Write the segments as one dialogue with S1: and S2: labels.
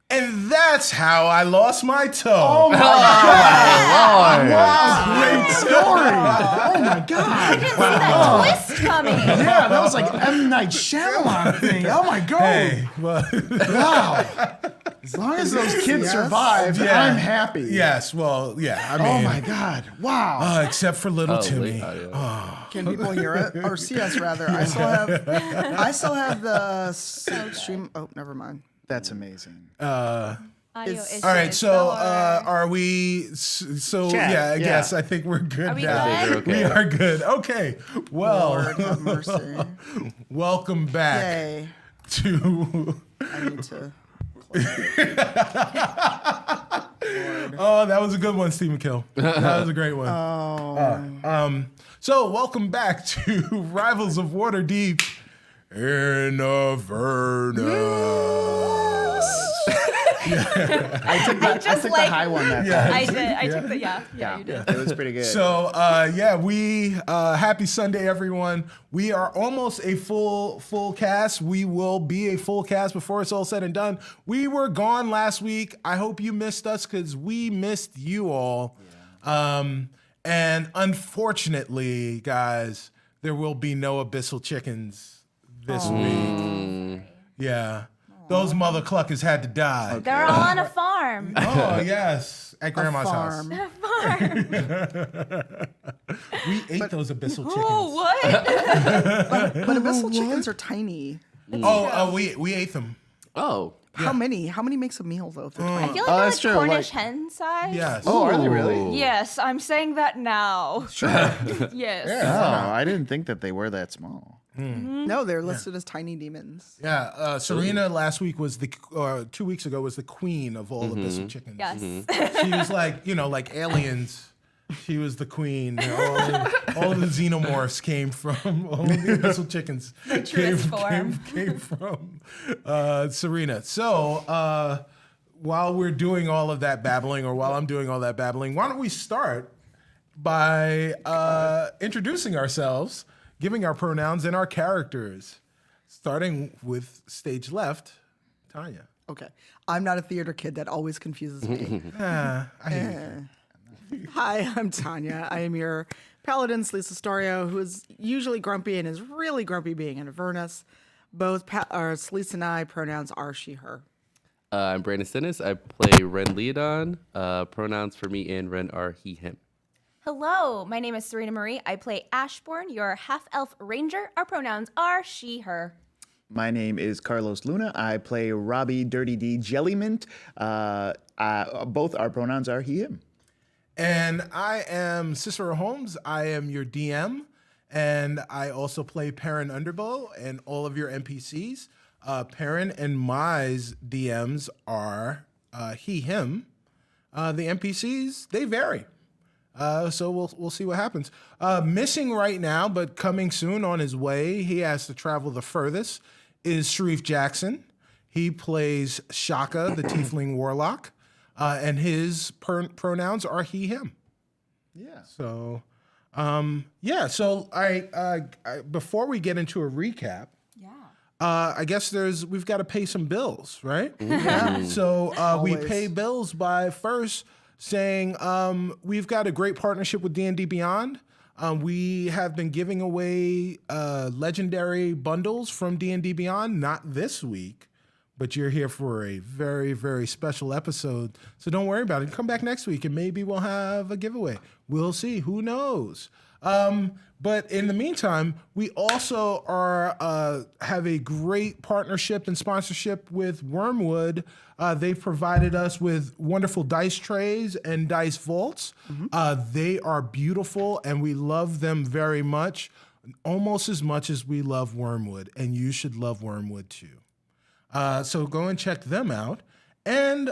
S1: And that's how I lost my toe.
S2: Oh my God! Wow, great story! Oh my God!
S3: I didn't see that twist coming.
S2: Yeah, that was like M. Night Shyamalan thing. Oh my God!
S1: Hey, well,
S2: Wow! As long as those kids survive,
S1: Yeah.
S2: I'm happy.
S1: yes, well, yeah, I mean.
S2: Oh my God! Wow!
S1: Except for little Timmy.
S4: Can people hear it or see us rather? I still have the stream. Oh, never mind.
S2: That's amazing.
S3: Audio
S4: It's-
S1: All right,
S3: issues.
S1: so
S3: Or-
S1: are we? So
S2: Chat,
S1: yeah, I
S2: yeah.
S1: guess I think we're good
S3: Are we
S1: now.
S3: good?
S1: We are good. Okay. Well,
S4: Lord have mercy.
S1: welcome back
S4: Yay.
S1: to.
S4: I need to.
S1: Oh, that was a good one, Stephen Kill. That was a great one. So welcome back to Rivals of Waterdeep in Avernus.
S2: I took the high one that time.
S3: I did. I took the you did.
S2: It was pretty good.
S1: So we happy Sunday, everyone. We are almost a full cast. We will be a full cast before it's all said and done. We were gone last week. I hope you missed us because we missed you all. And unfortunately, guys, there will be no Abyssal Chickens this week. Yeah. Those mother cluckers had to die.
S3: They're all on a farm.
S1: Oh, yes. At Grandma's
S4: Farm.
S1: house. We ate those Abyssal chickens.
S3: Oh, what?
S4: But abyssal chickens are tiny.
S1: We ate them.
S5: Oh.
S4: How many? How many makes a meal though? If they're tiny?
S3: I feel like
S2: Oh,
S3: they're
S2: that's
S3: like
S2: true,
S3: Cornish
S2: like-
S3: hen size.
S1: Yes.
S2: Oh, are they really?
S3: Yes, I'm saying that now.
S4: Sure.
S3: Yes.
S2: Oh, I didn't think that they were that small.
S4: No, they're listed as tiny demons.
S1: Yeah. Serena last week was 2 weeks ago was the queen of all Abyssal chickens.
S3: Yes.
S1: She was like aliens. She was the queen. All the xenomorphs came from all the Abyssal chickens.
S3: truest form.
S1: Came from Serena. So while we're doing all of that babbling, or while I'm doing all that babbling, why don't we start by introducing ourselves, giving our pronouns and our characters, starting with stage left, Tanya.
S4: Okay. I'm not a theater kid. That always confuses me.
S1: I hate you.
S4: Hi, I'm Tanya. I am your paladin, Sleece who is usually grumpy and is really grumpy being in Avernus. Both Sleece and I pronouns are she, her.
S5: I'm Brandon Stennis. I play Ren Leodon. Pronouns for me and Ren are he, him.
S3: Hello, my name is Serena Marie. I play Ashbourne, your half-elf ranger. Our pronouns are she, her.
S2: My name is Carlos Luna. I play Robbie Dirty D Jellymint. Both our pronouns are he, him.
S1: And I am Cicero Holmes. I am your DM, and I also play Perrin Underbow and all of your NPCs. Perrin and Mai's DMs are he, him. The NPCs, they vary. So we'll see what happens. Missing right now, but coming soon on his way, he has to travel the furthest, is Sharif Jackson. He plays Shaka, the Tiefling Warlock. And his pronouns are he, him.
S2: Yeah.
S1: So, So I before we get into a recap, I guess we've got to pay some bills, right? Yeah. So we
S4: Always.
S1: pay bills by first saying we've got a great partnership with D&D Beyond. We have been giving away legendary bundles from D&D Beyond, not this week. But you're here for a very, very special episode. So don't worry about it. Come back next week and maybe we'll have a giveaway. We'll see. Who knows? But in the meantime, we also have a great partnership and sponsorship with Wormwood. They've provided us with wonderful dice trays and dice vaults. They are beautiful and we love them very much, almost as much as we love Wormwood. And you should love Wormwood too. So go and check them out. And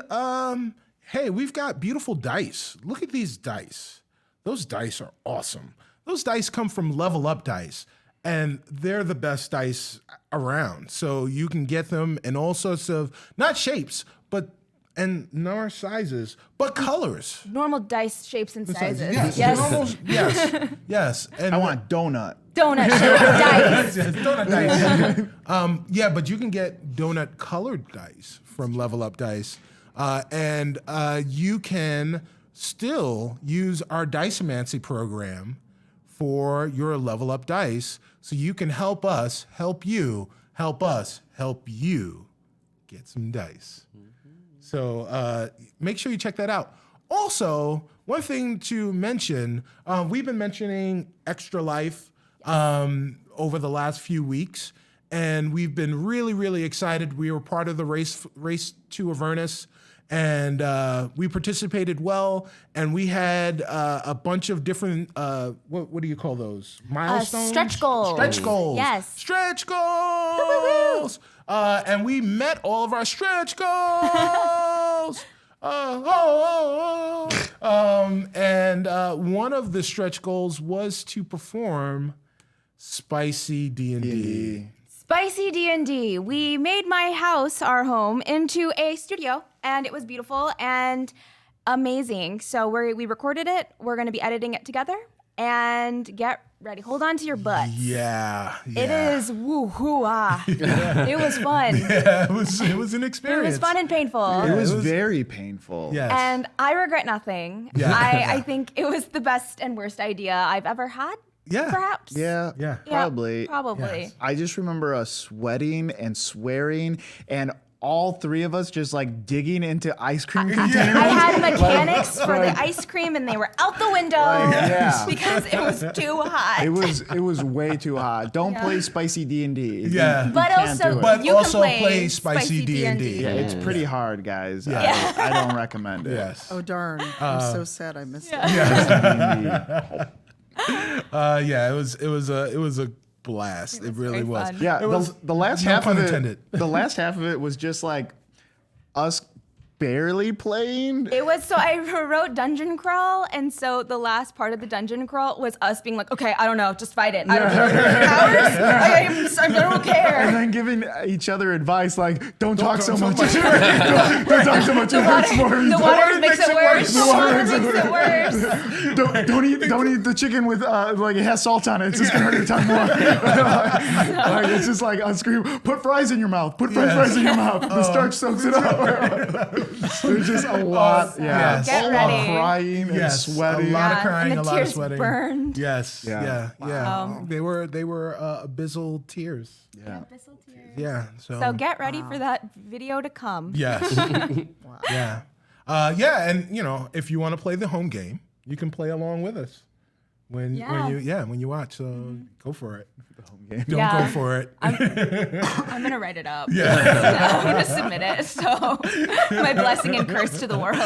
S1: hey, we've got beautiful dice. Look at these dice. Those dice are awesome. Those dice come from Level Up Dice, and they're the best dice around. So you can get them in all sorts of, not shapes, but and nor sizes, but colors.
S3: Normal dice shapes and sizes.
S1: Yes.
S3: Yes.
S1: Normal, yes. Yes. And
S2: I want donut.
S3: Donut shape dice.
S1: yes, donut dice. Yeah, but you can get donut colored dice from Level Up Dice. And you can still use our Dicemancy program for your Level Up Dice so you can help us, help you, help us, help you get some dice. So make sure you check that out. Also, one thing to mention, we've been mentioning Extra Life over the last few weeks, and we've been really, really excited. We were part of the race to Avernus, and we participated well, and we had a bunch of different, what do you call those? Milestones?
S3: Stretch goals.
S1: Stretch goals.
S3: Yes.
S1: Stretch goals. And we met all of our stretch goals. And one of the stretch goals was to perform Spicy D&D.
S3: Spicy D&D. We made my house, our home, into a studio, and it was beautiful and amazing. So we recorded it. We're going to be editing it together, and get ready. Hold on to your butts.
S1: Yeah.
S3: It is woo-hoo-ah. It was fun.
S1: Yeah, it was an
S3: It
S1: experience.
S3: was fun and painful.
S2: It was very painful.
S1: Yes.
S3: And I regret nothing.
S1: Yeah.
S3: I think it was the best and worst idea I've ever had,
S1: Yeah.
S3: perhaps.
S2: Yeah,
S1: Yeah.
S2: probably.
S3: Probably.
S1: Yes.
S2: I just remember us sweating and swearing, and all three of us just like digging into ice cream containers.
S3: I had mechanics for the ice cream, and they were out the window
S2: yeah.
S3: because it was too hot.
S2: It was way too hot. Don't play spicy D&D.
S1: Yeah.
S3: But
S2: can't
S3: also-
S2: do it.
S1: But
S3: You can
S1: also
S3: play
S1: play Spicy
S3: Spicy
S1: D&D.
S3: D&D.
S2: yeah, it's pretty hard, guys.
S1: Yeah.
S2: I don't recommend it.
S1: Yes.
S4: Oh darn! I'm so sad I missed it.
S1: Yeah, it was a blast. It really
S3: very
S1: was.
S3: fun.
S2: Yeah,
S1: It was,
S2: the last
S1: no
S2: half
S1: pun
S2: of
S1: intended.
S2: it. The last half of it was just like us barely playing.
S3: It was, so I wrote dungeon crawl, and so the last part of the dungeon crawl was us being like, okay, I don't know, just fight it. I don't know. Powers? I don't care.
S2: And then giving each other advice like, don't talk so much. Don't talk so much. It hurts more.
S3: The water makes it worse. The water
S2: makes
S3: makes it worse.
S2: Don't eat the chicken with like it has salt on it. It's just gonna hurt your tongue more. Like, it's just like on screen. Put fries in your mouth. Put French fries in your mouth. The starch soaks it up. There's just a lot. Yeah,
S1: Yes.
S3: Get
S2: a lot of
S3: ready.
S2: crying and
S1: Yes,
S2: sweating.
S1: a lot of
S3: Yeah,
S1: crying,
S3: and
S1: a
S3: the
S1: lot of
S3: tears
S1: sweating.
S3: burned.
S1: Yes,
S2: Yeah.
S1: yeah. They were abyssal tears.
S2: Yeah.
S1: Yeah.
S3: So get ready for that video to come.
S1: Yes. Yeah. Yeah, and if you want to play the home game, you can play along with us when you watch. So go for it. Don't
S3: Yeah.
S1: go for it.
S3: I'm gonna write it up. Yeah. I'm gonna submit it. So my blessing and curse to the world.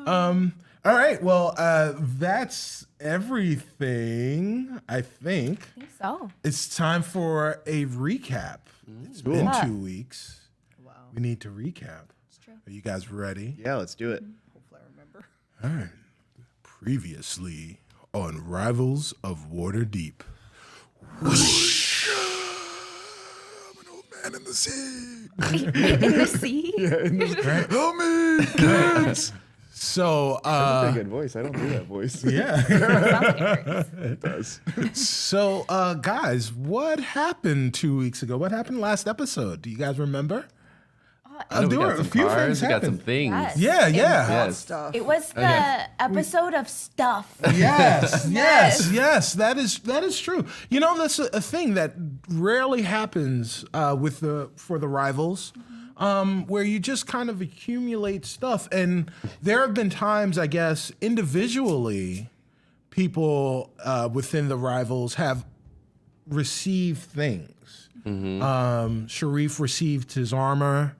S1: All right. Well, that's everything. I think
S3: I think so.
S1: it's time for a recap. It's been
S3: Yeah.
S1: 2 weeks. Wow. We need to recap.
S3: true.
S1: Are you guys ready?
S2: Yeah, let's do it.
S4: Hopefully I remember.
S1: All right. Previously on Rivals of Waterdeep. Whoosh. I'm an old man in the sea.
S3: In the sea.
S1: Help me, kids. So,
S2: Pretty good voice. I don't do that voice.
S1: yeah.
S3: Sounds like it hurts.
S2: It does.
S1: So, guys, what happened 2 weeks ago? What happened last episode? Do you guys remember?
S5: I know we
S1: there
S5: got
S1: were a
S5: some
S1: few
S5: cards,
S1: things
S5: we got some
S1: happened.
S5: things.
S3: Yes.
S1: Yeah, yeah.
S5: Yes.
S4: Stuff.
S3: It was the
S5: Okay.
S3: episode of stuff.
S1: Yes. That is true. That's a thing that rarely happens for the rivals, where you just kind of accumulate stuff. And there have been times, I guess, individually, people within the rivals have received things. Sharif received his armor.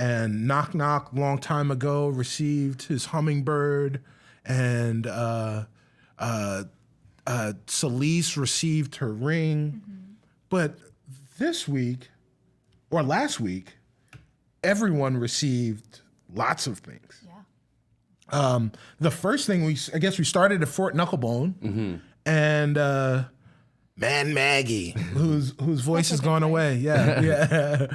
S1: And Knock Knock, long time ago, received his hummingbird, and Celise received her ring. But this week, or last week, everyone received lots of things.
S3: Yeah.
S1: The first thing we started at Fort Knucklebone, and Man Maggie, whose voice has gone away. Yeah.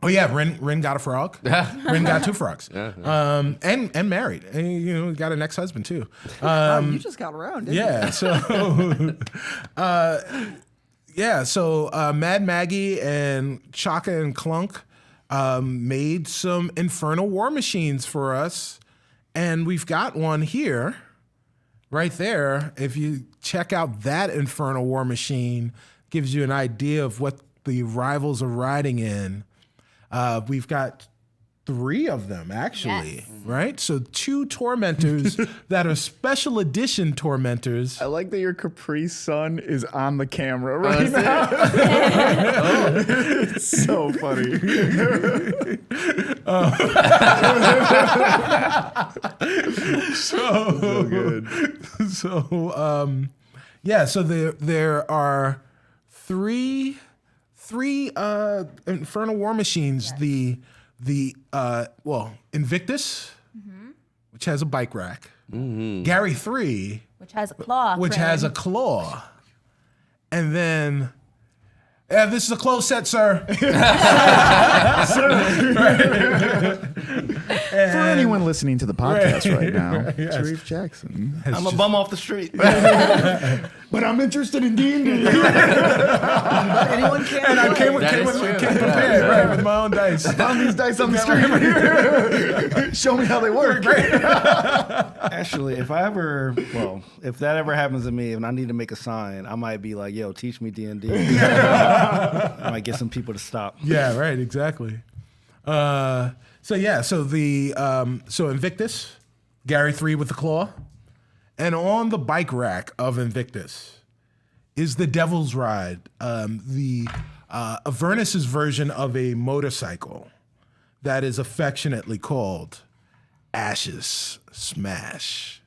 S1: Oh yeah, Ren got a frog. Ren got 2 frogs. And married. And, got an ex-husband too.
S4: You just got around, didn't you?
S1: Yeah. So Mad Maggie and Chaka and Clunk made some infernal war machines for us, and we've got one here, right there. If you check out that infernal war machine, gives you an idea of what the rivals are riding in. We've got 3 of them, actually,
S3: Yes.
S1: right? So 2 tormentors that are special edition tormentors.
S2: I like that your Capri Sun is on the camera right now. It's so funny. So good.
S1: So there are three infernal war machines.
S3: Yes.
S1: The Invictus, which has a bike rack. Gary 3,
S3: Which has a claw.
S1: which has a claw, and then. Yeah, this is a closed set, sir.
S2: For anyone listening to the podcast right now, Sharif Jackson.
S6: I'm a bum off the street.
S2: But I'm interested in D&D.
S4: Anyone can.
S1: And I came
S5: That is true.
S1: prepared, right, with my own dice.
S2: Found these dice on the street. Show me how they work.
S6: Actually, if that ever happens to me and I need to make a sign, I might be like, yo, teach me D&D. I might get some people to stop.
S1: Yeah, right, exactly. So Invictus, Gary 3 with the claw, and on the bike rack of Invictus is the Devil's Ride, the Avernus's version of a motorcycle that is affectionately called Ashes Smash.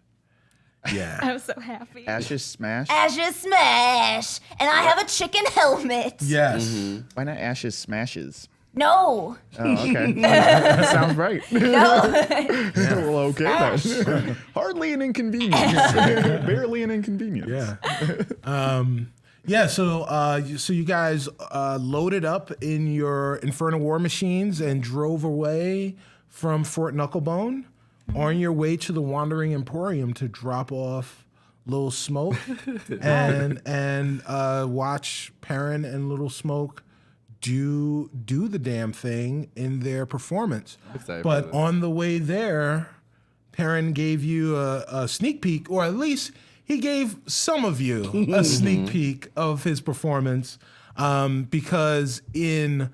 S1: Yeah.
S3: I'm so happy.
S2: Ashes Smash.
S7: Ashes Smash, and I have a chicken helmet.
S1: Yes.
S2: Why not Ashes Smashes?
S7: No,
S2: Oh, okay. Sounds right. Well, okay then. Hardly an inconvenience. Barely an inconvenience.
S1: Yeah. So you guys loaded up in your Infernal War machines and drove away from Fort Knucklebone on your way to the Wandering Emporium to drop off Little Smoke and watch Perrin and Little Smoke do the damn thing in their performance.
S5: Excited
S1: But
S5: for that.
S1: on the way there, Perrin gave you a sneak peek, or at least he gave some of you a sneak peek of his performance, because in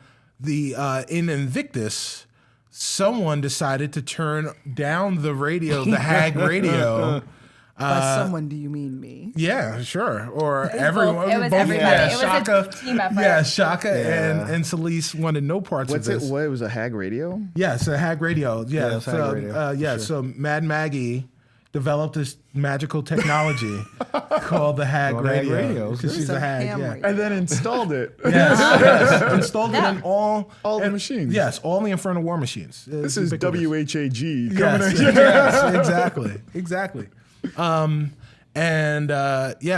S1: Invictus, someone decided to turn down the radio, the Hag radio.
S4: By someone, do you mean me?
S1: Yeah, sure. Or everyone.
S3: It was
S1: both-
S3: everybody.
S1: yeah,
S3: It was
S1: Shaka,
S3: a team effort.
S1: Yeah, Shaka and Celise wanted no parts
S2: What's
S1: of
S2: it?
S1: this.
S2: What was a Hag radio?
S1: Yeah, so Hag Radio. Yeah,
S6: it's Hag Radio, for
S1: So Mad Maggie developed this magical technology called the Hag
S6: Called Hag
S1: Radio
S6: Radio.
S1: because she's a hag.
S4: ham
S1: Yeah.
S4: radio.
S2: And then installed it.
S1: Yes. Installed it in all
S2: the machines.
S1: Yes, all the Infernal War machines.
S2: This is WHAG coming
S1: Yes,
S2: at you.
S1: yes, exactly.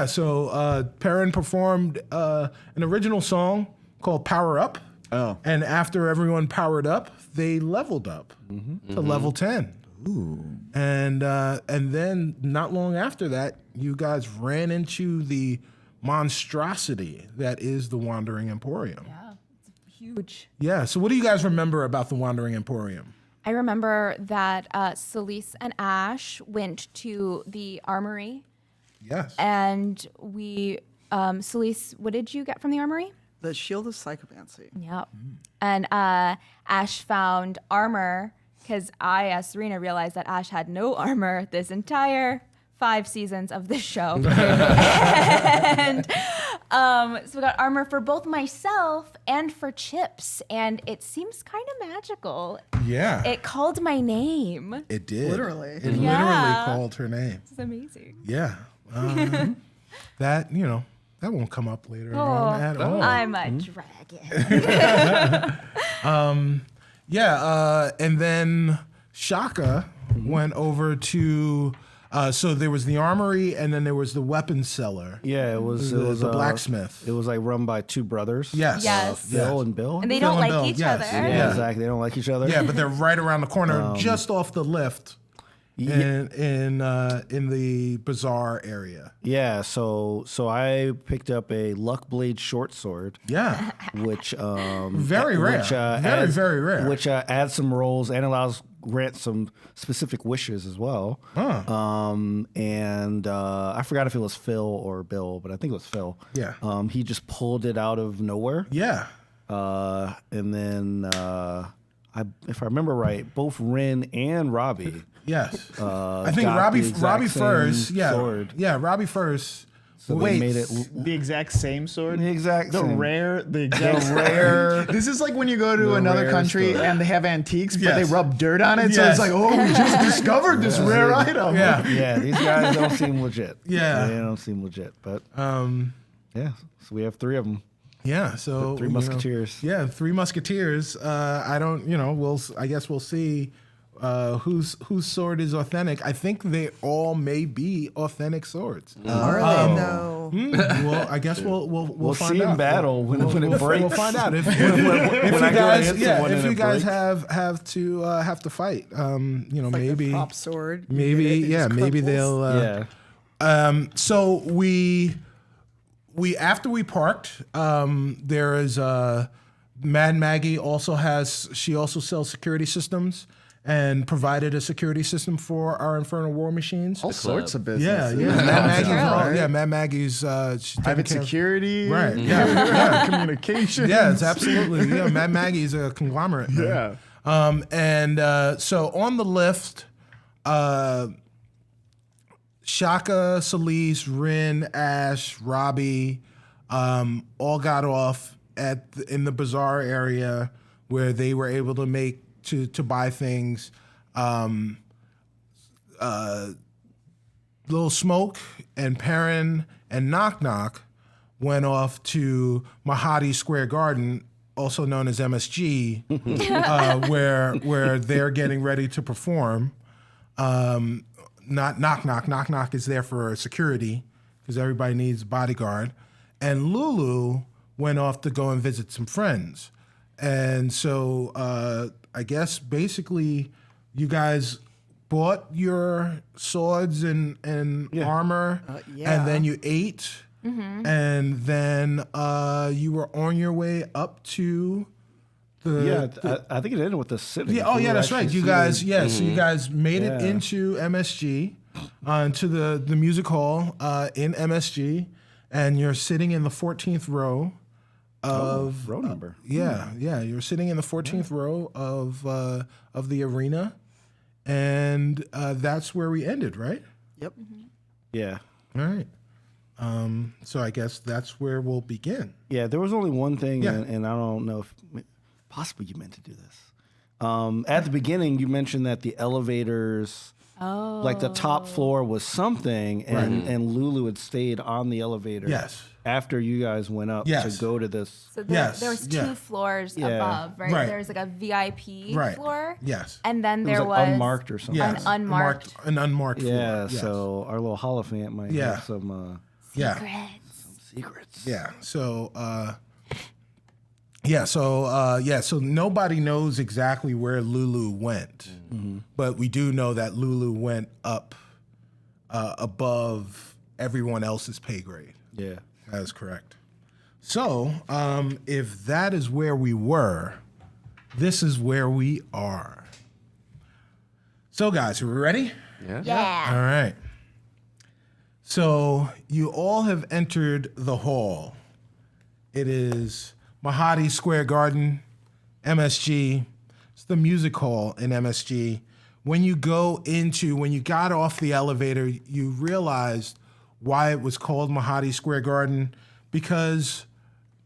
S1: So Perrin performed an original song called Power Up.
S2: Oh.
S1: And after everyone powered up, they leveled up to level 10.
S2: Ooh.
S1: And then not long after that, you guys ran into the monstrosity that is the Wandering Emporium.
S3: Yeah, it's huge.
S1: Yeah, so what do you guys remember about the Wandering Emporium?
S3: I remember that Celise and Ash went to the armory,
S1: Yes.
S3: and we, Celise, what did you get from the armory?
S4: The Shield of Psychomancy.
S3: Yep. And Ash found armor, because I, as Serena, realized that Ash had no armor this entire 5 seasons of this show. And so we got armor for both myself and for Chips, and it seems kind of magical.
S1: Yeah.
S3: It called my name.
S1: It did.
S4: Literally.
S1: It literally
S3: Yeah.
S1: called her name.
S3: It's amazing.
S1: Yeah. That won't come up later on at all.
S3: I'm a dragon.
S1: And then Shaka went over to So there was the armory, and then there was the weapons cellar.
S6: Yeah, it was
S1: the blacksmith.
S6: It was like run by two brothers.
S1: Yes.
S3: Yes.
S6: Phil and Bill.
S3: And they
S1: Phil
S3: don't
S1: and
S3: like
S1: Bill,
S3: each
S1: yes.
S3: other.
S6: yeah, exactly. They don't like each other.
S1: Yeah, but they're right around the corner, just off the lift, in the bazaar area.
S6: Yeah, so I picked up a Luck Blade short sword.
S1: Yeah.
S6: Which
S1: Very rare. Very rare.
S6: Which adds some rolls and grants some specific wishes as well. And I forgot if it was Phil or Bill, but I think it was Phil.
S1: Yeah.
S6: He just pulled it out of nowhere.
S1: Yeah.
S6: And then if I remember right, both Rin and Robbie.
S1: Yes. I think
S6: got
S1: Robbie
S6: the exact
S1: Robbie
S6: same
S1: first. Yeah.
S6: sword.
S1: Yeah, Robbie first.
S6: So they made it
S2: The exact same sword?
S6: the exact same.
S2: The exact
S6: rare.
S2: This is like when you go to another
S6: rare
S2: country
S6: stuff.
S2: and they have antiques, but
S1: Yes.
S2: they rub dirt on it. So
S1: Yes.
S2: it's like, oh, we just discovered this rare item.
S1: Yeah.
S6: Yeah, these guys don't seem legit.
S1: Yeah.
S6: They don't seem legit. But yeah, so we have 3 of them.
S1: Yeah, so
S6: 3 Musketeers.
S1: Yeah, 3 Musketeers. I don't, I guess we'll see whose sword is authentic. I think they all may be authentic swords.
S4: Are they though?
S1: Well, I guess we'll find
S6: see
S1: out.
S6: in battle when it breaks.
S1: We'll find out if you
S6: I go
S1: guys,
S6: against someone
S1: if
S6: and
S1: you
S6: it
S1: guys
S6: breaks.
S1: have to fight.
S4: Like
S1: Maybe
S4: a prop sword. You
S1: maybe
S4: get it, it
S1: yeah,
S4: just
S1: maybe
S4: crumples.
S1: they'll.
S6: Yeah.
S1: So we after we parked, there is Mad Maggie also sells security systems and provided a security system for our Infernal War machines.
S2: All sorts of
S1: Yeah,
S2: business.
S1: yeah. Mad Maggie's she's taking
S2: Private
S1: care of-
S2: security.
S1: Right. Yeah.
S2: Communications.
S1: Yeah, it's absolutely. Yeah, Mad Maggie's a conglomerate. Man.
S2: Yeah.
S1: So on the lift, Shaka, Celise, Rin, Ash, Robbie, all got off in the bazaar area where they were able to make to buy things. Little Smoke and Perrin and Knock Knock went off to Mahadi Square Garden, also known as MSG, where they're getting ready to perform. Not Knock Knock. Knock Knock is there for security because everybody needs a bodyguard. And Lulu went off to go and visit some friends. And so I guess basically you guys bought your swords and armor,
S4: yeah.
S1: and then you ate, and then you were on your way up to the
S6: I think it ended with the city.
S1: yeah,
S6: We were
S1: that's right.
S6: actually
S1: You guys,
S6: sitting-
S1: so you guys made it
S6: Yeah.
S1: into MSG, into the music hall in MSG, and you're sitting in the 14th row of
S6: row number.
S1: yeah, you're sitting in the 14th row of the arena, and that's where we ended, right?
S4: Yep.
S6: Yeah.
S1: All right. So I guess that's where we'll begin.
S6: Yeah, there was only one thing,
S1: Yeah.
S6: and I don't know if possibly you meant to do this. At the beginning, you mentioned that the elevators, like the top floor was something, and Lulu had stayed on the elevator.
S1: Yes.
S6: After you guys went up
S1: Yes.
S6: to go to this.
S3: So
S1: Yes,
S3: there was
S1: yeah.
S3: 2 floors
S6: Yeah.
S3: above, right?
S1: Right.
S3: There was like a VIP
S1: Right.
S3: floor.
S1: Yes.
S3: And then
S6: It
S3: there
S6: was like
S3: was
S6: unmarked or something.
S1: Yes.
S3: unmarked.
S1: An unmarked floor.
S6: Yeah,
S1: Yes.
S6: so our little Holophant might
S1: Yeah.
S6: have some
S1: yeah.
S3: Secrets.
S6: secrets.
S1: Yeah. So nobody knows exactly where Lulu went, but we do know that Lulu went up above everyone else's pay grade.
S6: Yeah.
S1: That is correct. So, if that is where we were, this is where we are. So, guys, are we ready?
S7: Yeah.
S1: All right. So you all have entered the hall. It is Mahadi Square Garden, MSG. It's the music hall in MSG. When you got off the elevator, you realized why it was called Mahadi Square Garden, because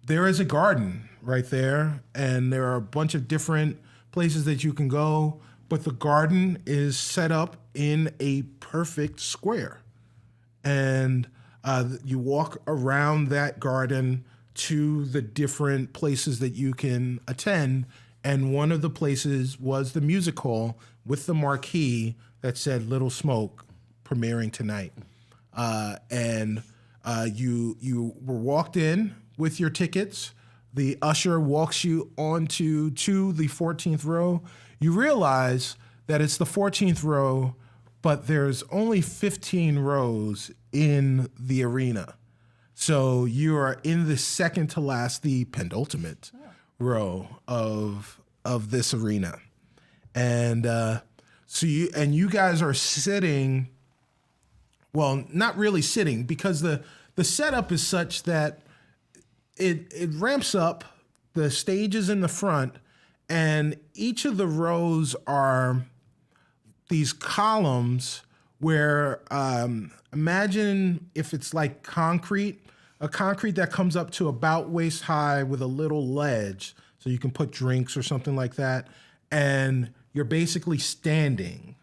S1: there is a garden right there, and there are a bunch of different places that you can go, but the garden is set up in a perfect square. And you walk around that garden to the different places that you can attend. And one of the places was the music hall with the marquee that said Little Smoke premiering tonight. And you were walked in with your tickets. The usher walks you onto the 14th row. You realize that it's the 14th row, but there's only 15 rows in the arena. So you are in the second to last, the penultimate row of this arena. And so you guys are sitting, well, not really sitting, because the setup is such that it ramps up, the stage is in the front, and each of the rows are these columns where, imagine if it's like concrete, a concrete that comes up to about waist high with a little ledge, so you can put drinks or something like that, and you're basically standing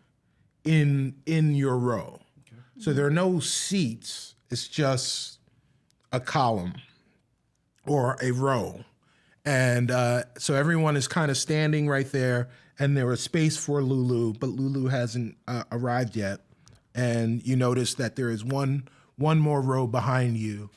S1: in your row. Okay. So there are no seats, it's just a column or a row. And so everyone is kind of standing right there, and there was space for Lulu, but Lulu hasn't arrived yet. And you notice that there is one more row behind you,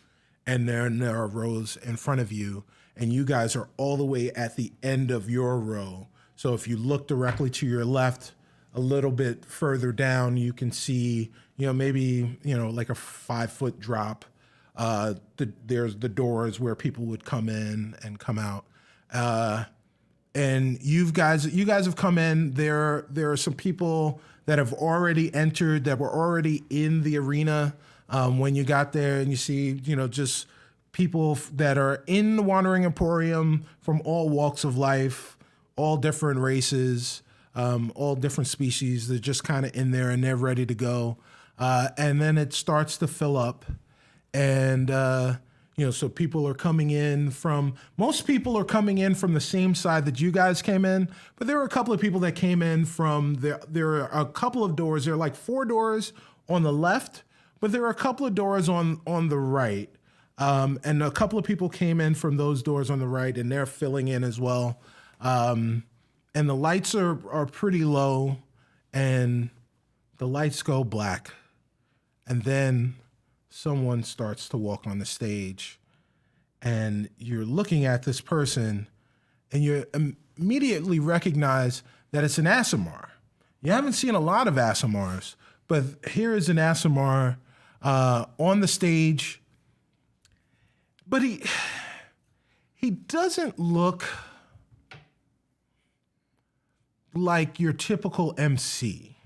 S1: and there are rows in front of you, and you guys are all the way at the end of your row. So if you look directly to your left, a little bit further down, you can see, maybe, like a 5-foot drop. There's the doors where people would come in and come out. And you guys have come in. There are some people that have already entered, that were already in the arena when you got there, and you see, just people that are in the Wandering Emporium from all walks of life, all different races, all different species. They're just kind of in there and they're ready to go. And then it starts to fill up. And, so people are coming in most people are coming in from the same side that you guys came in, but there were a couple of people that came in from, there are a couple of doors. There are like 4 doors on the left, but there are a couple of doors on the right. And a couple of people came in from those doors on the right, and they're filling in as well. And the lights are pretty low, and the lights go black. And then someone starts to walk on the stage, and you're looking at this person, and you immediately recognize that it's an Aasimar. You haven't seen a lot of Aasimars, but here is an Aasimar on the stage. But he doesn't look like your typical MC.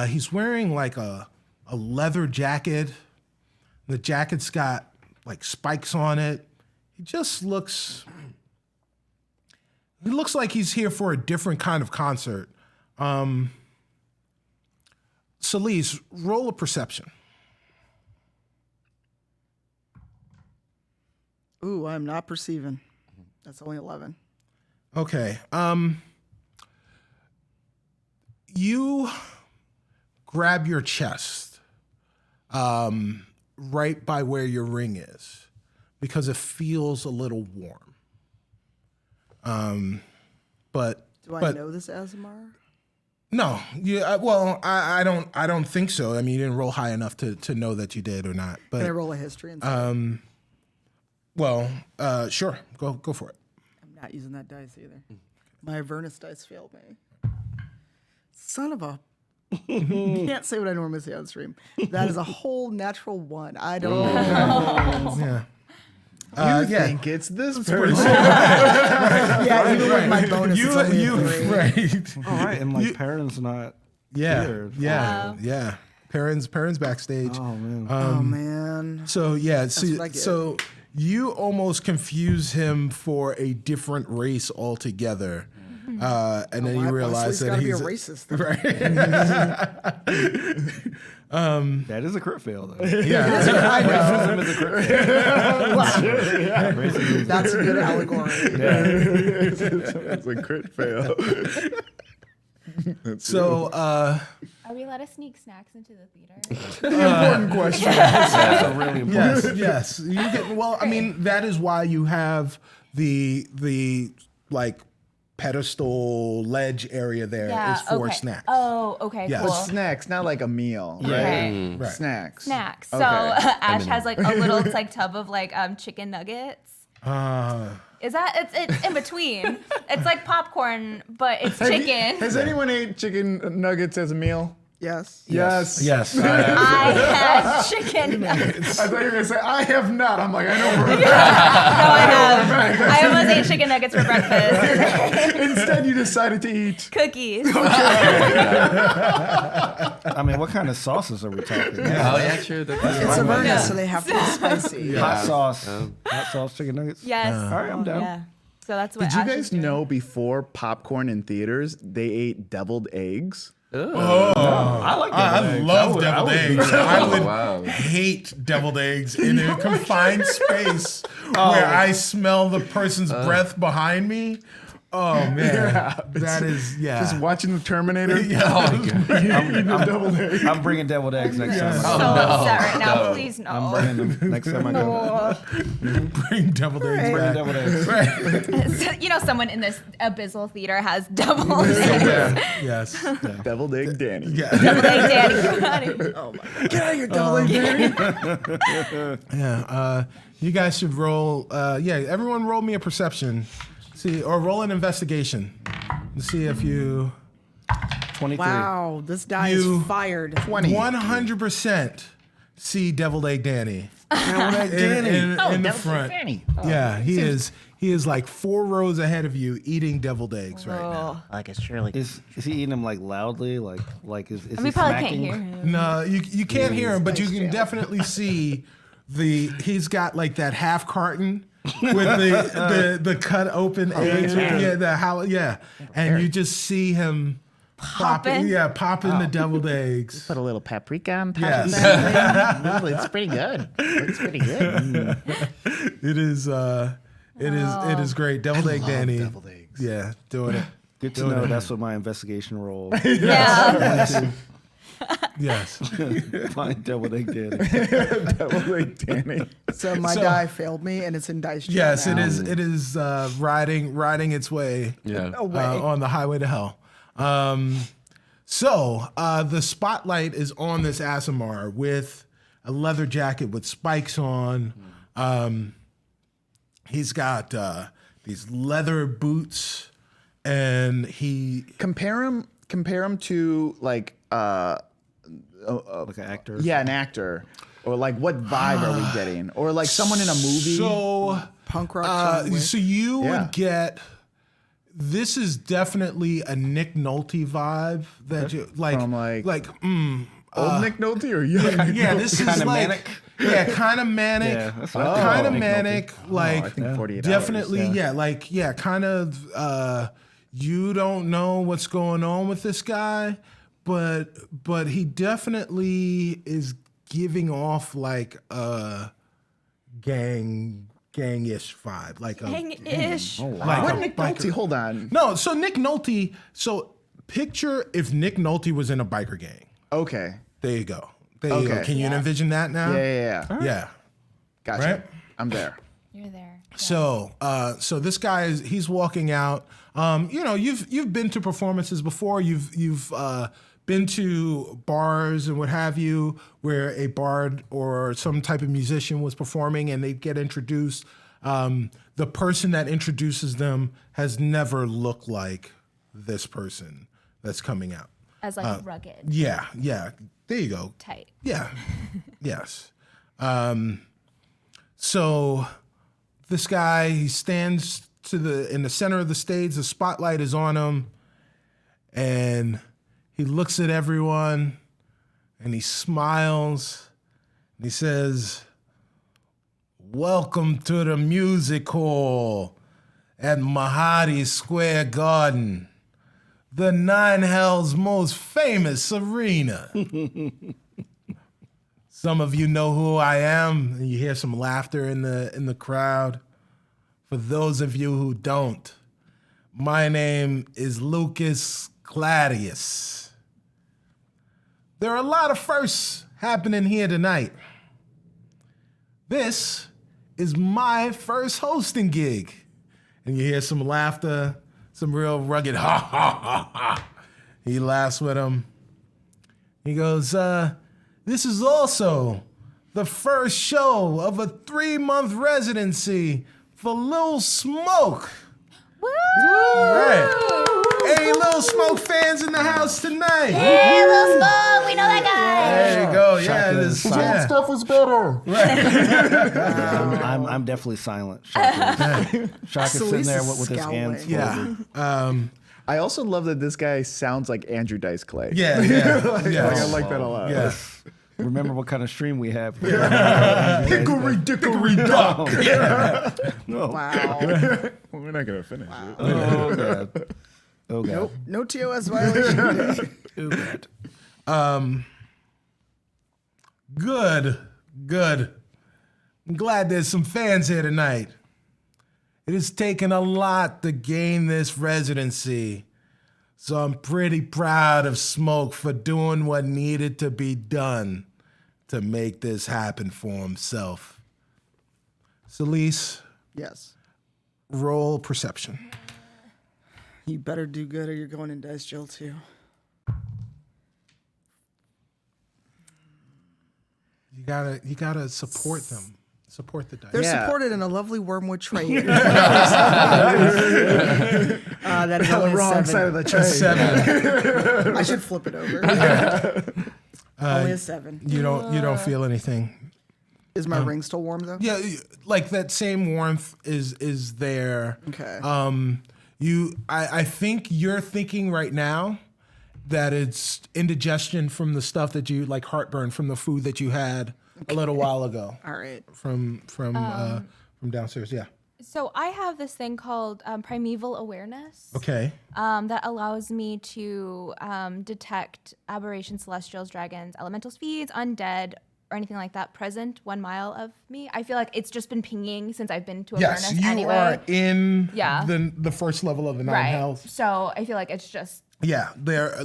S1: He's wearing like a leather jacket. The jacket's got like spikes on it. He looks like he's here for a different kind of concert. Celise, roll a perception.
S4: Ooh, I'm not perceiving. That's only 11.
S1: Okay. You grab your chest right by where your ring is because it feels a little warm. But
S4: do I know this Aasimar?
S1: No. Well, I don't think so. I mean, you didn't roll high enough to know that you did or not. But
S4: can I roll a history instead?
S1: Well, sure. Go for it.
S4: I'm not using that dice either. My Avernus dice failed me. Son of a... Can't say what I normally say on stream. That is a whole natural 1. I don't know.
S1: Yeah.
S2: You think it's this person?
S4: Yeah, even with my bonus, it's only a 3.
S1: Right.
S6: All right, and my parents not here.
S1: Yeah. Parents backstage.
S6: Oh man.
S4: Oh man.
S1: So yeah,
S4: what I get.
S1: so you almost confuse him for a different race altogether. And then you realize that he's
S4: a racist.
S1: Right.
S6: That is a crit fail, though.
S1: Yeah.
S6: Racism is a crit fail.
S4: Wow. That's a good allegory.
S2: That's a crit fail.
S1: So,
S3: Are we allowed to sneak snacks into the theater?
S2: Important question.
S6: That's a really important.
S1: yes. You get, well, I mean, that is why you have the like pedestal ledge area there is for
S3: okay.
S1: snacks.
S3: Oh, okay,
S1: Yeah.
S3: cool.
S1: But
S2: Snacks, not like a meal.
S3: Okay.
S1: Right.
S2: Snacks.
S3: Snacks. So
S2: Okay.
S3: Ash has like a little like tub of like chicken nuggets. Is that it's in between? It's like popcorn, but it's chicken.
S2: Has anyone ate chicken nuggets as a meal?
S4: Yes.
S2: Yes.
S6: Yes.
S3: I had chicken nuggets.
S2: I thought you were going to say, I have not. I'm like, I know we're
S3: No, I have. I almost ate chicken nuggets for breakfast.
S2: Instead, you decided to eat.
S3: Cookies.
S6: I mean, what kind of sauces are we talking?
S5: Oh yeah, true.
S4: It's a burger, so they have to be spicy.
S6: Hot sauce. Hot sauce chicken nuggets.
S3: Yes.
S6: All right, I'm down.
S3: Yeah. So that's what
S2: Did you
S3: Ash is
S2: guys
S3: doing.
S2: know before popcorn in theaters, they ate deviled eggs?
S6: I like
S1: I love deviled eggs. I would
S5: wow.
S1: hate deviled eggs in a confined space where I smell the person's breath behind me. Oh man, that is
S2: Just watching the Terminator.
S1: Yeah.
S2: Eating the deviled egg.
S6: I'm bringing deviled eggs next time.
S3: So upset right now. Please no.
S6: I'm bringing them next time I go.
S1: Bring deviled eggs
S6: Bringing
S1: back.
S6: deviled eggs.
S3: You know, someone in this abyssal theater has double eggs.
S1: Yes.
S2: Deviled egg Danny.
S1: Yeah.
S3: Double egg daddy. Oh my.
S2: Get out of here, deviled egg Danny.
S1: Yeah. You guys should roll. Everyone roll me a perception. See, or roll an investigation. Let's see if you
S6: 23.
S4: Wow, this die
S1: You-
S4: is fired.
S1: 100% see Deviled Egg Danny.
S6: Deviled egg Danny.
S1: In the front. Yeah, he is like 4 rows ahead of you eating deviled eggs right now.
S7: Like it's surely.
S6: Is he eating them like loudly? Like is
S3: We
S6: he
S3: probably
S6: smacking?
S3: can't hear him.
S1: No, you can't hear him, but you can definitely see he's got like that half carton with the cut open eggs. And you just see him popping the deviled eggs.
S7: Put a little paprika on top
S1: Yes.
S7: of that. It's pretty good. It's pretty good.
S1: It is great. Deviled egg Danny.
S2: deviled eggs.
S1: Yeah, doing it.
S6: Good to know. That's what my investigation roll.
S3: Yeah.
S1: Yes.
S6: Find deviled egg Danny.
S2: Deviled egg Danny.
S4: So my die failed me, and it's in dice jail
S1: Yes,
S4: now.
S1: it is riding its way
S5: Yeah.
S1: on the highway to hell. So the spotlight is on this Asimar with a leather jacket with spikes on. He's got these leather boots, and he
S2: Compare him to like
S6: Like an actor.
S2: yeah, an actor. Or like what vibe are we getting? Or like someone in a movie.
S1: So
S4: Punk rock song with-
S1: so you
S2: Yeah.
S1: would get. This is definitely a Nick Nolte vibe that you like.
S2: From, like-
S1: old
S2: Nick Nolte or young Nick
S1: Yeah,
S2: Nolte?
S1: this is
S6: Kinda
S1: like
S6: manic?
S1: kind of manic,
S6: Yeah, that's what I think
S1: kind
S6: of
S1: of
S6: Nick
S1: manic, like
S2: I think 48
S1: definitely,
S2: hours,
S1: kind of. You don't know what's going on with this guy, but he definitely is giving off like a gang-ish vibe, like a
S3: Dang-ish.
S1: like
S2: What
S1: a
S2: Nick
S1: biker.
S2: Nolte? Hold on.
S1: No, so Nick Nolte. So picture if Nick Nolte was in a biker gang.
S2: Okay.
S1: There you go. There you go.
S2: Okay.
S1: Can you envision that now?
S2: Yeah.
S1: Yeah.
S2: Gotcha.
S1: Right?
S2: I'm there.
S3: You're there.
S1: So, so this guy he's walking out. You've been to performances before. You've been to bars and what have you, where a bard or some type of musician was performing, and they get introduced. The person that introduces them has never looked like this person that's coming out.
S3: As like rugged,
S1: Yeah. There you go.
S3: tight.
S1: Yeah. Yes. So this guy, he stands in the center of the stage. The spotlight is on him, and he looks at everyone, and he smiles, and he says, "Welcome to the music hall at Mahadi Square Garden, the Nine Hells' most famous arena." Some of you know who I am, and you hear some laughter in the crowd. For those of you who don't, my name is Lucas Gladius. There are a lot of firsts happening here tonight. This is my first hosting gig. And you hear some laughter, some real rugged ha ha ha ha. He laughs with him. He goes, this is also the first show of a 3-month residency for Lil Smoke.
S3: Woo!
S1: Right. Hey, Lil Smoke fans in the house tonight.
S7: Hey, Lil Smoke, we know that guy.
S1: There you go. Yeah,
S6: Shaka
S1: it
S6: is
S1: is.
S6: silent.
S1: Yeah.
S2: Stuff was better.
S6: I'm definitely silent. Shaka's sitting there with his hands
S4: Scowling.
S6: folded.
S1: Yeah.
S2: I also love that this guy sounds like Andrew Dice Clay.
S1: Yeah.
S2: I like that a lot.
S1: Yeah.
S6: Remember what kind of stream we have here.
S2: Hickory dickory dock.
S4: Wow.
S2: We're not gonna finish it.
S6: Oh, God. Oh, God.
S4: Nope. No TOS violation.
S6: Too bad.
S1: Good. I'm glad there's some fans here tonight. It has taken a lot to gain this residency, so I'm pretty proud of Smoke for doing what needed to be done to make this happen for himself. Celise,
S4: Yes.
S1: roll perception.
S4: You better do good or you're going in dice jail too.
S1: You gotta support them. Support the dice.
S4: They're
S2: Yeah.
S4: supported in a lovely wormwood tray. That is
S2: On
S4: only
S2: the
S4: a
S2: wrong
S4: 7.
S2: side of the tray.
S1: A 7.
S4: I should flip it over. Only a 7.
S1: You don't feel anything.
S4: Is my ring still warm though?
S1: Yeah, like that same warmth is there.
S4: Okay.
S1: I think you're thinking right now that it's indigestion from the stuff that you like, heartburn from the food that you had a little while ago
S4: All right.
S1: from downstairs. Yeah.
S3: So I have this thing called primeval awareness.
S1: Okay.
S3: That allows me to detect aberrations, celestials, dragons, elemental speeds, undead, or anything like that present 1 mile of me. I feel like it's just been pinging since I've been to
S1: Yes,
S3: awareness
S1: you
S3: anyway.
S1: are in
S3: Yeah.
S1: the first level of the 9
S3: right.
S1: health.
S3: So I feel like it's just
S1: Yeah, there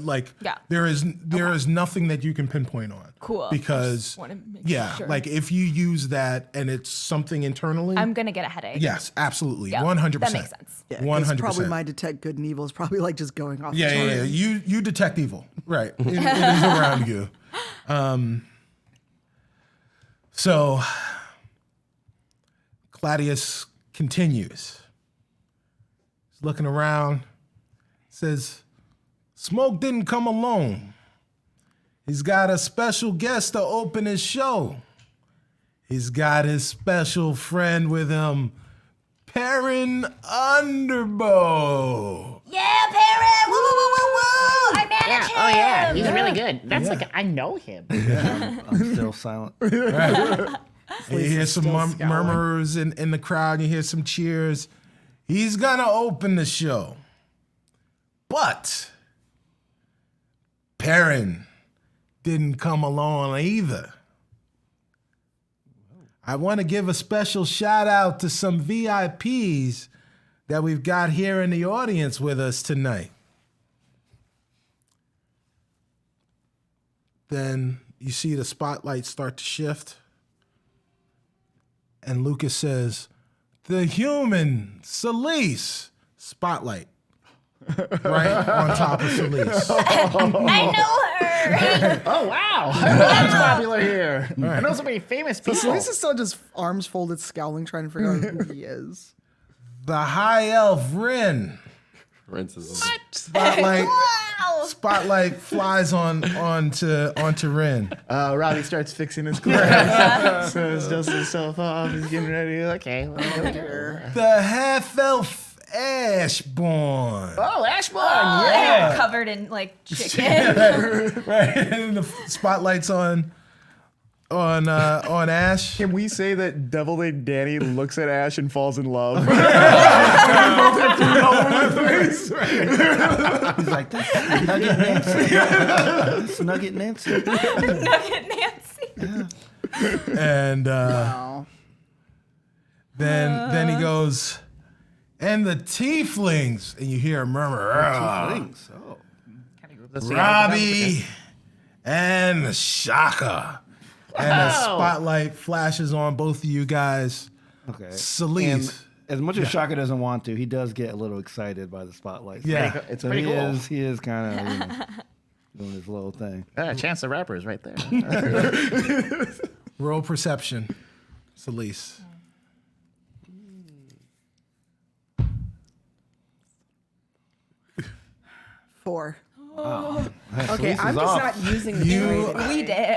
S3: Yeah.
S1: there is nothing that you can pinpoint on.
S3: Cool.
S1: Because
S3: Just wanna make
S1: yeah,
S3: sure.
S1: like if you use that and it's something internally,
S3: I'm gonna get a headache.
S1: yes, absolutely,
S3: Yeah,
S1: 100%.
S3: that makes sense.
S4: Yeah, 'cause
S1: 100%.
S4: probably my detect good and evil is probably like just going off.
S1: Yeah,
S4: the
S1: yeah,
S4: chart.
S1: yeah. You detect evil, right? It is around you. So Claudius continues. He's looking around, says, Smoke didn't come alone. He's got a special guest to open his show. He's got his special friend with him, Perrin Underbow.
S7: Yeah, Parrot! Woo, woo, woo, woo, woo! I manage him!
S8: Oh yeah, he's really good. That's like I know him.
S6: I'm still silent.
S1: You hear some murmurs in the crowd. You hear some cheers. He's gonna open the show, but Perrin didn't come along either. I want to give a special shout out to some VIPs that we've got here in the audience with us tonight. Then you see the spotlight start to shift. And Lucas says, the human, Celise, spotlight. Right on top of Celise.
S7: I know her!
S8: Oh wow, that's popular here. I know so many famous
S4: So
S8: people.
S4: Celeste is still just arms folded, scowling, trying to figure out who he is.
S1: The high elf Rin.
S5: Rinses.
S1: Spotlight. Spotlight flies onto Rin.
S2: Robbie starts fixing his clothes. Says, dust himself off. He's getting ready.
S8: Okay. Well,
S1: The half elf Ashbourne.
S8: oh, Ashbourne.
S3: Yeah. Covered in like chicken.
S1: Right. And the spotlight's on Ash.
S2: Can we say that Devil Named Danny looks at Ash and falls in love?
S6: He's like, that's Nugget Nancy. That's Nugget Nancy.
S3: Nugget Nancy.
S1: And
S4: Wow.
S1: then he goes, and the tieflings, and you hear a murmur.
S6: Thanks. Oh.
S1: Robbie and Shaka. And the spotlight flashes on both of you guys.
S6: Okay.
S1: Celise.
S6: as much as Shaka doesn't want to, he does get a little excited by the spotlight.
S1: Yeah.
S8: It's
S6: So
S8: pretty cool.
S6: he is kind of doing his little thing.
S8: Chance the Rapper is right there.
S1: Roll perception. Celise.
S4: 4.
S6: Man,
S4: Okay,
S6: Felice
S4: I'm
S6: is
S4: just
S6: off.
S4: not using the trade.
S3: We did.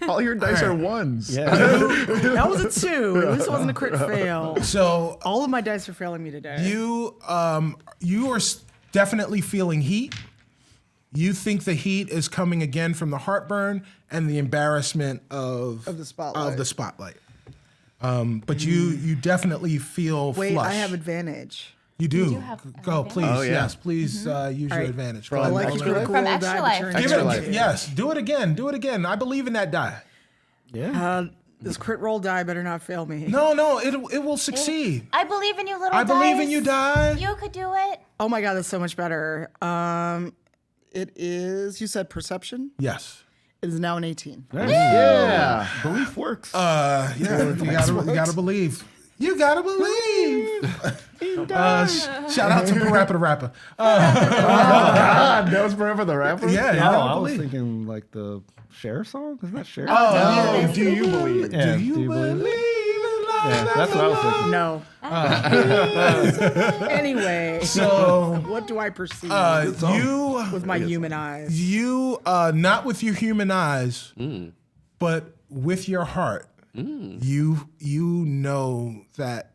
S2: All your dice are ones.
S6: Yeah.
S4: That was a 2. At least it wasn't a crit fail.
S1: So
S4: All of my dice are failing me today.
S1: you are definitely feeling heat. You think the heat is coming again from the heartburn and the embarrassment of
S4: the spotlight.
S1: But you definitely feel
S4: Wait,
S1: flush.
S4: I have advantage.
S1: You do.
S3: do have
S1: Go,
S3: advantage.
S1: please.
S2: Oh, yeah.
S1: Yes, please use your
S4: right.
S1: advantage.
S2: From
S1: Go
S4: I
S1: ahead,
S4: like
S1: roll
S4: your
S1: it.
S4: critical
S3: From
S4: roll
S3: Extra
S4: die,
S3: Life.
S4: but
S1: Give
S4: you're
S2: Extra
S1: it,
S2: life.
S1: yes, do it again. Do it again. I believe in that die.
S6: Yeah.
S4: This crit roll die better not fail me.
S1: No, it will succeed.
S3: I believe in you, little
S1: I believe in
S3: dice.
S1: you, die.
S3: You could do it.
S4: Oh my god, that's so much better. It is. You said perception.
S1: Yes.
S4: It is now an 18.
S2: Yeah.
S6: Belief works.
S1: Yeah, you gotta believe. You gotta believe. Shout out to Parappa the Rapper.
S2: God, that was Forever the Rapper?
S1: Yeah, you
S6: Oh,
S1: gotta
S6: I was
S1: believe.
S6: thinking like the Cher song. Isn't that Cher?
S2: Oh, do you believe?
S6: yeah.
S1: Do you believe in love?
S6: Yeah, that's what I was thinking.
S4: No. Anyway,
S1: So
S4: what do I perceive
S1: you
S4: with my human eyes?
S1: not with your human eyes, but with your heart, you know that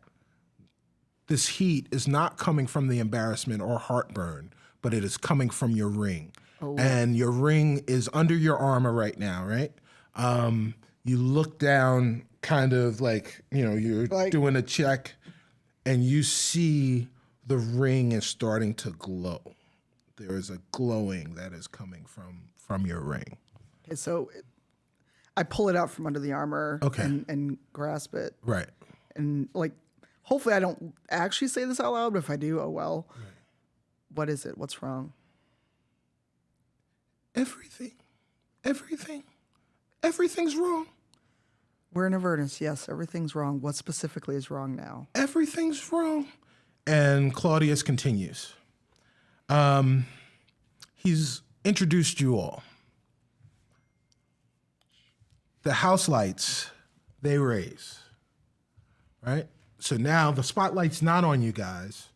S1: this heat is not coming from the embarrassment or heartburn, but it is coming from your ring. And your ring is under your armor right now, right? You look down, kind of like, you're doing a check, and you see the ring is starting to glow. There is a glowing that is coming from your ring.
S4: Okay, so I pull it out from under the armor
S1: Okay.
S4: and grasp it.
S1: Right.
S4: And hopefully I don't actually say this out loud, but if I do, oh well. Right. What is it? What's wrong?
S1: Everything's wrong.
S4: We're in Avernus. Yes, everything's wrong. What specifically is wrong now?
S1: Everything's wrong. And Claudius continues. He's introduced you all. The house lights, they raise, right? So now the spotlight's not on you guys,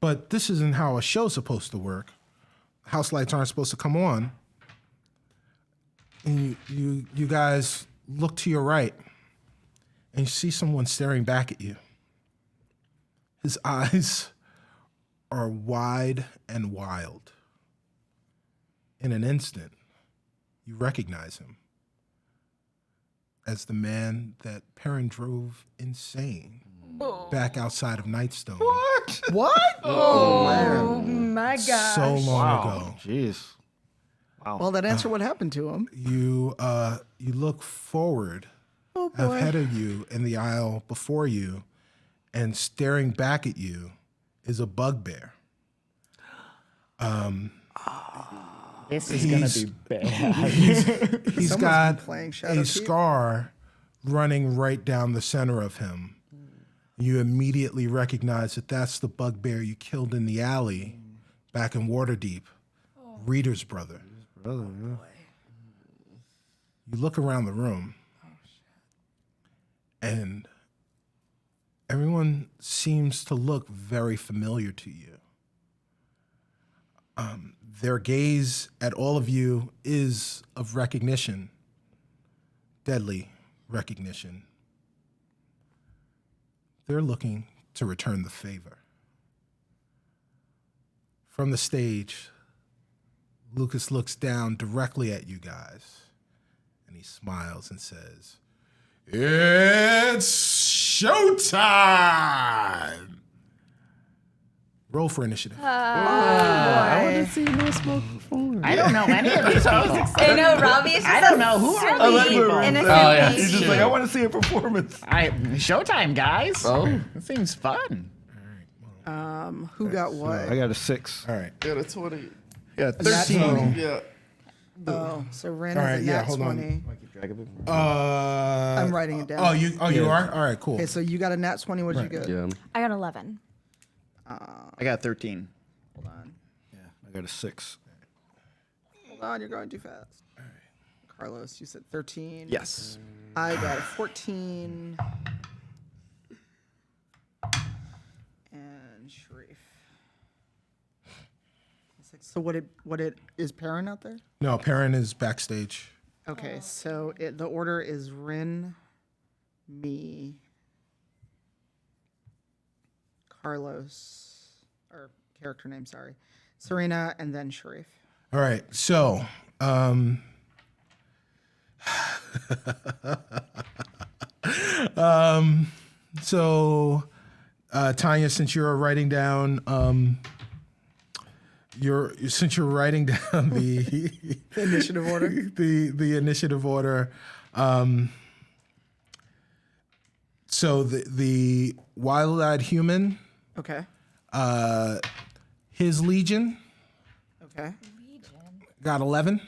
S1: but this isn't how a show's supposed to work. House lights aren't supposed to come on. And you guys look to your right, and you see someone staring back at you. His eyes are wide and wild. In an instant, you recognize him as the man that Perrin drove insane back outside of Nightstone
S4: What?
S3: Oh my gosh.
S1: so long ago.
S6: Jeez.
S4: Well, that answered what happened to him.
S1: You look forward,
S4: Oh boy.
S1: ahead of you in the aisle before you, and staring back at you is a bugbear.
S8: This is going to be bad.
S1: He's
S4: Someone's
S1: got
S4: been playing Shadow
S1: a
S4: Keep.
S1: scar running right down the center of him. You immediately recognize that that's the bugbear you killed in the alley back in Waterdeep, Reader's brother. You look around the room, and everyone seems to look very familiar to you. Their gaze at all of you is of recognition, deadly recognition. They're looking to return the favor. From the stage, Lucas looks down directly at you guys, and he smiles and says, "It's showtime!" Roll for initiative.
S8: I don't know any of these people.
S3: I know, Robbie's
S8: I don't know who are these people.
S3: innocent
S5: yeah.
S3: baby.
S6: He's just like, I want to see a performance.
S8: Showtime, guys.
S5: Oh.
S8: This seems fun.
S4: Who got what?
S6: I got a 6.
S1: All right.
S2: Yeah, that's 20. Yeah,
S4: That's
S2: 13.
S1: So,
S2: Yeah.
S4: Oh, so Ren
S1: All
S4: has
S1: right,
S4: a
S1: yeah,
S4: nat
S1: hold on.
S4: 20.
S9: Keep track of it.
S4: I'm writing it down.
S1: Oh, you are? All right, cool.
S4: Okay, so you got a nat 20. What'd you get?
S5: Yeah.
S3: I got 11.
S9: I got 13.
S4: Hold on.
S6: Yeah, I got a 6.
S4: Hold on, you're going too fast. All right. Carlos, you said 13.
S9: Yes.
S4: I got a 14. And Sharif. So what it is Perrin out there?
S1: No, Perrin is backstage.
S4: Okay, so the order is Rin, me, Carlos, or character name, sorry, Serena, and then Sharif.
S1: All right, so Tanya, since you're writing down since you're writing down the
S4: Initiative order.
S1: the initiative order. So the wild-eyed human,
S4: Okay.
S1: his legion
S4: Okay.
S1: got 11.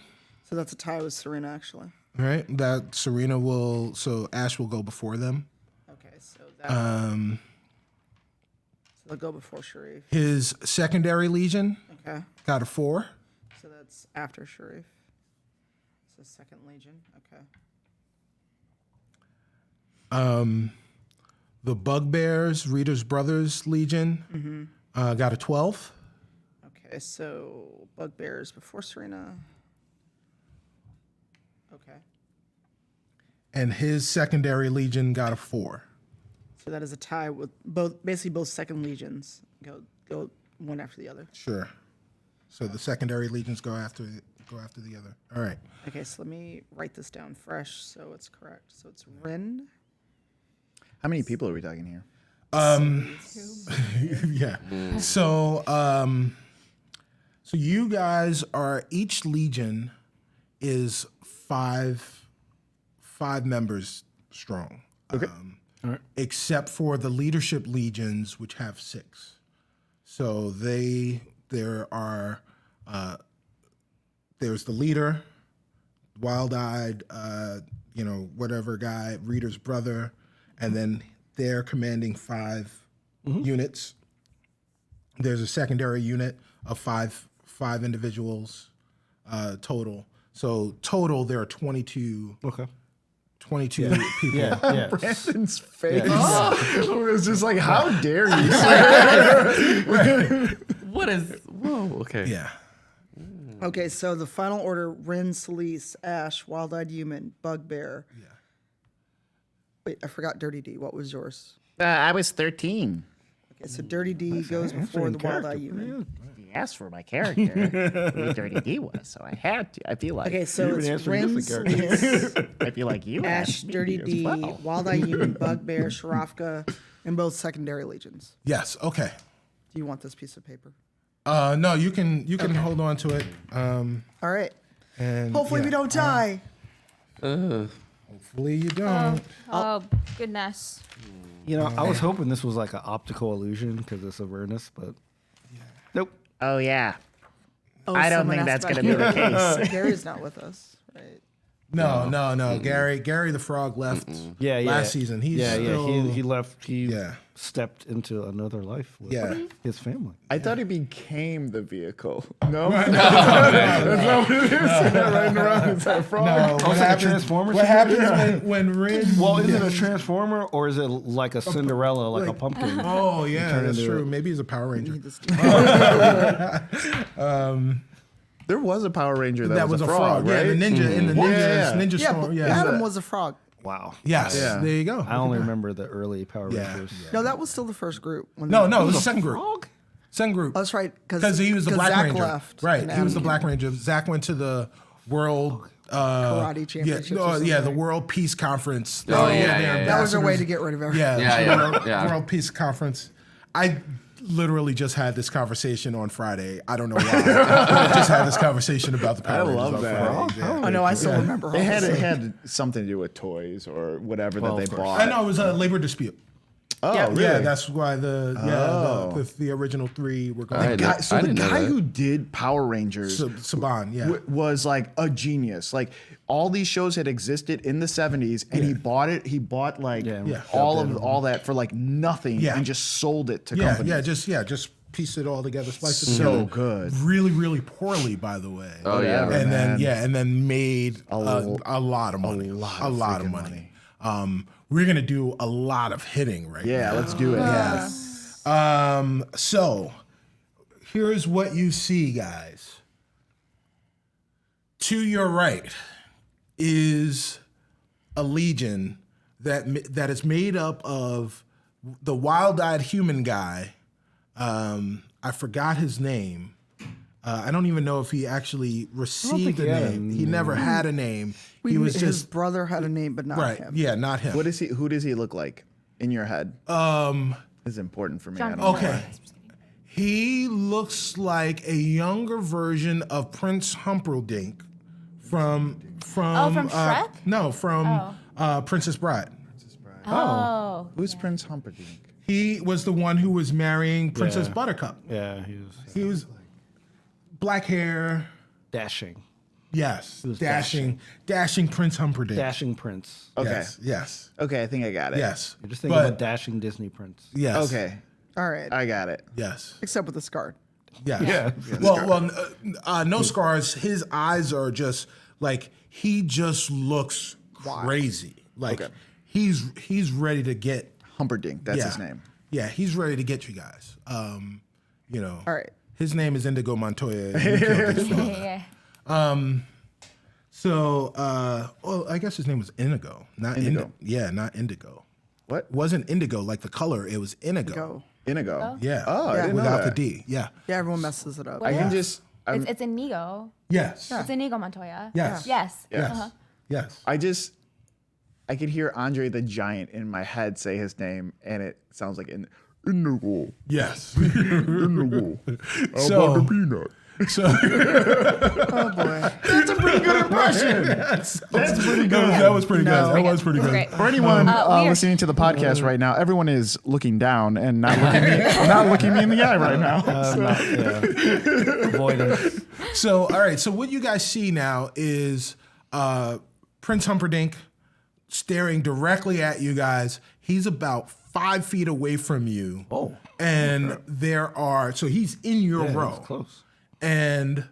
S4: So that's a tie with Serena, actually.
S1: Right, that Serena will. So Ash will go before them.
S4: Okay, so that. So they'll go before Sharif.
S1: His secondary legion
S4: Okay.
S1: got a 4.
S4: So that's after Sharif. So second legion. Okay.
S1: The Bugbears, Reader's Brothers Legion, got a 12.
S4: Okay, so Bugbears before Serena. Okay.
S1: And his secondary legion got a 4.
S4: So that is a tie with basically both second legions go one after the other.
S1: Sure. So the secondary legions go after the other. All right.
S4: Okay, so let me write this down fresh so it's correct. So it's Rin.
S9: How many people are we talking here?
S1: Yeah. So so you guys are, each legion is five members strong. Okay.
S6: All right.
S1: Except for the leadership legions, which have 6. So there are there's the leader, wild-eyed, whatever guy, Reader's brother, and then they're commanding 5 units. There's a secondary unit of five individuals total. So total there are 22.
S6: Okay.
S1: 22 people.
S6: Yeah.
S9: Brandon's face. It was just like, how dare you?
S5: What is? Whoa. Okay.
S1: Yeah.
S4: Okay, so the final order: Rin, Celise, Ash, Wild-Eyed Human, Bugbear.
S1: Yeah.
S4: Wait, I forgot Dirty D. What was yours?
S8: I was 13.
S4: Okay, so Dirty D goes before the Wild-Eyed Human.
S8: He asked for my character, who Dirty D was, so I had to. I feel like
S4: Okay, so
S6: even
S4: it's
S6: answered
S4: Rin,
S6: different characters.
S4: Celise,
S8: I feel like you
S4: Ash,
S8: asked me
S4: Dirty
S8: as
S4: D,
S8: well.
S4: Wild-Eyed Human, Bugbear, Sharafka, and both secondary legions.
S1: Yes. Okay.
S4: Do you want this piece of paper?
S1: No, you can hold on to it.
S4: All right.
S1: And
S4: Hopefully
S1: yeah,
S4: we don't die.
S1: Hopefully you don't.
S3: Oh, goodness.
S6: You know, I was hoping this was like an optical illusion because it's awareness, but nope.
S8: Oh, yeah.
S4: Oh,
S8: I don't
S4: someone
S8: think
S4: asked
S8: that's
S4: about
S8: going to be the
S4: Gary.
S8: case.
S4: Gary's not with us, right?
S1: No. Gary the Frog left
S6: Yeah,
S1: last season. He's still,
S6: He left. He
S1: Yeah.
S6: stepped into another life with
S1: Yeah.
S6: his family.
S9: I thought he became the vehicle. No? That's not what it is. Riding around inside a frog.
S1: No,
S6: Oh, it's like a Transformers
S1: What
S6: situation?
S1: happens when Rin?
S6: Well, is it a transformer or is it like a Cinderella, like a pumpkin?
S1: Oh yeah,
S6: turn
S1: that's
S6: into
S1: true.
S6: it.
S1: Maybe he's a Power Ranger.
S9: There was a Power Ranger that,
S1: That was a frog.
S9: right?
S1: Yeah, the ninja in the ninja
S4: Yeah,
S1: storm.
S4: but
S1: Yeah.
S4: Adam was a frog.
S6: Wow.
S1: Yes.
S9: Yeah.
S1: There you go.
S6: I only remember the early Power
S1: Yeah.
S6: Rangers.
S4: No, that was still the first group. When
S1: No, it was the second group. Second group.
S4: Oh, that's right.
S1: Because he was the Black
S4: Zach
S1: Ranger.
S4: left.
S1: Right.
S4: and
S1: He was the
S4: Adam
S1: Black
S4: came.
S1: Ranger. Zach went to the world
S4: Karate championships or
S1: Yeah, the
S4: something.
S1: World Peace Conference.
S5: Oh,
S1: They're
S5: yeah.
S4: That was a way to
S1: ambassadors.
S4: get rid of everyone.
S1: Yeah,
S5: Yeah.
S1: World Peace Conference. I literally just had this conversation on Friday. I don't know why. I just had this conversation about the Power Rangers
S9: love
S1: on
S9: that.
S1: Friday. Yeah.
S4: Oh, no, I still remember all
S9: It had,
S4: this.
S9: it had something to do with toys or whatever
S6: Well,
S9: that
S6: of
S9: they
S6: course.
S9: bought.
S1: I know it was a labor dispute.
S9: Oh, really?
S1: Yeah, that's why the original 3 were going.
S5: I didn't
S9: The
S5: know
S9: guy
S5: that.
S9: who did Power Rangers
S1: Saban, yeah.
S9: was like a genius. Like all these shows had existed in the 70s, and he bought it. He bought like all that for like nothing, and just sold it to companies.
S1: Just piece it all together, slice it
S9: So
S1: together.
S9: good.
S1: Really, really poorly, by the way.
S5: Oh yeah.
S1: and
S9: man.
S1: then made a lot of money. A lot of money. We're gonna do a lot of hitting right now.
S9: Yeah, let's do it.
S1: Yes. So here's what you see, guys. To your right is a legion that is made up of the wild-eyed human guy. I forgot his name. I don't even know if he actually received a name. He never had a name. He was
S4: his
S1: just
S4: brother had a name, but not
S1: right.
S4: him.
S1: Yeah, not him.
S9: What is he? Who does he look like in your head? It's important for me. I don't know
S1: Okay.
S9: why.
S1: He looks like a younger version of Prince Humperdinck from
S3: Shrek?
S1: No, from Princess Bride.
S3: Oh.
S9: Who's Prince Humperdinck?
S1: He was the one who was marrying Princess Buttercup.
S6: Yeah,
S1: He was black hair.
S6: dashing.
S1: Yes,
S6: was
S1: dashing Prince Humperdinck.
S6: Dashing prince.
S9: Okay.
S1: Yes.
S9: Okay, I think I got it.
S1: Yes.
S6: You're just thinking
S1: But-
S6: of a dashing Disney prince.
S1: Yes.
S9: Okay,
S4: All right.
S9: I got it.
S1: Yes.
S4: Except with the scar.
S1: Yes.
S6: Yeah.
S1: Well, no scars. His eyes are just like he just looks crazy. Like he's ready to get.
S9: Humperdinck, that's his name.
S1: Yeah, he's ready to get you guys. You know.
S4: All right.
S1: His name is Indigo Montoya. He killed his father. So, well, I guess his name was Indigo, not
S9: Indigo.
S1: not Indigo.
S9: What?
S1: It wasn't Indigo like the color. It was Indigo.
S4: Go.
S9: Inigo.
S1: Yeah.
S9: Oh, I didn't know
S1: without the
S9: that.
S1: D. Yeah.
S4: Yeah, everyone messes it up.
S9: I can just.
S3: It's Inigo.
S1: Yes.
S3: It's Inigo Montoya.
S1: Yes.
S3: Yes.
S1: Yes. Yes.
S9: I could hear Andre the Giant in my head say his name, and it sounds like Indigo.
S1: Yes.
S9: Indigo.
S1: So-
S9: peanut.
S1: So
S4: Oh boy.
S9: That's a pretty good impression.
S1: that's pretty good. That was pretty good. That was pretty good.
S3: Great.
S9: For anyone
S3: we are-
S9: listening to the podcast right now, everyone is looking down and not looking me in the eye right now.
S6: Avoidance.
S1: So, all right. So, what you guys see now is Prince Humperdinck staring directly at you guys. He's about 5 feet away from you.
S6: Oh.
S1: And so he's in your row.
S6: That's close.
S1: And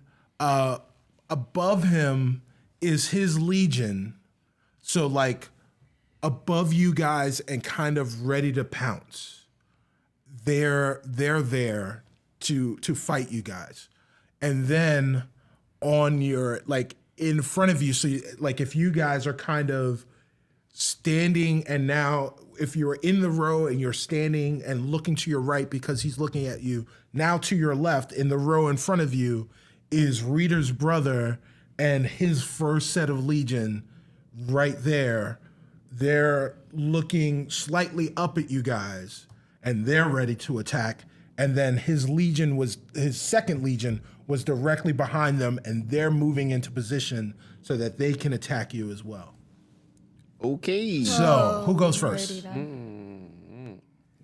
S1: above him is his legion. So, like, above you guys and kind of ready to pounce. They're there to fight you guys. And then on your, like, in front of you, so like if you guys are kind of standing, and now if you're in the row and you're standing and looking to your right because he's looking at you, now to your left in the row in front of you is Reader's brother and his first set of legion right there. They're looking slightly up at you guys and they're ready to attack. And then his second legion was directly behind them, and they're moving into position so that they can attack you as well.
S9: Okay.
S1: So, who goes first?
S6: Yeah,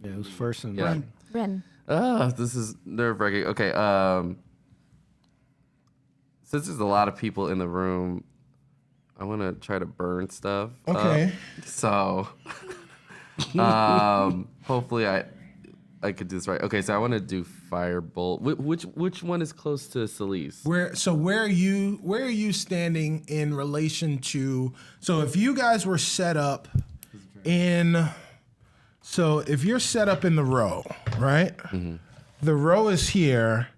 S6: it was first and
S5: Yeah.
S3: Ren.
S5: This is nerve-wracking. Okay, since there's a lot of people in the room, I want to try to burn stuff.
S1: Okay.
S5: So, hopefully I could do this right. Okay, so I want to do firebolt. Which one is close to Celise?
S1: Where are you standing in relation to? So if you guys were set up if you're set up in the row, right? Mm-hmm. The row is here,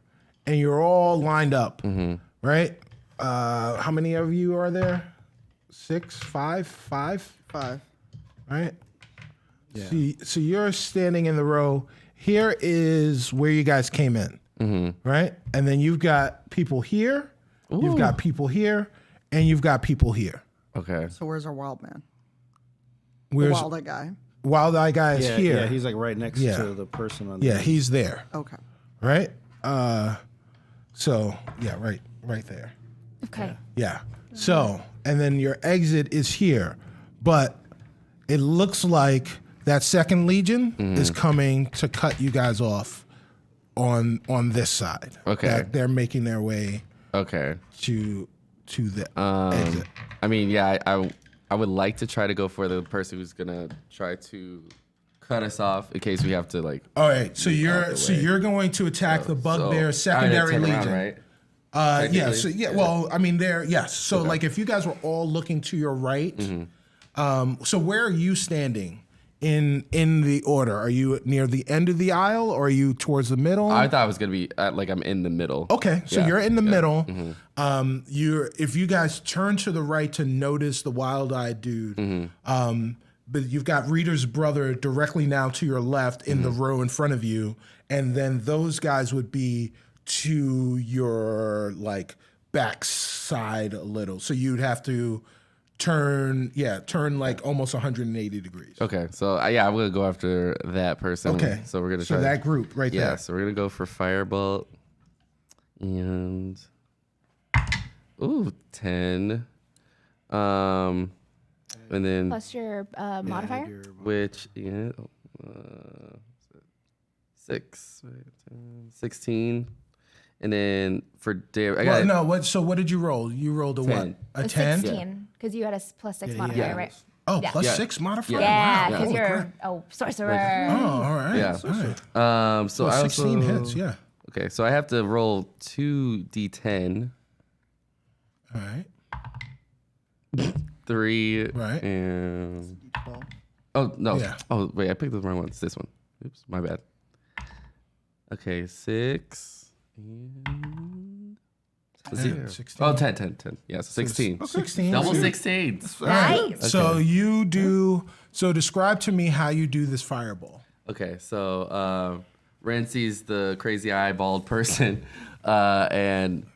S1: and you're all lined up, right? How many of you are there? 6, 5, 5, right? Yeah. So you're standing in the row. Here is where you guys came in, right? And then you've got people here, you've got people here, and you've got people here.
S5: Okay.
S4: So where's our wild man?
S1: Where's
S4: Wild guy.
S1: Wild Eye guy is here?
S6: Yeah, he's like right next
S1: Yeah.
S6: to the person on the
S1: Yeah, he's there,
S4: Okay.
S1: right? So yeah, right there.
S3: Okay.
S1: Yeah. So, and then your exit is here, but it looks like That second legion is coming to cut you guys off on this side.
S5: Okay.
S1: They're making their way
S5: Okay.
S1: to the exit.
S5: I mean, yeah, I would like to try to go for the person who's gonna try to cut us off in case we have to like.
S1: All right, so you're going to attack the bugbear secondary
S5: turn
S1: legion,
S5: around, right?
S1: Yeah. So yeah. Well, I mean, yes. So like, if you guys were all looking to your right, so where are you standing in the order? Are you near the end of the aisle, or are you towards the middle?
S5: I thought I was gonna be like I'm in the middle.
S1: Okay, so you're in the middle. If you guys turn to the right to notice the wild-eyed dude, but you've got Reader's brother directly now to your left in the row in front of you, and then those guys would be to your like back side a little. So you'd have to turn like almost 180 degrees.
S5: Okay, so I'm gonna go after that person.
S1: Okay,
S5: so we're gonna try
S1: that group right there.
S5: Yeah, so we're gonna go for firebolt and 10. And then
S3: Plus your modifier.
S5: which 16, and then for Dave, I got
S1: What did you roll? You rolled a
S5: 10.
S1: what? A 10?
S3: 16, because you had a +6 modifier, right?
S1: Oh,
S3: Yeah.
S1: plus 6 modifier.
S3: Yeah,
S1: Wow.
S3: because
S1: Holy
S3: you're
S1: crap.
S3: sorcerer.
S1: Oh, all right.
S5: Yeah.
S1: All right.
S5: So
S1: Well,
S5: I
S1: 16
S5: also,
S1: hits. Yeah.
S5: Okay, so I have to roll 2d10,
S1: All right.
S5: 3,
S1: Right.
S5: and oh no,
S1: Yeah.
S5: oh wait, I picked the wrong one. It's this one. Oops, my bad. Okay, 6 and
S1: 16.
S5: Oh, 10. Yeah, so 16.
S1: 16.
S5: Double
S1: So-
S5: 16s.
S3: Nice.
S1: So you do. So describe to me how you do this fireball.
S5: Okay, so Ren sees the crazy eyeballed person, and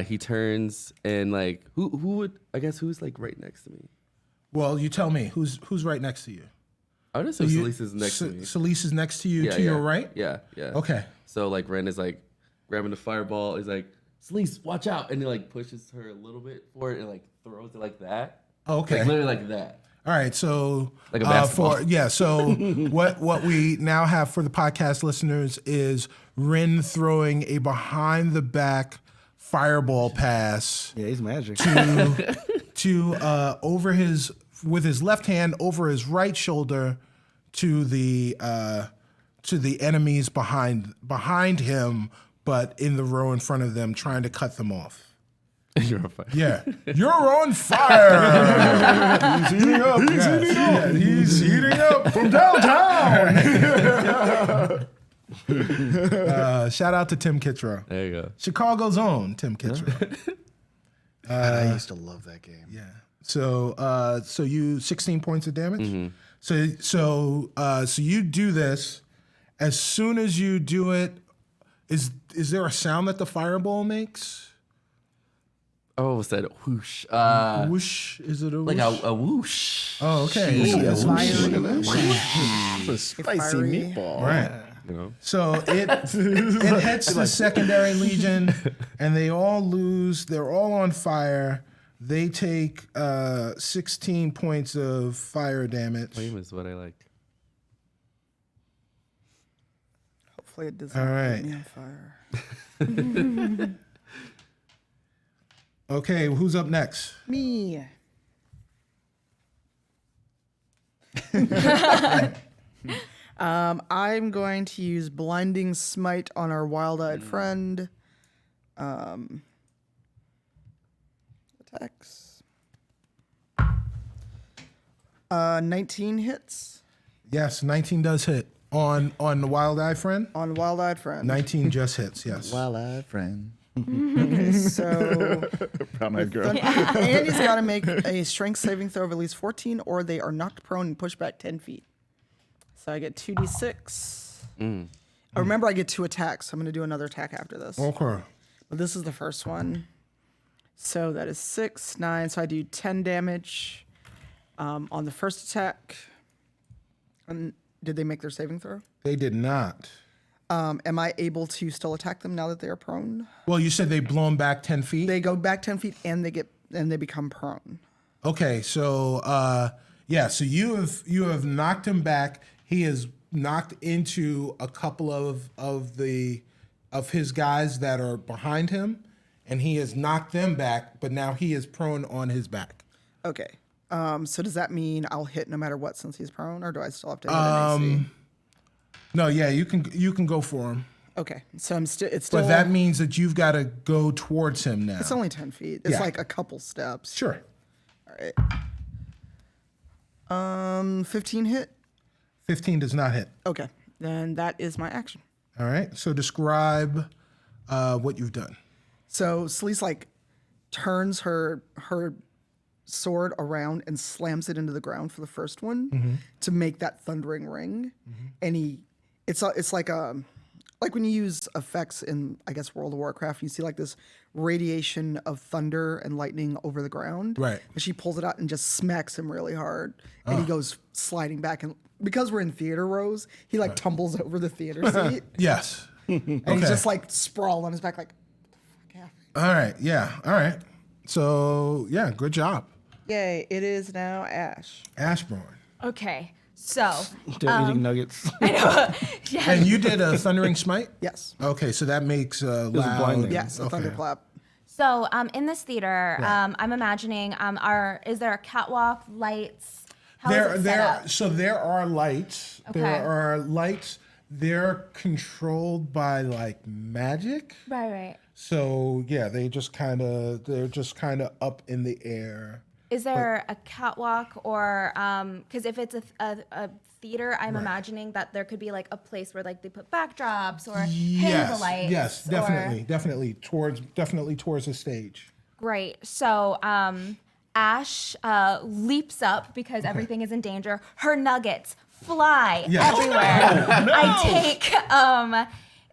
S5: he turns and like who would I guess who's like right next to me?
S1: Well, you tell me who's right next to you.
S5: I would assume Celise is next to me.
S1: Celise is next to you
S5: Yeah,
S1: to your right.
S5: Yeah.
S1: Okay.
S5: So like Ren is like grabbing the fireball. He's like, Celise, watch out, and he like pushes her a little bit forward and like throws it like that.
S1: Okay.
S5: Like literally like that.
S1: All right, so
S5: Like a basketball.
S1: so what we now have for the podcast listeners is Rin throwing a behind the back fireball pass
S6: Yeah, he's magic.
S1: to over with his left hand over his right shoulder to the enemies behind him, but in the row in front of them, trying to cut them off.
S5: You're on fire.
S1: Yeah, you're on fire. He's heating up. He's heating up from downtown. Shout out to Tim Kittredge.
S5: There you go.
S1: Chicago's own Tim Kittredge.
S9: I used to love that game.
S1: Yeah. So you 16 points of damage. So you do this. As soon as you do it, is there a sound that the fireball makes?
S5: Oh, it said whoosh.
S1: Whoosh? Is it a whoosh?
S5: Like a whoosh.
S1: Oh, okay.
S9: It's a spicy
S4: Fiery.
S9: meatball.
S1: Right.
S5: You know?
S1: So it hits the secondary legion, and they all lose. They're all on fire. They take 16 points of fire damage.
S5: Flame is what I like.
S4: Hopefully it doesn't
S1: All
S4: light
S1: right.
S4: me on fire.
S1: Okay, who's up next?
S4: Me. I'm going to use Blinding Smite on our wild-eyed friend. Attacks. 19 hits
S1: Yes, 19 does hit on the wild-eyed friend.
S4: on wild-eyed friend.
S1: 19 just hits. Yes.
S9: Wild-eyed friend.
S4: So
S9: Brown-eyed girl.
S4: Andy's got to make a strength saving throw of at least 14, or they are knocked prone and pushed back 10 feet. So I get 2d6. Remember, I get 2 attacks. So I'm going to do another attack after this.
S1: Okay.
S4: But this is the first one. So that is 6, 9. So I do 10 damage on the first attack. And did they make their saving throw?
S1: They did not.
S4: Am I able to still attack them now that they are prone?
S1: Well, you said they blown back 10 feet.
S4: They go back 10 feet and they become prone.
S1: Okay, so Yeah, so you have knocked him back. He is knocked into a couple of his guys that are behind him, and he has knocked them back, but now he is prone on his back.
S4: Okay. So does that mean I'll hit no matter what since he's prone, or do I still have to hit an AC?
S1: No, yeah, you can go for him.
S4: Okay. So it's still.
S1: But that means that you've got to go towards him now.
S4: It's only 10 feet. It's
S1: Yeah.
S4: like a couple steps.
S1: Sure.
S4: All right. 15 hit.
S1: 15 does not hit.
S4: Okay. Then that is my action.
S1: All right. So describe what you've done.
S4: So Sleaze like turns her sword around and slams it into the ground for the first one to make that thundering ring. And it's like when you use effects in, I guess, World of Warcraft, you see like this radiation of thunder and lightning over the ground.
S1: Right.
S4: And she pulls it out and just smacks him really hard. And he goes sliding back. And because we're in theater rows, he like tumbles over the theater seat.
S1: Yes.
S4: And he's just like sprawled on his back like, what the fuck happened?
S1: All right. Yeah. All right. So, yeah, good job.
S4: Yay, it is now Ash.
S1: Ashbourne.
S3: Okay, so
S6: Still eating nuggets.
S1: And you did a Thundering Smite?
S4: Yes.
S1: Okay, so that makes loud.
S6: blinding.
S4: Yes, a thunderclap.
S3: So in this theater, I'm imagining, is there a catwalk, lights? How is it set up?
S1: So there are lights.
S3: Okay.
S1: There are lights. They're controlled by like magic.
S3: Right.
S1: So yeah, they're just kind of up in the air.
S3: Is there a catwalk or because if it's a theater, I'm imagining that there could be like a place where like they put backdrops or hang the lights.
S1: Yes, definitely towards the stage.
S3: Great. So Ash leaps up because everything is in danger. Her nuggets fly everywhere. I take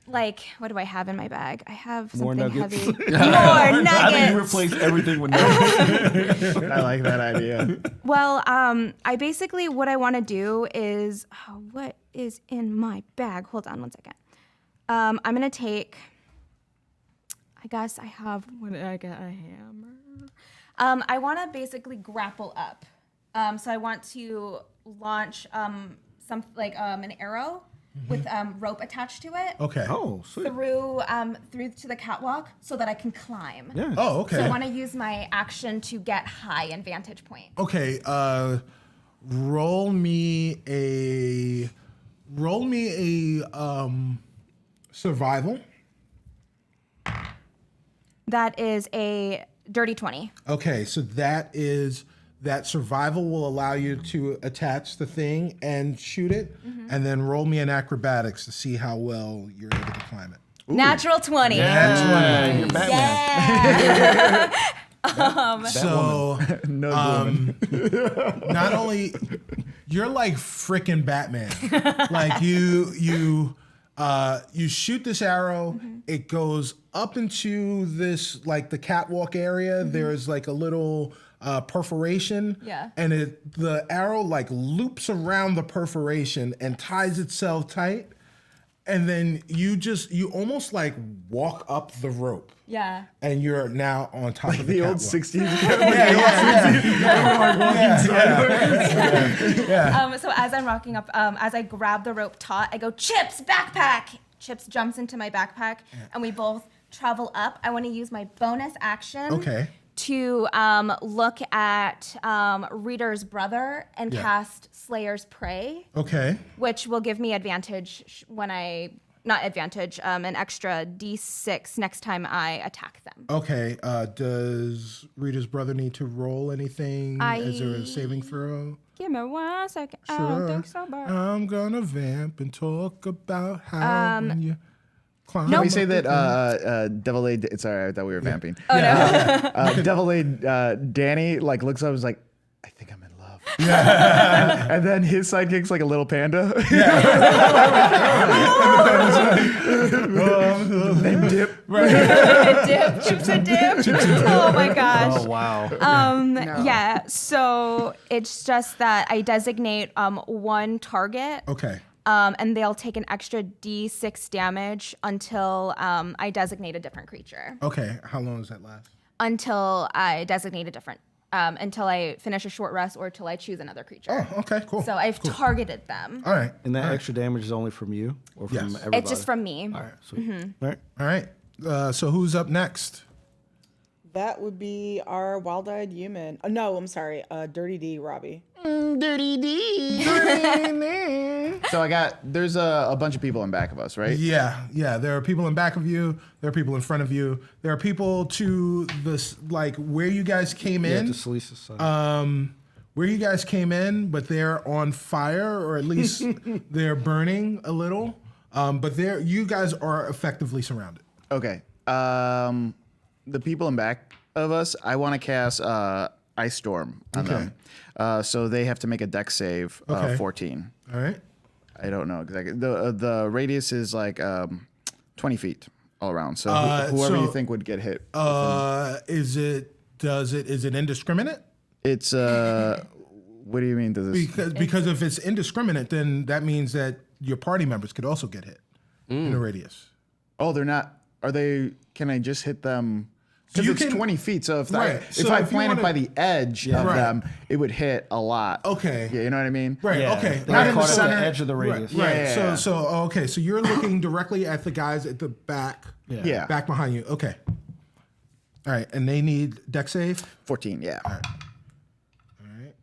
S3: like, what do I have in my bag? I have
S6: More
S3: something
S6: nuggets.
S3: heavy. More nuggets.
S6: I think you replace everything with nuggets.
S9: I like that idea.
S3: Well, I basically, what I want to do is, what is in my bag? Hold on one second. I'm going to take, I guess I have, what did I get? A hammer. I want to basically grapple up. So I want to launch some, like an arrow with rope attached to it.
S1: Okay.
S6: Oh, sweet.
S3: Through to the catwalk so that I can climb.
S6: Yeah.
S1: Oh, okay.
S3: So I want to use my action to get high and vantage point.
S1: Okay. Roll me a survival.
S3: That is a dirty 20.
S1: Okay, so that survival will allow you to attach the thing and shoot it, and then roll me an acrobatics to see how well you're able to climb it.
S3: Natural 20.
S6: Yeah, you're Batman.
S3: Yeah.
S1: So,
S9: No
S1: not only you're like frickin' Batman, like you shoot this arrow, it goes up into this like the catwalk area. There's like a little perforation, and the arrow like loops around the perforation and ties itself tight, and then you almost like walk up the rope.
S3: Yeah.
S1: And you're now on top of
S9: the
S1: the
S9: old
S1: catwalk.
S9: 60s.
S3: So as I'm rocking up, as I grab the rope taut, I go, Chips, backpack! Chips jumps into my backpack, and we both travel up. I want to use my bonus action to look at Reader's brother and cast Slayer's Prey.
S1: Okay.
S3: Which will give me advantage when not advantage, an extra D6 next time I attack them.
S1: Okay. Does Rita's brother need to roll anything? Is there a saving throw?
S3: Give me 1 second. I don't think so, but
S1: I'm gonna vamp and talk about how when you climb.
S9: Can we say that Devil A? Sorry, I thought we were vamping.
S3: Oh no.
S9: Devil A. Danny like looks up and is like, I think I'm in love. Yeah. And then his sidekick's like a little panda. Named Dip.
S3: Dip. Chips a dip. Oh my gosh.
S6: Oh, wow.
S3: Yeah. So it's just that I designate one target.
S1: Okay.
S3: And they'll take an extra D6 damage until I designate a different creature.
S1: Okay. How long does that last?
S3: Until I designate a different until I finish a short rest or till I choose another creature.
S1: Oh, okay, cool.
S3: So I've targeted them.
S1: All right.
S6: And that extra damage is only from you or from
S1: Yes.
S6: everybody?
S3: It's just from me.
S6: All right. Sweet. All right.
S1: All right. So who's up next?
S10: That would be our wild-eyed human. No, I'm sorry. Dirty D, Robbie.
S9: Dirty D. So there's a bunch of people in back of us, right?
S1: Yeah. There are people in back of you. There are people in front of you. There are people to this, like where you guys came in.
S6: To Salisa's side.
S1: Where you guys came in, but they're on fire, or at least they're burning a little. But you guys are effectively surrounded.
S9: Okay. The people in back of us, I want to cast Ice Storm on them. So they have to make a dex save, 14.
S1: All right.
S9: I don't know exactly. The radius is like 20 feet all around. So whoever you think would get hit.
S1: Is it indiscriminate?
S9: It's what do you mean? Does this?
S1: Because if it's indiscriminate, then that means that your party members could also get hit in the radius.
S9: Oh, they're not. Are they? Can I just hit them? Because
S1: You
S9: it's
S1: can-
S9: 20 feet. So if
S1: Right.
S9: if
S1: So
S9: I
S1: if you
S9: planted
S1: wanna-
S9: by the edge of
S1: Right.
S9: them, it would hit a lot.
S1: Okay.
S9: Yeah, you know what I mean?
S1: Right.
S6: Yeah.
S1: Okay.
S6: They
S9: Not
S6: got
S9: in the
S6: caught at
S9: center.
S6: the edge of the radius.
S1: Right.
S9: Yeah.
S1: So you're looking directly at the guys at the back.
S9: Yeah.
S1: Back behind you. Okay. All right. And they need dex save.
S9: 14. Yeah.
S1: All right.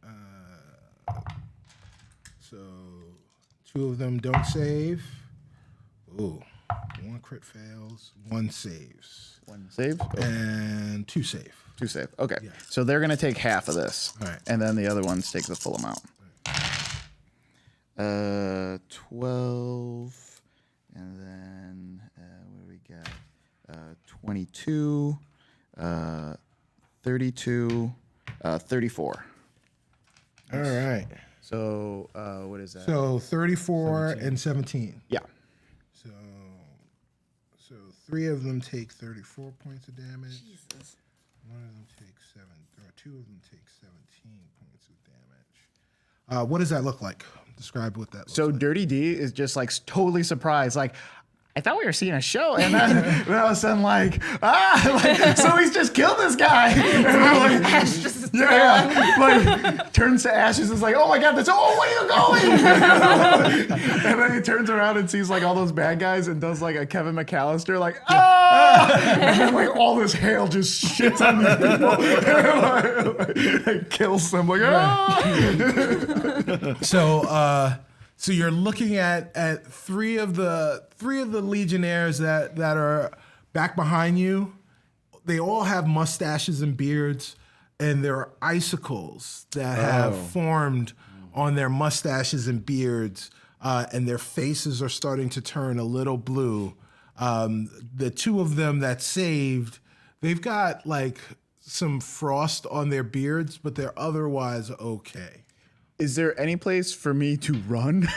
S1: So 2 of them don't save. Ooh. 1 crit fails. 1 saves.
S9: 1 save. Oh,
S1: And 2 save.
S9: 2 save. Okay. So they're gonna take half of this,
S1: All right.
S9: and then the other ones take the full amount. 12, and then what do we got? 22, 32, 34.
S1: All right.
S9: So what is that?
S1: So 34 and 17.
S9: Yeah.
S1: So 3 of them take 34 points of damage. Jesus. 1 of them takes 7, or 2 of them take 17 points of damage. What does that look like? Describe what that looks
S9: So
S1: like.
S9: Dirty D is just like totally surprised, like, I thought we were seeing a show, and then all of a sudden, so he's just killed this guy. And we're like, turns to Ashes, is like, oh my god, where are you going? And then he turns around and sees like all those bad guys and does like a Kevin McAllister, like, and then like all this hail just shits on these people, and kills them, like,
S1: So you're looking at 3 of the legionnaires that are back behind you. They all have mustaches and beards, and there are icicles that have formed on their mustaches and beards, and their faces are starting to turn a little blue. The 2 of them that saved, they've got like some frost on their beards, but they're otherwise okay.
S9: Is there any place for me to run?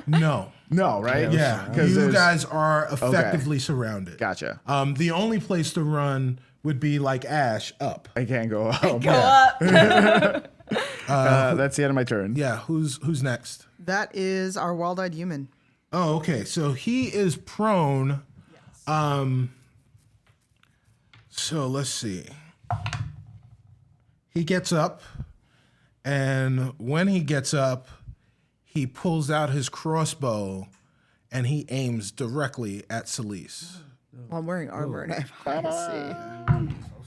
S1: No.
S9: No, right?
S1: Yeah,
S9: because
S1: you guys are effectively surrounded.
S9: Gotcha.
S1: The only place to run would be like Ash up.
S9: I can't go up.
S3: Go up.
S9: That's the end of my turn.
S1: Yeah, who's next?
S4: That is our wild-eyed human.
S1: Oh, okay. So he is prone. So let's see. He gets up, and when he gets up, he pulls out his crossbow, and he aims directly at Celise.
S4: Well, I'm wearing armor and I have high AC.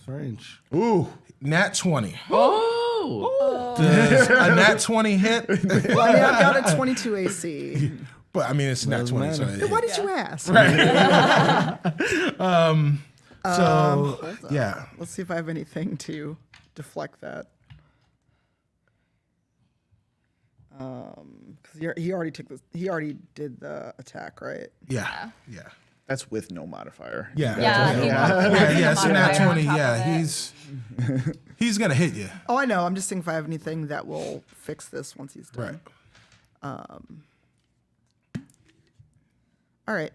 S6: Strange.
S9: Ooh.
S1: Nat 20.
S5: Oh.
S1: Does a Nat 20 hit?
S4: Well, I mean, I've got a 22 AC.
S1: But I mean, it's Nat 20. So
S4: Why did you ask?
S1: yeah.
S4: Let's see if I have anything to deflect that. Because he already took this. He already did the attack, right?
S1: Yeah.
S9: That's with no modifier.
S1: Yeah.
S3: Yeah.
S1: So Nat 20.
S3: On top
S1: Yeah,
S3: of it.
S1: he's gonna hit you.
S4: Oh, I know. I'm just thinking if I have anything that will fix this once he's done.
S1: Right.
S4: All right.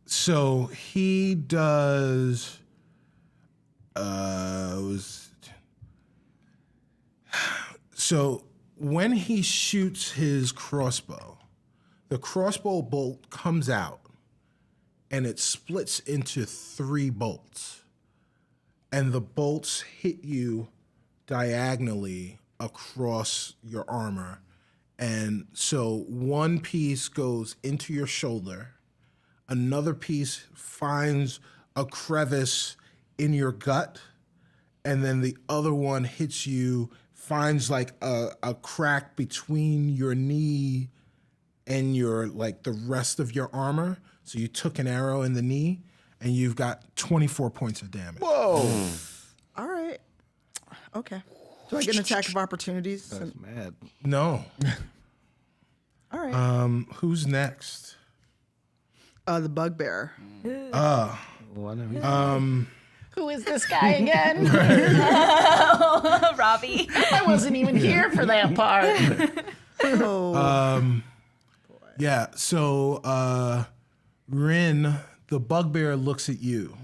S1: So he does. So when he shoots his crossbow, the crossbow bolt comes out and it splits into 3 bolts. And the bolts hit you diagonally across your armor. And so one piece goes into your shoulder, another piece finds a crevice in your gut, and then the other one hits you, finds like a crack between your knee and your like the rest of your armor. So you took an arrow in the knee, and you've got 24 points of damage.
S2: Whoa.
S4: All right. Okay. Do I get an attack of opportunities?
S6: That's mad.
S1: No.
S4: All right.
S1: Who's next?
S4: The bugbear.
S6: Well, I know
S8: Who is this guy again?
S3: Robbie.
S8: I wasn't even here for that part.
S1: Yeah, so Rin, the bugbear looks at you.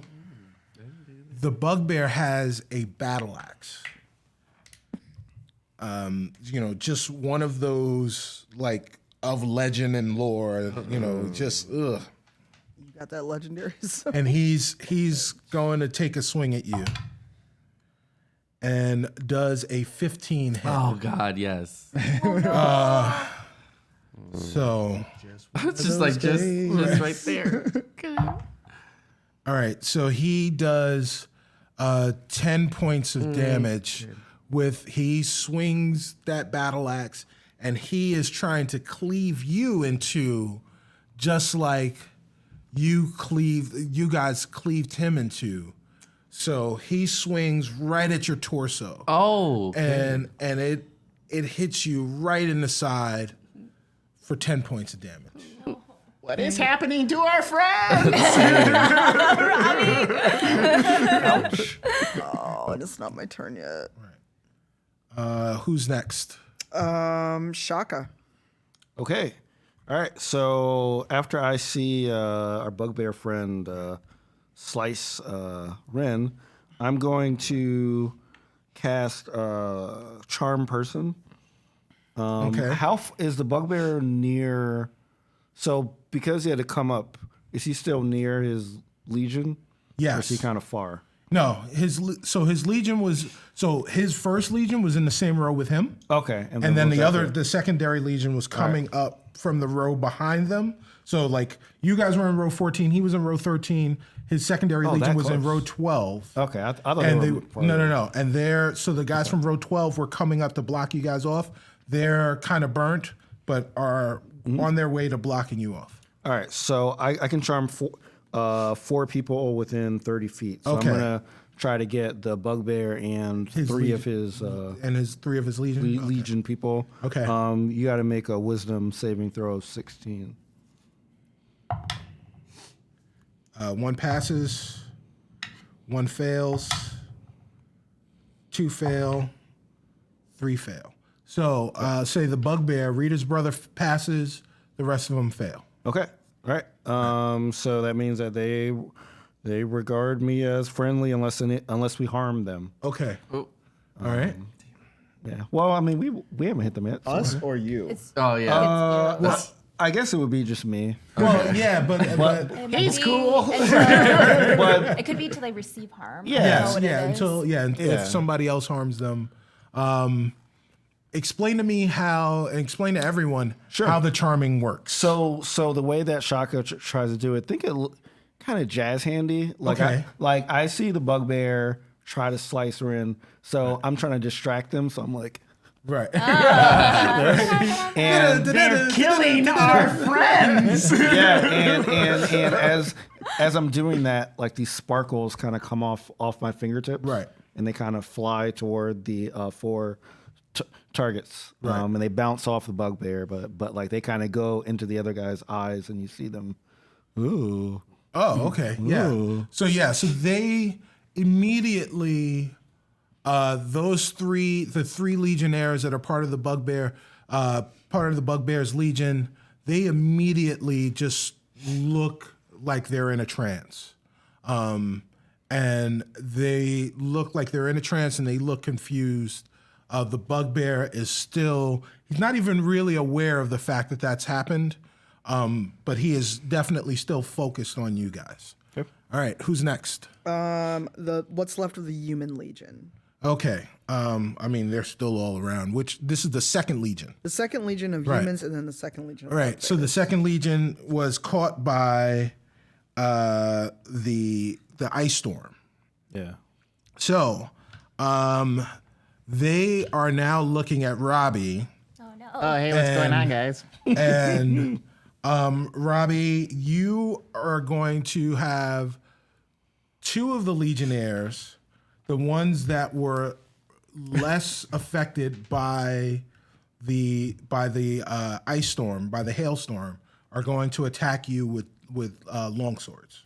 S1: The bugbear has a battle axe. Just one of those like of legend and lore, just ugh.
S4: You got that legendary stuff.
S1: And he's going to take a swing at you. And does a 15 hit.
S5: Oh God, yes.
S1: So
S5: It's just like just right there.
S1: all right, so he does 10 points of damage he swings that battle axe, and he is trying to cleave you into just like you guys cleaved him into. So he swings right at your torso.
S5: Oh, okay.
S1: And it hits you right in the side for 10 points of damage.
S8: What is happening to our friends?
S4: Oh, and it's not my turn yet.
S1: Who's next?
S4: Shaka.
S6: Okay. All right. So after I see our bugbear friend slice Ren, I'm going to cast Charm Person.
S1: Okay.
S6: How is the bugbear near? So because he had to come up, is he still near his legion?
S1: Yes.
S6: Or is he kind of far?
S1: No, his legion was his first legion was in the same row with him.
S6: Okay.
S1: And then
S6: what's after?
S1: the secondary legion was coming up from the row behind them. So like you guys were in row 14, he was in row 13. His secondary legion
S6: that
S1: was in
S6: close.
S1: row 12.
S6: Okay, I thought
S1: And
S6: they were farther.
S1: no. And so the guys from row 12 were coming up to block you guys off. They're kind of burnt, but are on their way to blocking you off.
S6: All right, so I can charm 4 people within 30 feet. So
S1: Okay.
S6: I'm gonna try to get the bugbear and
S1: His
S6: 3
S1: legion.
S6: of his
S1: And his 3 of his legion. Okay.
S6: legion people.
S1: Okay.
S6: You got to make a wisdom saving throw of 16.
S1: 1 passes, 1 fails, 2 fail, 3 fail. So say the bugbear, Rita's brother passes, the rest of them fail.
S6: Okay. All right. So that means that they regard me as friendly unless we harm them.
S1: Okay. All right.
S6: Yeah. Well, I mean, we haven't hit them yet. so-
S2: Us or you?
S5: Oh yeah.
S6: Well, I guess it would be just me.
S1: Well, yeah, but
S8: He's cool.
S3: It could be till they receive harm. I don't know
S1: yes,
S3: what it
S1: yeah,
S3: is.
S1: if somebody else harms them. Explain to me explain to everyone how the charming works.
S6: So the way that Shaka tries to do it, think it kind of jazz handy. Like
S1: Okay.
S6: I see the bugbear try to slice her in, so I'm trying to distract them. So I'm like,
S1: Right.
S6: and
S8: They're killing our friends.
S6: yeah, and as I'm doing that, like these sparkles kind of come off my fingertips,
S1: Right.
S6: and they kind of fly toward the 4 targets,
S1: Right.
S6: and they bounce off the bugbear, but like they kind of go into the other guy's eyes, and you see them. Ooh.
S1: Oh, okay. Yeah.
S6: Ooh.
S1: So they immediately the 3 legionnaires that are part of the bugbear's legion, they immediately just look like they're in a trance. And they look like they're in a trance and they look confused. The bugbear is he's not even really aware of the fact that that's happened. But he is definitely still focused on you guys.
S6: Okay.
S1: All right, who's next?
S4: What's left of the human legion?
S1: Okay. I mean, they're still all around. This is the second legion.
S4: The second legion of
S1: Right.
S4: humans, and then the second legion. Of
S1: All right. So the second legion was caught by the ice storm.
S6: Yeah.
S1: So they are now looking at Robbie.
S3: Oh no.
S8: Oh, hey, what's going on, guys?
S1: And Robbie, you are going to have two of the Legionnaires, the ones that were less affected by the ice storm, by the hailstorm, are going to attack you with long swords.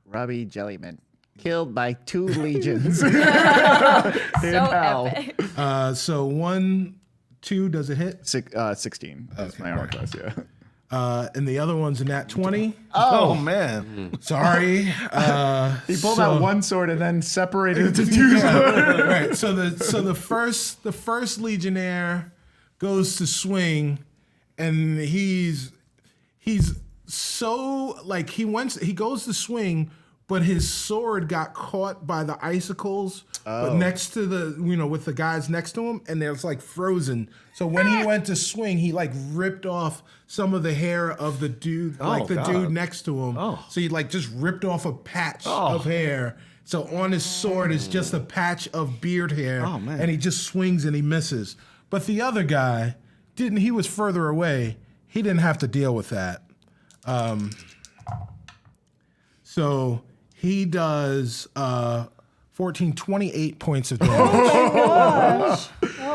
S8: Robbie Jellyman. Killed by 2 legions.
S3: So
S8: hell.
S3: epic.
S1: So 1, 2, does it hit?
S9: 16. That's my armor class, yeah.
S1: And the other one's a nat 20.
S6: Oh, man.
S1: Sorry.
S9: He pulled out one sword and then separated it to 2 swords.
S1: Right. So the first legionnaire goes to swing, and he's so like he goes to swing, but his sword got caught by the icicles, but next to with the guys next to him, and it's like frozen. So when he went to swing, he like ripped off some of the hair of the dude, dude next to him.
S6: Oh.
S1: So he like just ripped off a patch of hair. So on his sword is just a patch of beard hair,
S6: Oh, man.
S1: and he just swings and he misses. But the other guy he was further away. He didn't have to deal with that. So he does 28 points of damage.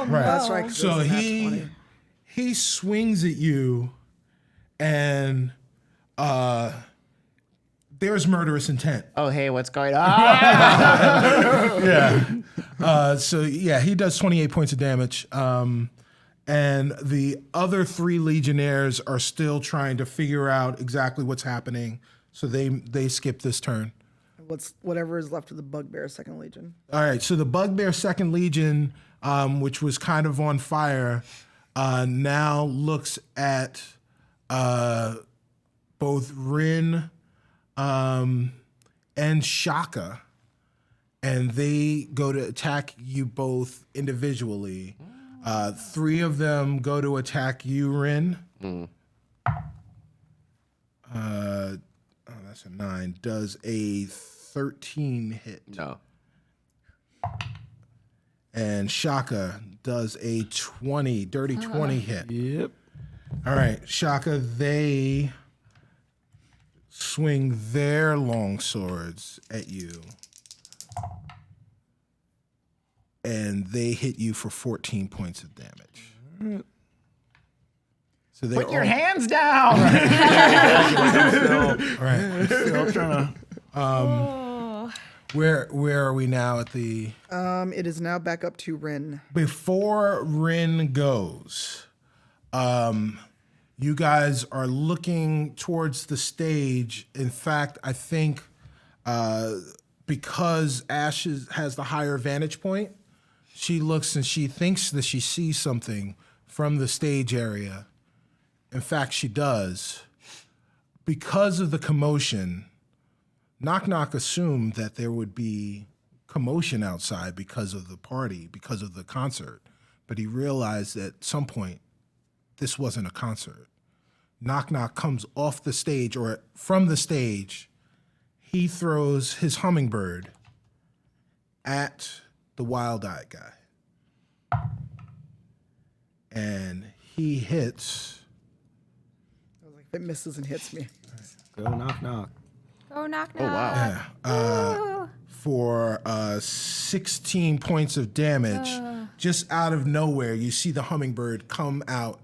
S1: Right.
S4: That's right. 'cause
S1: So
S4: it was a nat 20.
S1: he swings at you, and there's murderous intent.
S8: Oh, hey, what's going on?
S1: He does 28 points of damage. And the other 3 legionnaires are still trying to figure out exactly what's happening. So they skip this turn.
S4: Whatever is left of the bugbear second legion.
S1: All right, so the Bugbear Second Legion, which was kind of on fire, now looks at both Rin and Shaka, and they go to attack you both individually. 3 of them go to attack you, Rin. That's a 9. Does a 13 hit?
S5: No.
S1: And Shaka does a 20, dirty 20 hit.
S6: Yep.
S1: All right, Shaka, they swing their long swords at you. And they hit you for 14 points of damage. So they
S8: Put your hands down.
S1: Right.
S6: Still trying to.
S1: Where are we now at the...
S4: It is now back up to Rin.
S1: Before Rin goes, you guys are looking towards the stage. In fact, I think because Ash has the higher vantage point, she looks and she thinks that she sees something from the stage area. In fact, she does. Because of the commotion, Knock Knock assumed that there would be commotion outside because of the party, because of the concert. But he realized at some point, this wasn't a concert. Knock Knock comes off the stage, or from the stage. He throws his hummingbird at the wild-eyed guy. And he hits...
S4: I was like, if it misses and hits me.
S6: Go knock knock.
S3: Go knock knock.
S1: For 16 points of damage. Just out of nowhere, you see the hummingbird come out,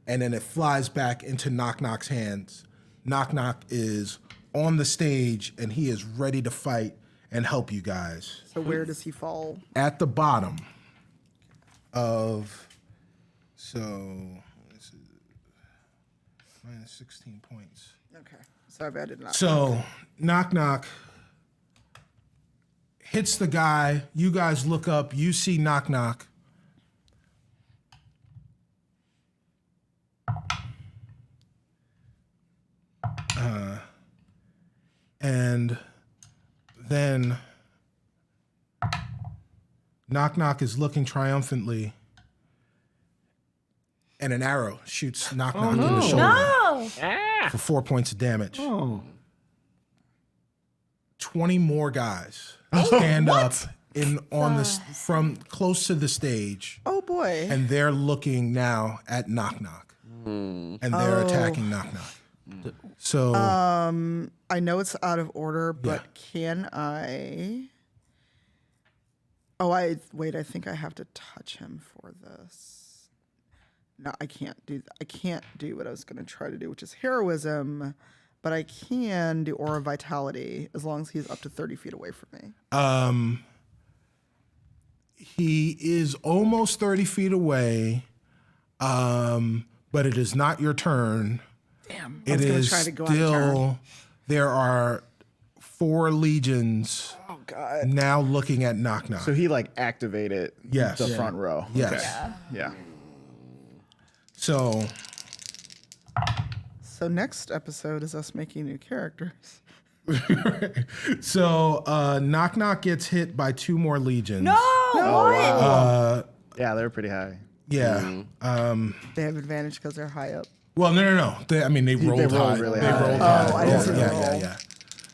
S1: and then it flies back into Knock Knock's hands. Knock Knock is on the stage, and he is ready to fight and help you guys.
S4: So where does he fall?
S1: At the bottom of... So, this is minus 16 points.
S4: Okay. Sorry, I did not.
S1: So, Knock Knock hits the guy. You guys look up. You see Knock Knock. And then Knock Knock is looking triumphantly, and an arrow shoots Knock Knock in the shoulder
S3: No.
S1: for 4 points of damage.
S6: Oh.
S1: 20 more guys stand up from close to the stage,
S4: Oh boy.
S1: and they're looking now at Knock Knock, and they're attacking Knock Knock. So
S4: I know it's out of order, but can I? Oh, I think I have to touch him for this. No, I can't do that. I can't do what I was going to try to do, which is heroism, but I can do Aura Vitality as long as he's up to 30 feet away from me.
S1: he is almost 30 feet away, but it is not your turn.
S4: Damn.
S1: It is
S4: try to go on a turn.
S1: still, there are 4 legions now looking at Knock Knock.
S2: So he like activated
S1: Yes.
S2: the
S1: Yeah.
S2: front row.
S1: Yes.
S2: Okay. Yeah.
S1: So
S4: So next episode is us making new characters.
S1: Knock Knock gets hit by 2 more legions.
S3: No.
S2: Yeah, they're pretty high.
S1: Yeah.
S4: They have advantage because they're high up.
S1: Well, no. They rolled
S2: rolled
S1: high.
S2: really
S1: They
S2: high.
S1: rolled
S4: Oh,
S1: high.
S4: I didn't see the roll.
S1: Yeah.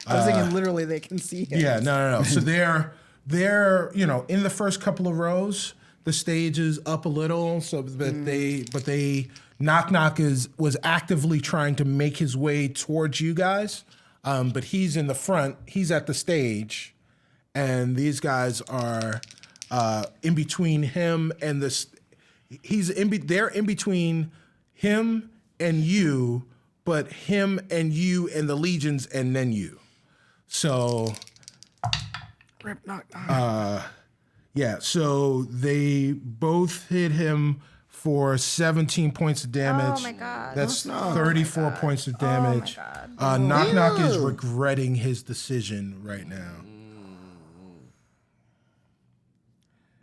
S4: I was thinking literally they can see him.
S1: Yeah, no. So they're in the first couple of rows, the stage is up a little, so but they Knock Knock was actively trying to make his way towards you guys, but he's in the front, he's at the stage, and these guys are in between him and this. They're in between him and you, but him and you and the legions and then you. So,
S4: Rip Knock Knock.
S1: yeah, so they both hit him for 17 points of damage.
S3: Oh my God.
S1: That's 34 points of damage.
S3: God.
S1: Knock Knock is regretting his decision right now.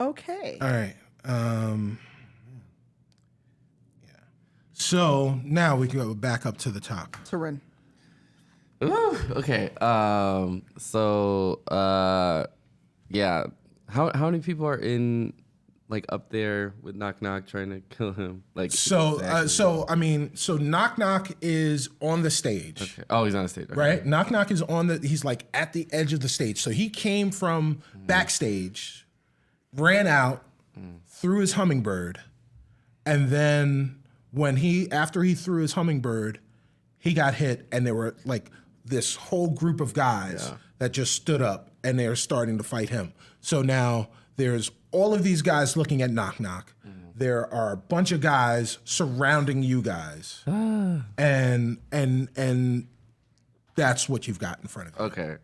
S4: Okay.
S1: All right. Yeah. So now we can go back up to the top.
S4: Turin.
S5: Ooh, okay. Yeah. How many people are in like up there with Knock Knock trying to kill him? Like
S1: So
S5: exactly.
S1: so Knock Knock is on the stage.
S5: Okay. Oh, he's on the stage. Okay.
S1: Right? Knock Knock is he's like at the edge of the stage. So he came from backstage, ran out, threw his hummingbird, and then after he threw his hummingbird, he got hit, and there were like this whole group of guys that just stood up, and they're starting to fight him. So now there's all of these guys looking at Knock Knock. There are a bunch of guys surrounding you guys, and that's what you've got in front of you.
S5: Okay.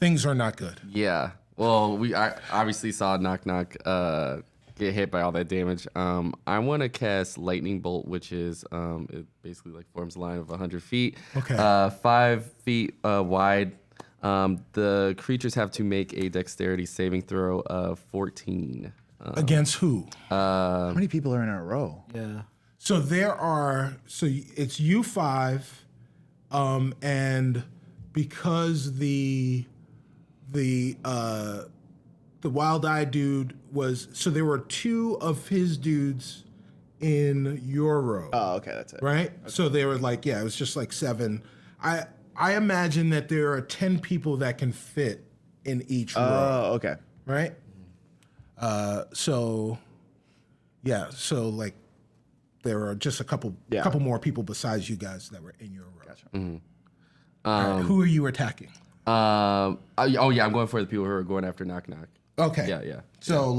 S1: Things are not good.
S5: Yeah. Well, I obviously saw Knock Knock get hit by all that damage. I want to cast Lightning Bolt, which is it basically like forms a line of 100 feet.
S1: Okay.
S5: 5 feet wide. The creatures have to make a Dexterity saving throw of 14.
S1: Against who?
S2: How many people are in a row?
S6: Yeah.
S1: So it's you 5, and because the wild-eyed dude there were 2 of his dudes in your row.
S2: Oh, okay, that's it.
S1: Right? Okay. So they were like, it was just like 7. I imagine that there are 10 people that can fit in each row.
S2: Oh, okay.
S1: Right? So like there are just a couple more people besides you guys that were in your row.
S2: Gotcha.
S1: All right, who are you attacking?
S5: I'm going for the people who are going after Knock Knock.
S1: Okay.
S5: Yeah.
S1: So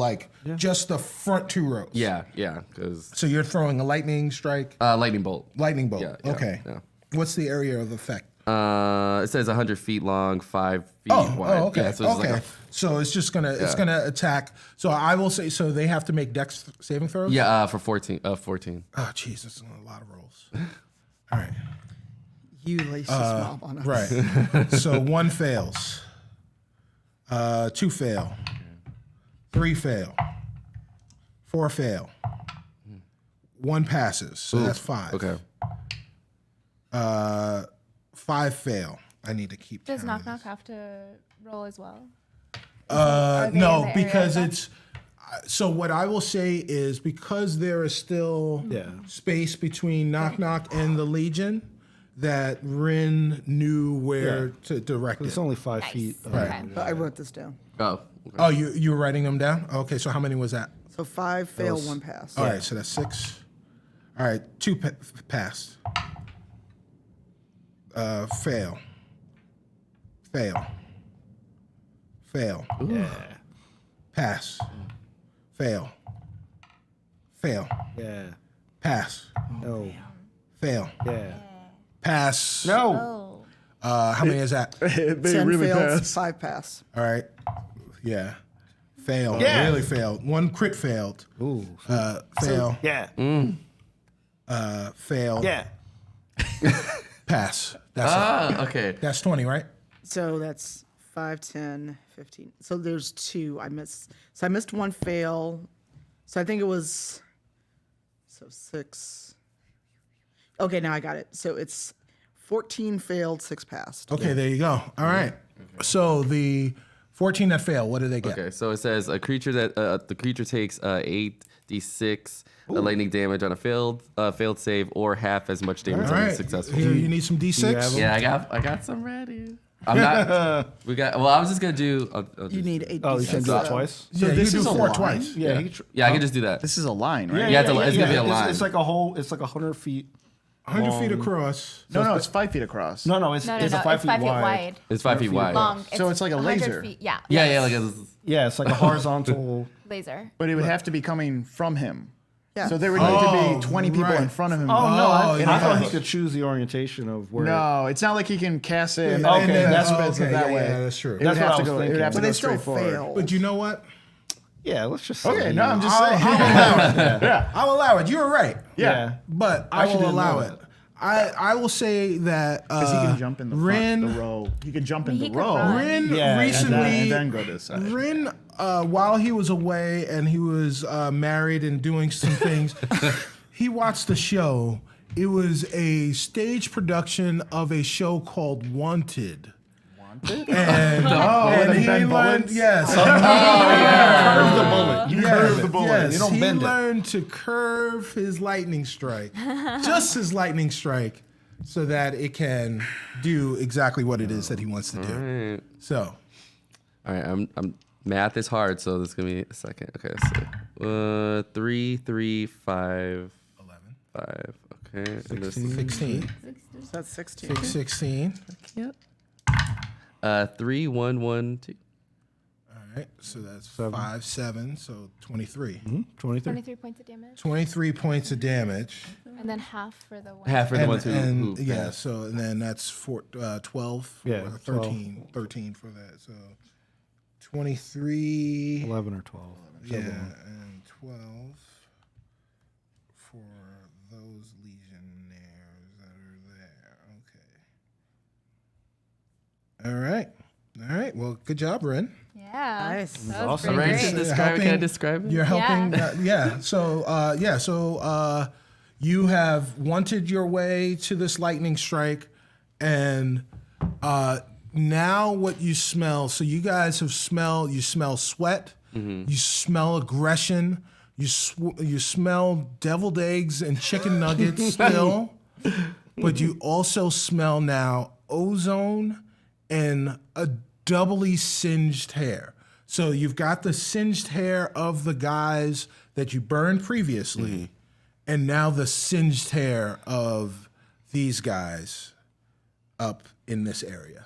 S1: just the front 2 rows.
S5: Yeah, because
S1: So you're throwing a lightning strike?
S5: Lightning Bolt.
S1: Lightning bolt.
S5: Yeah,
S1: okay.
S5: yeah.
S1: What's the area of effect?
S5: It says 100 feet long, 5 feet wide.
S1: Oh, okay.
S5: Yeah, so it's like
S1: so it's just gonna attack. So I will say they have to make Dex saving throws.
S5: for 14. 14.
S1: Oh, jeez, that's a lot of rolls. All right.
S4: You lace this mob on us.
S1: Right. So 1 fails. 2 fail. 3 fail. 4 fail. 1 passes. So that's 5.
S5: Okay.
S1: 5 fail. I need to keep.
S3: Does
S1: count
S3: Knock
S1: of
S3: Knock
S1: this.
S3: have to roll as well?
S1: No,
S3: they in the area
S1: because
S3: as well?
S1: it's. So what I will say is because there is still space between Knock Knock and the Legion, that Rin knew where to direct
S6: It's
S1: it.
S6: only 5 feet.
S3: Okay.
S4: I wrote this down.
S5: Oh.
S1: Oh, you were writing them down? Okay, so how many was that?
S4: So 5 fail, 1 pass.
S1: All right, so that's 6. All right, 2 passed. Fail. Fail. Fail. Pass. Fail. Fail.
S6: Yeah.
S1: Pass.
S6: No.
S1: Fail.
S6: Yeah.
S1: Pass.
S6: No.
S1: How many is that?
S9: They
S4: 10
S9: really
S4: failed,
S9: pass.
S4: 5 pass.
S1: All right. Yeah. Fail.
S6: Yeah.
S1: Really failed. 1 crit failed.
S6: Ooh.
S1: Fail.
S6: Yeah.
S1: Fail.
S6: Yeah.
S1: Pass. That's it.
S5: Okay.
S1: That's 20, right?
S4: So that's 5, 10, 15. So there's 2 I missed. So I missed 1 fail. So I think it was 6. Okay, now I got it. So it's 14 failed, 6 passed.
S1: Okay, there you go. All right. So the 14 that fail, what do they get?
S5: Okay, so it says a creature that the creature takes 8d6 lightning damage on a failed save, or half as much damage
S1: All
S5: on a
S1: right.
S5: successful.
S1: Here, you need some D6?
S6: have them?
S5: Yeah, I got some ready. I'm not. We got. Well, I was just gonna do. I'll
S4: You
S5: just-
S4: need 8
S6: Oh, you can do it
S4: D6.
S6: twice?
S1: Yeah,
S9: this
S1: you
S9: is
S1: do
S9: a
S1: 4
S9: line?
S1: twice.
S6: Yeah.
S5: Yeah, I can just do that.
S9: This is a line, right?
S5: Yeah, it's gonna be a line.
S6: It's like a whole. It's like 100 feet.
S1: 100 feet across.
S9: No, it's 5 feet across.
S6: No, it's
S3: No,
S6: it's a 5
S3: it's
S6: feet
S3: 5 feet
S6: wide.
S3: wide.
S5: It's 5 feet wide.
S3: Long.
S9: So it's like a
S3: 100
S9: laser.
S3: Feet. Yeah.
S5: Yeah, like a,
S6: Yeah, it's like a horizontal.
S3: Laser.
S9: But it would have to be coming from him.
S4: Yeah.
S9: So there would need to be 20 people
S1: right.
S9: in front of him.
S6: Oh no! I
S1: yeah.
S6: thought he could choose the orientation of where.
S9: No, it's not like he can cast it and
S1: Okay,
S9: then and
S6: that's-
S9: spins it that way.
S1: Yeah, that's true.
S9: It
S6: That's
S9: would have
S6: what I
S9: to
S6: was
S9: go. It would have to
S4: But
S9: go
S4: they still
S9: straight forward.
S4: fail.
S1: But you know what?
S6: Yeah, let's just.
S9: Okay,
S6: say
S9: no, I'm just
S1: I'll
S9: saying.
S1: allow it.
S9: Yeah.
S1: I'll allow it. You're right.
S6: Yeah.
S1: But I
S6: actually
S1: will
S6: didn't
S1: allow
S6: know
S1: it. I will say that
S9: Because he can jump in the
S1: Rin,
S9: front, the row. He can jump in
S3: he
S9: the
S3: could
S9: row.
S3: run.
S1: Rin
S6: Yeah, and
S1: recently,
S9: and then go to the side.
S1: Rin, while he was away and he was married and doing some things, he watched the show. It was a stage production of a show called Wanted. And,
S9: where they
S1: he
S9: bend
S1: learned,
S9: bullets?
S1: yes,
S6: Curve the bullet. You curve the bullet.
S1: yes,
S6: You don't
S1: he
S6: bend it.
S1: learned to curve his lightning strike, just his lightning strike, so that it can do exactly what it is that he wants to do.
S5: Alright.
S1: So,
S5: All right, I'm math is hard, so this is gonna be a second. Okay, so 3, 3, 5,
S1: 11,
S5: 5. Okay, and this
S1: 16,
S4: So that's 16.
S1: 16.
S5: 3, 1, 1, 2.
S1: All right, so that's 5, 7, so 23.
S6: 23.
S3: 23 points of damage.
S1: 23 points of damage.
S3: And then half for the one.
S5: Half for the ones who
S1: yeah,
S5: passed.
S1: so and then that's 12,
S6: Yeah,
S1: or 13, 13 for that. So 23,
S6: 11 or 12.
S1: yeah, and 12 for those legionnaires that are there. Okay. All right. All right. Well, good job, Ren.
S3: Yeah.
S4: Nice.
S3: That was
S6: awesome.
S3: pretty
S5: Right,
S3: great.
S5: can describe it? Can I describe it?
S1: You're helping. Yeah. So you have wanted your way to this lightning strike, and now what you smell. So you guys have smelled. You smell sweat. You smell aggression. You smell deviled eggs and chicken nuggets still, but you also smell now ozone and a doubly singed hair. So you've got the singed hair of the guys that you burned previously, and now the singed hair of these guys up in this area.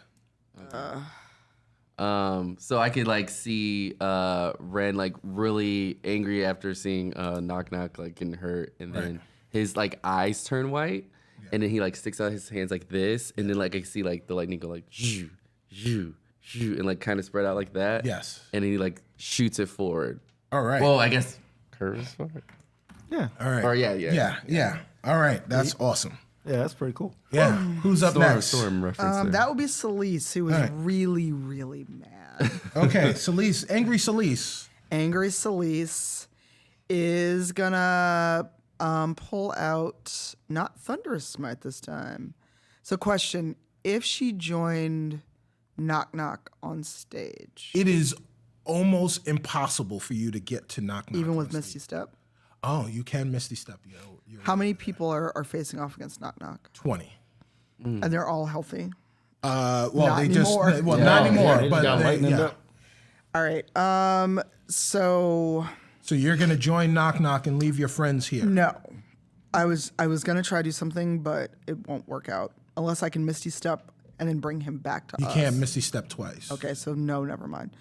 S5: So I could like see Ren like really angry after seeing Knock Knock like getting hurt, and then his like eyes turn white, and then he like sticks out his hands like this, and then like I see like the lightning go like zhoo, zhoo, zhoo, and like kind of spread out like that.
S1: Yes.
S5: And then he like shoots it forward.
S1: All right.
S5: Well, I guess curves forward.
S6: Yeah.
S1: All right.
S5: Or
S1: Yeah. All right. That's awesome.
S6: Yeah, that's pretty cool.
S1: Yeah. Who's up next?
S5: Storm reference. there.
S4: That would be Celise, who was
S1: All right.
S4: really, really mad.
S1: Okay. Celise, angry Celise.
S4: Angry Celise is gonna pull out not Thunderous Smite this time, So, question: if she joined Knock Knock on stage,
S1: It is almost impossible for you to get to Knock Knock.
S4: even with
S1: on
S4: Misty
S1: stage.
S4: Step,
S1: Oh, you can Misty Step. You're
S4: how many people are facing off against Knock Knock?
S1: 20.
S4: And they're all healthy.
S1: Well,
S4: Not
S1: they
S4: anymore.
S1: just not anymore,
S6: they just
S1: but
S6: got
S1: they,
S6: lightened
S1: yeah.
S6: up.
S4: All right. So
S1: So you're gonna join Knock Knock and leave your friends here.
S4: no, I was gonna try to do something, but it won't work out unless I can Misty Step and then bring him back to
S1: You
S4: us.
S1: can't Misty Step twice.
S4: Okay, so no, never mind.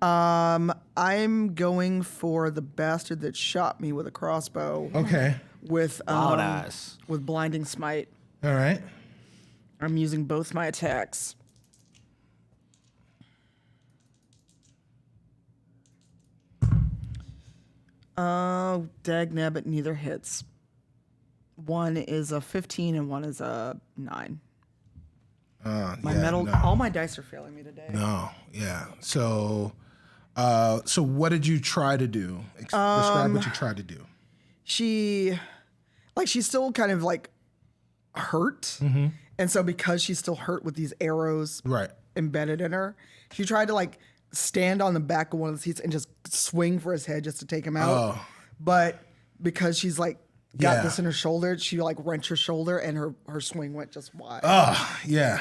S4: I'm going for the bastard that shot me with a crossbow
S1: Okay.
S4: with
S6: Wild eyes.
S4: with blinding smite.
S1: All right.
S4: I'm using both my attacks. Oh, dag nabbit, neither hits. One is a 15 and one is a 9. My metal, all my dice are failing me today.
S1: No. Yeah. So what did you try to do? Describe what you tried to do.
S4: She's still kind of like hurt. And so because she's still hurt with these arrows
S1: Right.
S4: embedded in her, she tried to like stand on the back of one of the seats and just swing for his head just to take him out.
S1: Oh.
S4: But because she's like got
S1: Yeah.
S4: this in her shoulder, she like wrenched her shoulder and her swing went just wide.
S1: Yeah.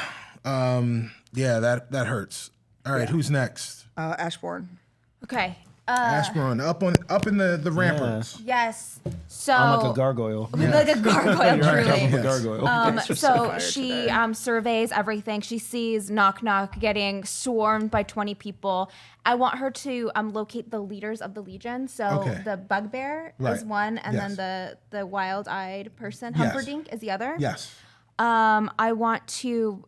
S1: Yeah, that hurts. All right, who's next?
S4: Ashbourne.
S3: Okay.
S1: Ashburn, up in the ramparts.
S3: Yes. So
S6: I'm like a gargoyle.
S3: like a gargoyle, truly.
S6: A gargoyle.
S3: So she surveys everything. She sees Knock Knock getting swarmed by 20 people. I want her to locate the leaders of the Legion. So
S1: Okay.
S3: the Bugbear is
S1: Right.
S3: one, and
S1: Yes.
S3: then the wild-eyed person,
S1: Yes.
S3: Humperdinck, is the other.
S1: Yes.
S3: I want to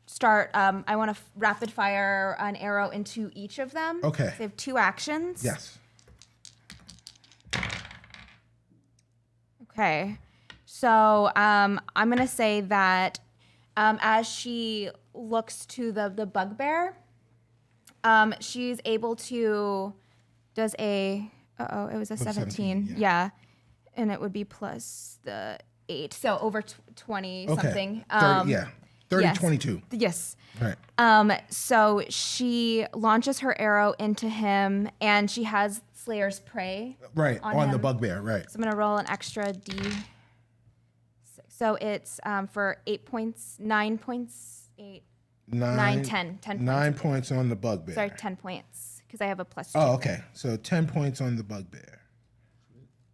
S3: start. I want to rapid fire an arrow into each of them.
S1: Okay.
S3: So they have 2 actions.
S1: Yes.
S3: Okay. So I'm gonna say that as she looks to the bugbear, she's able to does a it was a 17. Yeah. And it would be plus the 8. So over 20
S1: Okay.
S3: something.
S1: 30, yeah. 30,
S3: yes.
S1: 22.
S3: Yes.
S1: Right.
S3: So she launches her arrow into him, and she has Slayer's Prey.
S1: Right. On the
S3: him.
S1: bugbear. Right.
S3: So I'm gonna roll an extra D6. So it's for 8 points, 9 points, 8, 9, 10 points.
S1: 9 points on the bugbear.
S3: Sorry, 10 points because I have a plus 2.
S1: Oh, okay. So 10 points on the bugbear.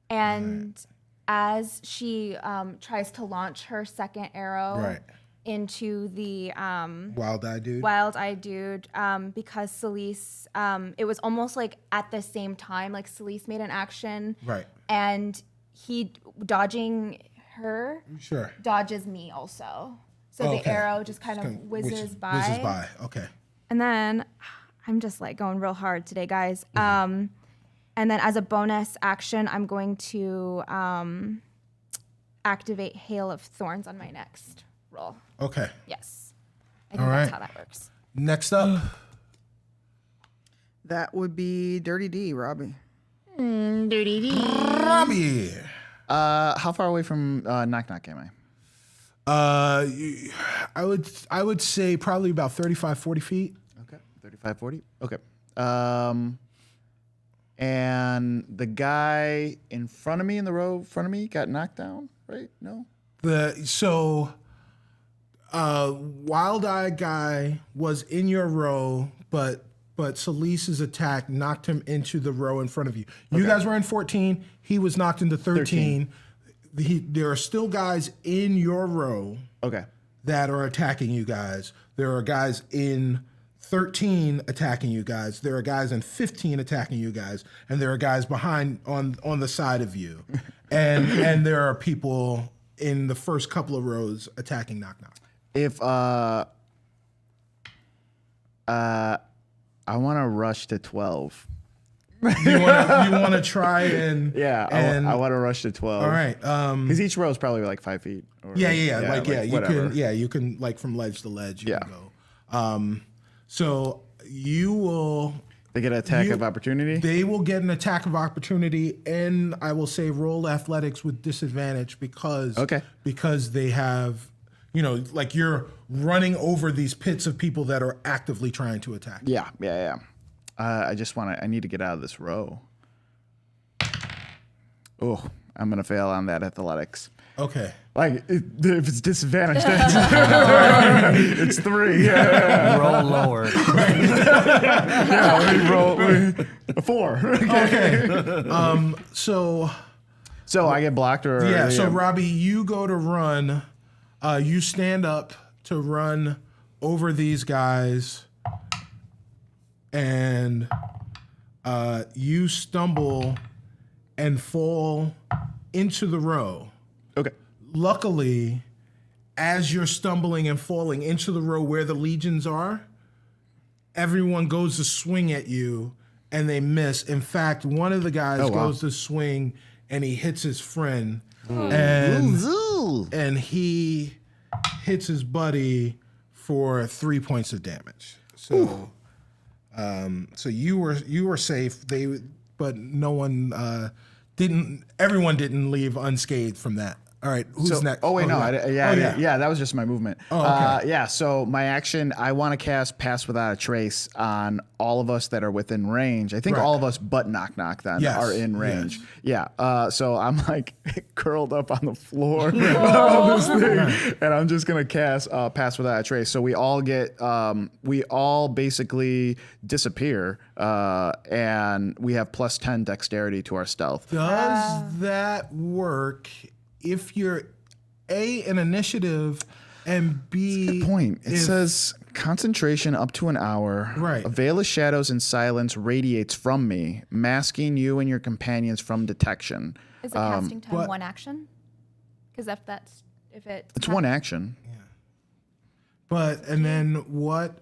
S3: And as she tries to launch her second arrow
S1: Right.
S3: into the
S1: Wild-eyed dude.
S3: wild-eyed dude, because Celise, it was almost like at the same time, like Celise made an action,
S1: Right.
S3: and he dodging her
S1: Sure.
S3: dodges me also. So
S1: Oh,
S3: the
S1: okay.
S3: arrow just kind of
S1: Kinda
S3: whizzes by.
S1: Whizzes by. Okay.
S3: And then I'm just like going real hard today, guys. And then as a bonus action, I'm going to activate Hail of Thorns on my next roll.
S1: Okay.
S3: Yes. I think
S1: All
S3: that's
S1: right.
S3: how that works.
S1: Next up.
S4: That would be Dirty D, Robbie.
S1: Robbie.
S2: How far away from Knock Knock am I?
S1: I would say probably about 35, 40 feet.
S2: Okay, 35, 40. Okay. And the guy in front of me, in the row in front of me, got knocked down, right? No?
S1: Wild-eyed guy was in your row, but Salise's attack knocked him into the row in front of you. You guys were in 14. He was knocked into 13. There are still guys in your row
S2: Okay.
S1: that are attacking you guys. There are guys in 13 attacking you guys. There are guys in 15 attacking you guys, and there are guys behind on the side of you, and there are people in the first couple of rows attacking Knock Knock.
S2: If I want to rush to 12.
S1: You want to try and
S2: Yeah, I want to rush to 12.
S1: all right.
S2: Because each row is probably like 5 feet. Or,
S1: You
S2: whatever.
S1: can like from ledge to ledge. You
S2: Yeah.
S1: can go. So you will.
S2: They get an attack of opportunity?
S1: They will get an attack of opportunity, and I will say roll athletics with disadvantage because
S2: Okay.
S1: because they have like you're running over these pits of people that are actively trying to attack.
S2: Yeah. I need to get out of this row. Oh, I'm going to fail on that athletics.
S1: Okay.
S2: Like, if it's disadvantaged, it's 3. Yeah.
S6: Roll lower.
S2: Let me roll a 4.
S1: Okay.
S2: So I get blocked or...
S1: Yeah, so Robbie, you go to run. You stand up to run over these guys, and you stumble and fall into the row.
S2: Okay.
S1: Luckily, as you're stumbling and falling into the row where the legions are, everyone goes to swing at you, and they miss. In fact, one of the guys goes to swing, and he hits his friend, and he hits his buddy for 3 points of damage. So, so you were safe. But no one didn't. Everyone didn't leave unscathed from that. All right, who's next?
S2: Oh wait, no,
S1: yeah.
S2: yeah, that was just my movement.
S1: Oh, okay.
S2: Yeah, so my action, I want to cast Pass Without a Trace on all of us that are within range. I think all of us but Knock Knock then are in range. Yes. Yeah, so I'm like curled up on the floor of this thing, and I'm just gonna cast Pass Without a Trace. So we all basically disappear, and we have plus 10 dexterity to our stealth.
S1: Does that work if you're A, an initiative, and B...
S2: Good point. It says concentration up to an hour.
S1: Right.
S2: A veil of shadows and silence radiates from me, masking you and your companions from detection.
S3: Is the casting time one action? Because
S2: it's one action.
S1: But, and then what...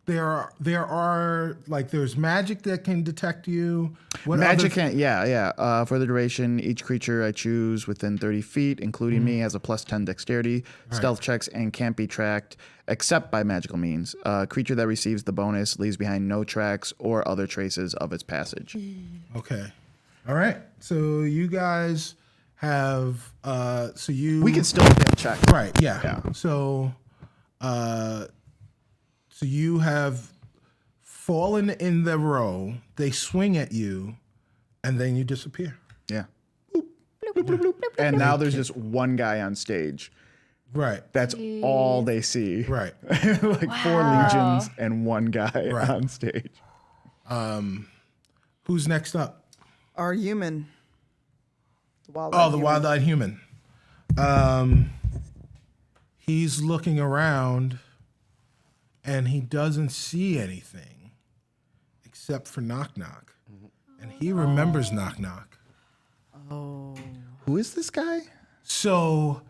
S1: There are like there's magic that can detect you. What
S2: Magic can't. Yeah. For the duration, each creature I choose within 30 feet, including me, has a plus 10 dexterity, stealth checks, and can't be tracked except by magical means. A creature that receives the bonus leaves behind no tracks or other traces of its passage.
S1: Okay. All right. So you guys have
S2: we can still get checked.
S1: Right. Yeah. So you have fallen in the row, they swing at you, and then you disappear.
S2: Yeah. And now there's just one guy on stage.
S1: Right.
S2: That's all they see.
S1: Right.
S2: Like 4 legions and one guy on stage.
S1: Who's next up?
S4: Our human. The wild-eyed
S1: the
S4: human.
S1: wild-eyed human. He's looking around, and he doesn't see anything except for Knock Knock. And he remembers Knock Knock.
S4: Oh.
S2: Who is this guy?
S1: So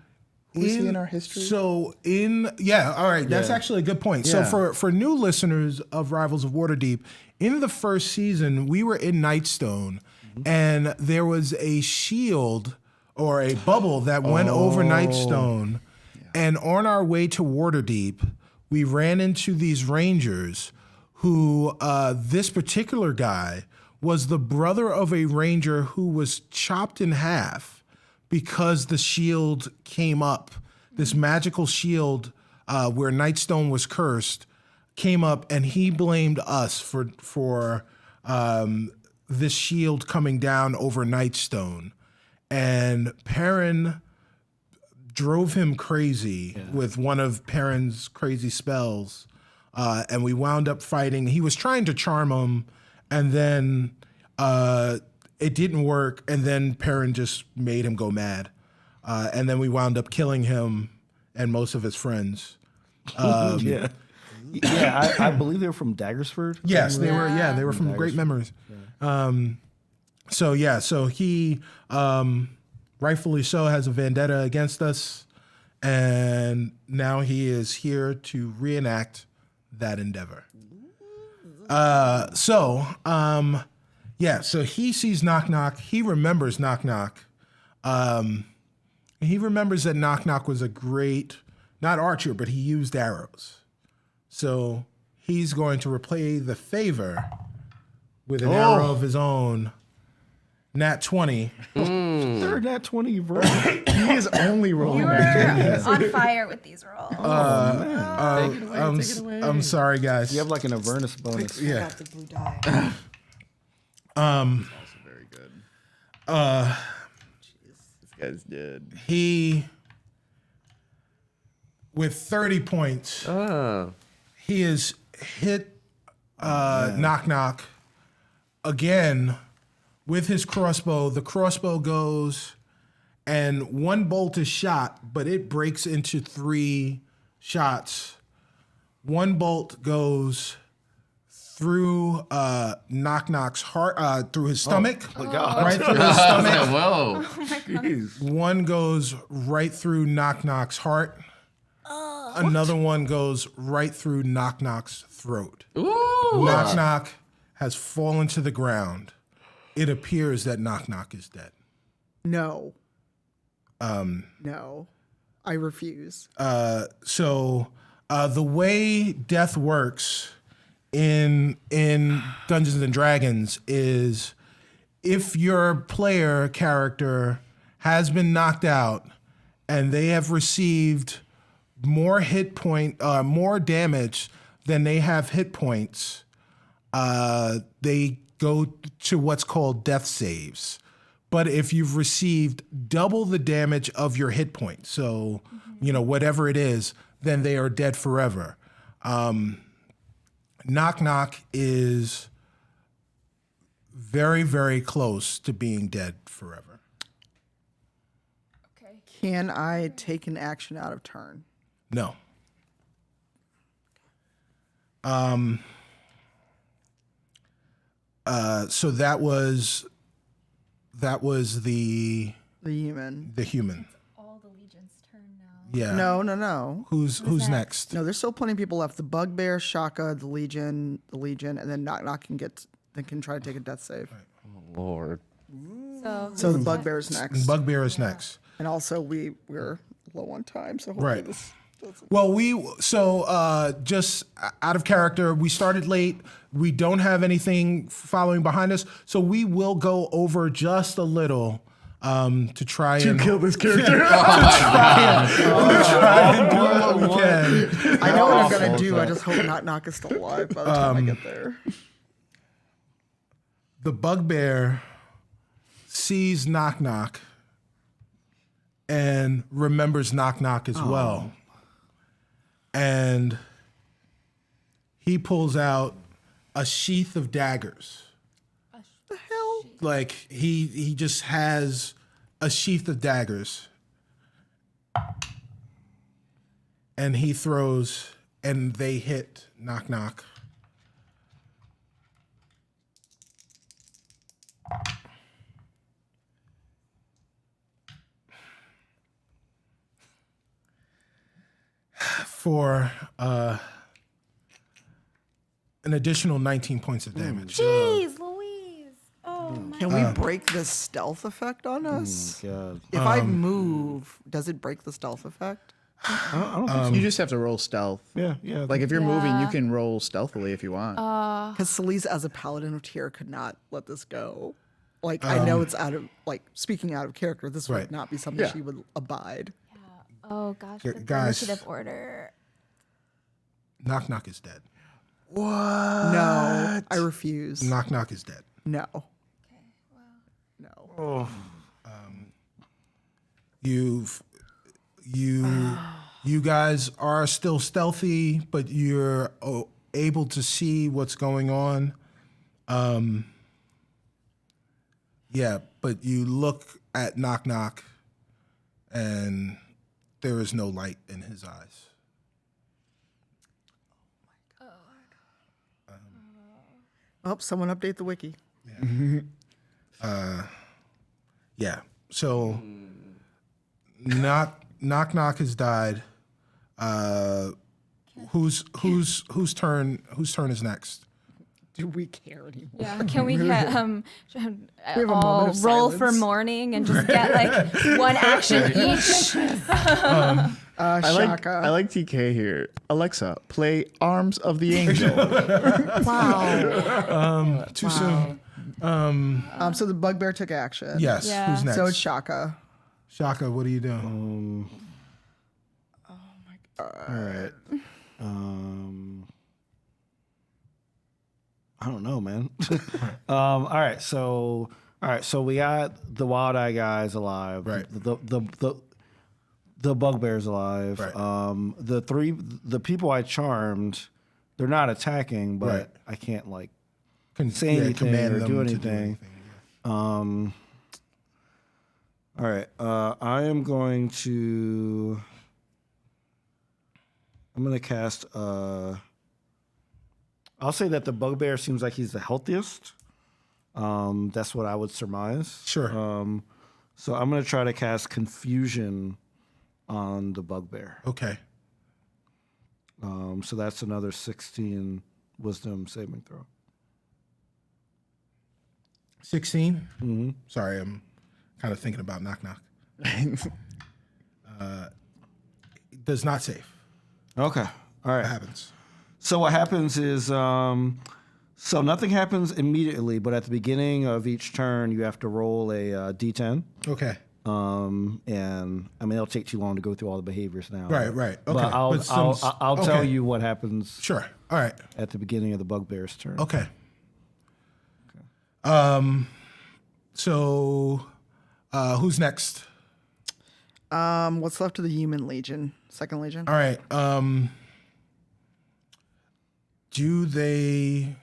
S2: Who is he in our history?
S1: So all right, that's actually a good point.
S2: Yeah.
S1: So for new listeners of Rivals of Waterdeep, in the first season, we were in Nightstone, and there was a shield or a bubble that went over Nightstone. And on our way to Waterdeep, we ran into these rangers who, this particular guy was the brother of a ranger who was chopped in half because the shield came up. This magical shield where Nightstone was cursed came up, and he blamed us for this shield coming down over Nightstone. And Perrin drove him crazy with one of Perrin's crazy spells, and we wound up fighting. He was trying to charm him, and then it didn't work, and then Perrin just made him go mad. And then we wound up killing him and most of his friends.
S6: I believe they were from Daggersford.
S1: Yes, they were. Yeah, they were from Great Memories. So he, rightfully so, has a vendetta against us, and now he is here to reenact that endeavor. So he sees Knock Knock. He remembers Knock Knock. He remembers that Knock Knock was a great, not archer, but he used arrows. So he's going to replay the favor with an arrow of his own. Nat 20.
S6: third nat 20 you've rolled.
S9: He is only rolling.
S3: You were on fire with these rolls.
S1: I'm sorry, guys.
S6: You have like an Avernus bonus.
S1: Yeah.
S10: Got the blue die.
S9: Very good. This guy's dead.
S1: He, with 30 points, he is hit Knock Knock again with his crossbow. The crossbow goes, and one bolt is shot, but it breaks into 3 shots. One bolt goes through Knock Knock's heart, through his stomach, right through his stomach.
S5: Whoa.
S1: One goes right through Knock Knock's heart. Another one goes right through Knock Knock's throat.
S5: Ooh.
S1: Knock Knock has fallen to the ground. It appears that Knock Knock is dead.
S4: No. No. I refuse.
S1: So the way death works in Dungeons and Dragons is if your player character has been knocked out and they have received more more damage than they have hit points, they go to what's called death saves. But if you've received double the damage of your hit points, so whatever it is, then they are dead forever. Knock Knock is very, very close to being dead forever.
S3: Okay.
S4: Can I take an action out of turn?
S1: No. So that was the
S4: human.
S1: The human.
S3: All the Legion's turn now.
S1: Yeah.
S4: No.
S1: Who's next?
S4: No, there's still plenty of people left. The Bugbear, Shaka, the Legion, and then Knock Knock can try to take a death save.
S5: Lord.
S4: So the Bugbear's next.
S1: Bugbear is next.
S4: And also we're low on time, so hopefully
S1: Right.
S4: this doesn't.
S1: Well, just out of character, we started late. We don't have anything following behind us, so we will go over just a little to try and
S9: Kill this character.
S1: try and do what we can.
S4: I know what I'm gonna do. I just hope Knock Knock is still alive by the time I get there.
S1: The Bugbear sees Knock Knock and remembers Knock Knock as well. And he pulls out a sheath of daggers.
S4: The hell?
S1: Like he just has a sheath of daggers. And he throws and they hit Knock Knock. For an additional 19 points of damage.
S3: Jeez, Louise. Oh my.
S4: Can we break the stealth effect on us?
S6: God.
S4: If I move, does it break the stealth effect?
S6: I don't think
S9: You just have to roll stealth.
S6: Yeah.
S9: Like if you're moving, you
S3: Yeah.
S9: can roll stealthily if you want.
S4: Because Celise, as a paladin of Tyr, could not let this go. Like I know it's speaking out of character. This
S1: Right.
S4: would not be something
S9: Yeah.
S4: she would abide.
S3: Oh gosh. The
S1: Guys.
S3: initiative order.
S1: Knock Knock is dead.
S4: No, I refuse.
S1: Knock Knock is dead.
S4: No.
S3: Okay.
S4: No.
S3: Wow.
S1: You guys are still stealthy, but you're able to see what's going on. Yeah, but you look at Knock Knock, and there is no light in his eyes.
S4: Oh, someone update the wiki.
S1: Yeah. So Knock Knock has died. Whose turn is next?
S4: Do we care anymore?
S3: Yeah. Can we get
S4: have a moment
S3: all
S4: of
S3: roll for
S4: silence.
S3: mourning and just get like one action each?
S4: Shaka.
S9: I like TK here. Alexa, play Arms of the Angel.
S4: Wow.
S1: Too soon.
S4: So the bugbear took action.
S1: Yes.
S3: Yeah.
S1: Who's next?
S4: So it's Shaka.
S1: Shaka, what are you doing?
S6: All right. I don't know, man. All right. So we got the wild eye guys alive.
S1: Right.
S6: The bugbear's alive.
S1: Right.
S6: The people I charmed, they're not attacking, but
S1: Right.
S6: I can't like
S1: Can
S6: say anything
S1: command
S6: or
S1: them
S6: do
S1: to
S6: anything. All right. I am going to. I'm going to cast. I'll say that the bugbear seems like he's the healthiest. That's what I would surmise.
S1: Sure.
S6: So I'm going to try to cast confusion on the bugbear.
S1: Okay.
S6: So that's another 16 wisdom saving throw.
S1: 16?
S6: Mm-hmm.
S1: Sorry, I'm kind of thinking about knock knock. Does not save.
S6: Okay. All right.
S1: What happens?
S6: So what happens is, so nothing happens immediately, but at the beginning of each turn, you have to roll a d10.
S1: Okay.
S6: And I mean, it'll take too long to go through all the behaviors now.
S1: Right. Okay.
S6: But I'll tell
S1: okay.
S6: you what happens.
S1: Sure. All right.
S6: At the beginning of the bugbear's turn.
S1: Okay. So, who's next?
S4: What's left of the human legion? Second legion.
S1: All right. Do they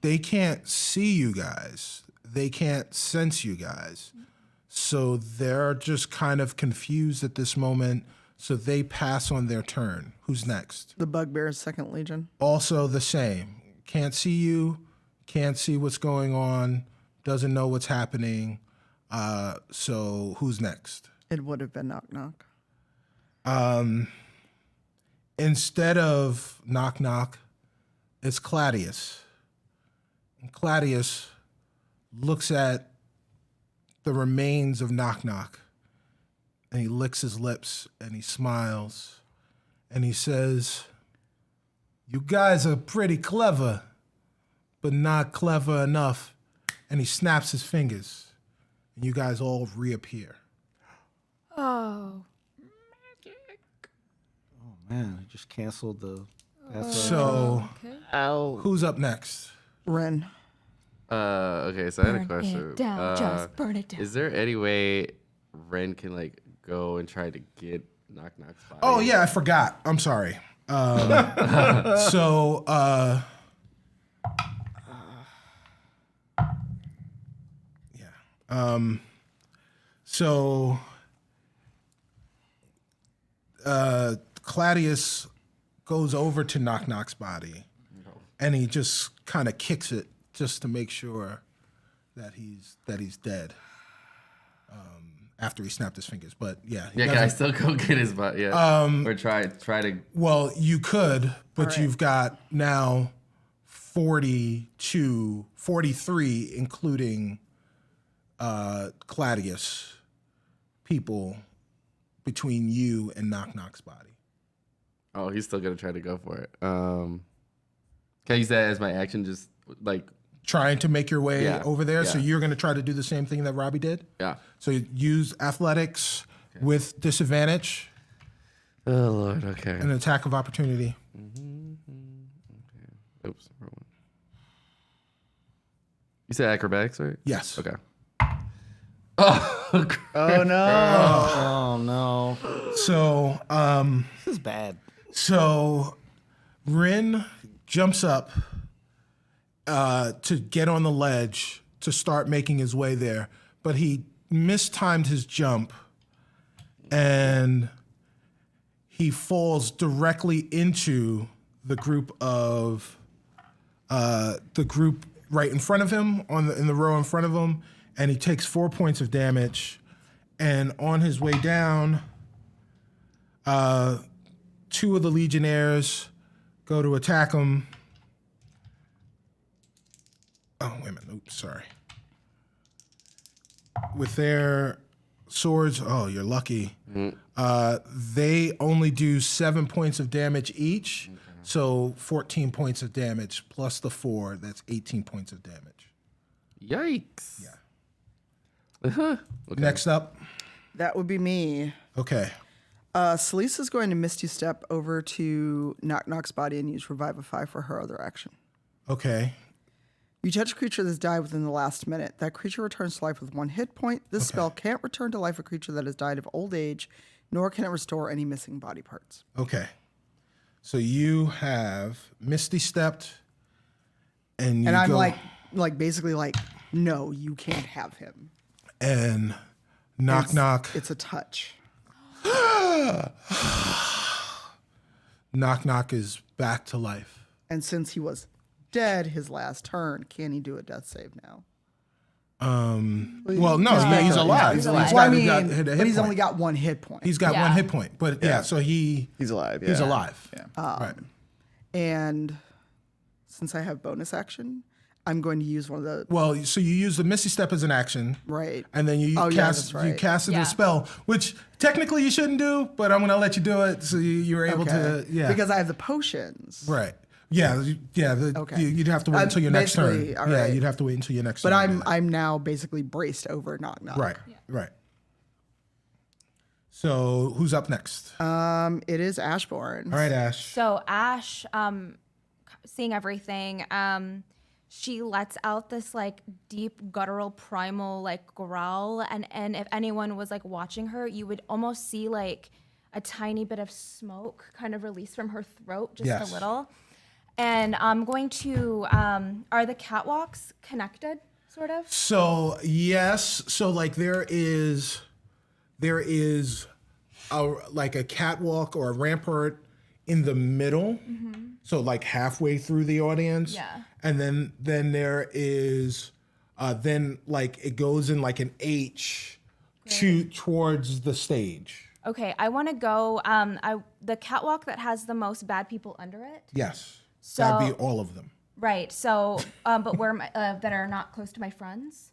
S1: can't see you guys. They can't sense you guys. So they're just kind of confused at this moment. So they pass on their turn. Who's next?
S4: The bugbear's second legion.
S1: Also the same. Can't see you, can't see what's going on, doesn't know what's happening. So who's next?
S4: It would have been knock knock.
S1: Instead of knock knock, it's Claudius. And Claudius looks at the remains of knock knock and he licks his lips and he smiles and he says, "You guys are pretty clever, but not clever enough." And he snaps his fingers and you guys all reappear.
S3: Oh.
S6: Man, I just canceled the.
S1: So,
S8: Oh.
S1: who's up next?
S4: Ren.
S5: Okay, so I had a
S3: Burn
S5: question.
S3: it down. Just burn it down.
S5: Is there any way Ren can like go and try to get Knock Knock's body?
S1: Oh yeah, I forgot. I'm sorry. So so Claudius goes over to Knock Knock's body, and he just kind of kicks it just to make sure that he's dead. After he snapped his fingers, but yeah, he
S5: Yeah, can I
S1: doesn't-
S5: still go get his body? Yeah. Or try to.
S1: Well, you could, but
S4: right.
S1: you've got now 43, including Claudius, people between you and Knock Knock's body.
S5: Oh, he's still gonna try to go for it. Can I use that as my action? Just like
S1: Trying to make your way
S5: Yeah,
S1: over there. So
S5: yeah.
S1: you're going to try to do the same thing that Robbie did?
S5: yeah.
S1: So use athletics with disadvantage
S5: Oh Lord. Okay.
S1: and an attack of opportunity.
S5: Oops. Wrong one. You said acrobatics, right?
S1: Yes.
S5: Okay. Oh,
S4: Oh no.
S6: Oh no,
S1: So,
S6: this is bad.
S1: So Rin jumps up to get on the ledge to start making his way there, but he mistimed his jump and he falls directly into the group right in front of him in the row in front of him, and he takes 4 points of damage. And on his way down, two of the Legionnaires go to attack him. Oh, wait a minute. Oops, sorry. With their swords, oh, you're lucky. They only do 7 points of damage each. So 14 points of damage plus the 4, that's 18 points of damage.
S5: Yikes.
S1: Yeah.
S5: Okay.
S1: Next up.
S4: That would be me.
S1: Okay.
S4: Celise is going to Misty Step over to Knock Knock's body and use Revivify for her other action.
S1: Okay.
S4: You touch a creature that's died within the last minute. That creature returns to life with 1 hit point. This spell can't return to life a creature that has died of old age, nor can it restore any missing body parts.
S1: Okay. So you have Misty Stepped, and you
S4: And I'm
S1: go,
S4: basically like, no, you can't have him.
S1: and knock knock.
S4: It's a touch.
S1: Knock knock is back to life.
S4: And since he was dead his last turn, can he do a death save now?
S1: Well, no, he's alive.
S10: He's
S1: He's
S10: alive.
S1: got-
S4: Well,
S1: he's got a hit
S4: but he's
S1: point.
S4: only got 1 hit point.
S1: He's got
S3: Yeah.
S1: 1 hit point, but so he's
S2: alive.
S1: alive.
S2: Yeah.
S1: Right.
S4: And since I have bonus action, I'm going to use one of the
S1: Well, so you use the Misty Step as an action,
S4: right.
S1: and then you
S4: Oh, yeah,
S1: cast
S4: that's right.
S1: you casted
S3: Yeah.
S1: a spell, which technically you shouldn't do, but I'm going to let you do it, so you're able to. Yeah.
S4: Because I have the potions.
S1: Right. Yeah.
S4: Okay.
S1: You'd have to wait until your next turn.
S4: basically, all
S1: Yeah.
S4: right.
S1: You'd have to wait until your next
S4: But
S1: turn.
S4: I'm now basically braced over Knock Knock.
S1: Right. Right. So who's up next?
S4: It is Ashbourne.
S1: All right, Ash.
S3: So Ash, seeing everything, she lets out this like deep guttural primal like growl, and if anyone was like watching her, you would almost see like a tiny bit of smoke kind of release from her throat, just
S1: Yes.
S3: a little. And I'm going to are the catwalks connected, sort of?
S1: So yes, so like there is a catwalk or a rampart in the middle, so like halfway through the audience.
S3: Yeah.
S1: And then there is then like it goes in like an H towards the stage.
S3: Okay, I want to go the catwalk that has the most bad people under it.
S1: Yes.
S3: So-
S1: That'd be all of them.
S3: Right. So, but where my, that are not close to my friends.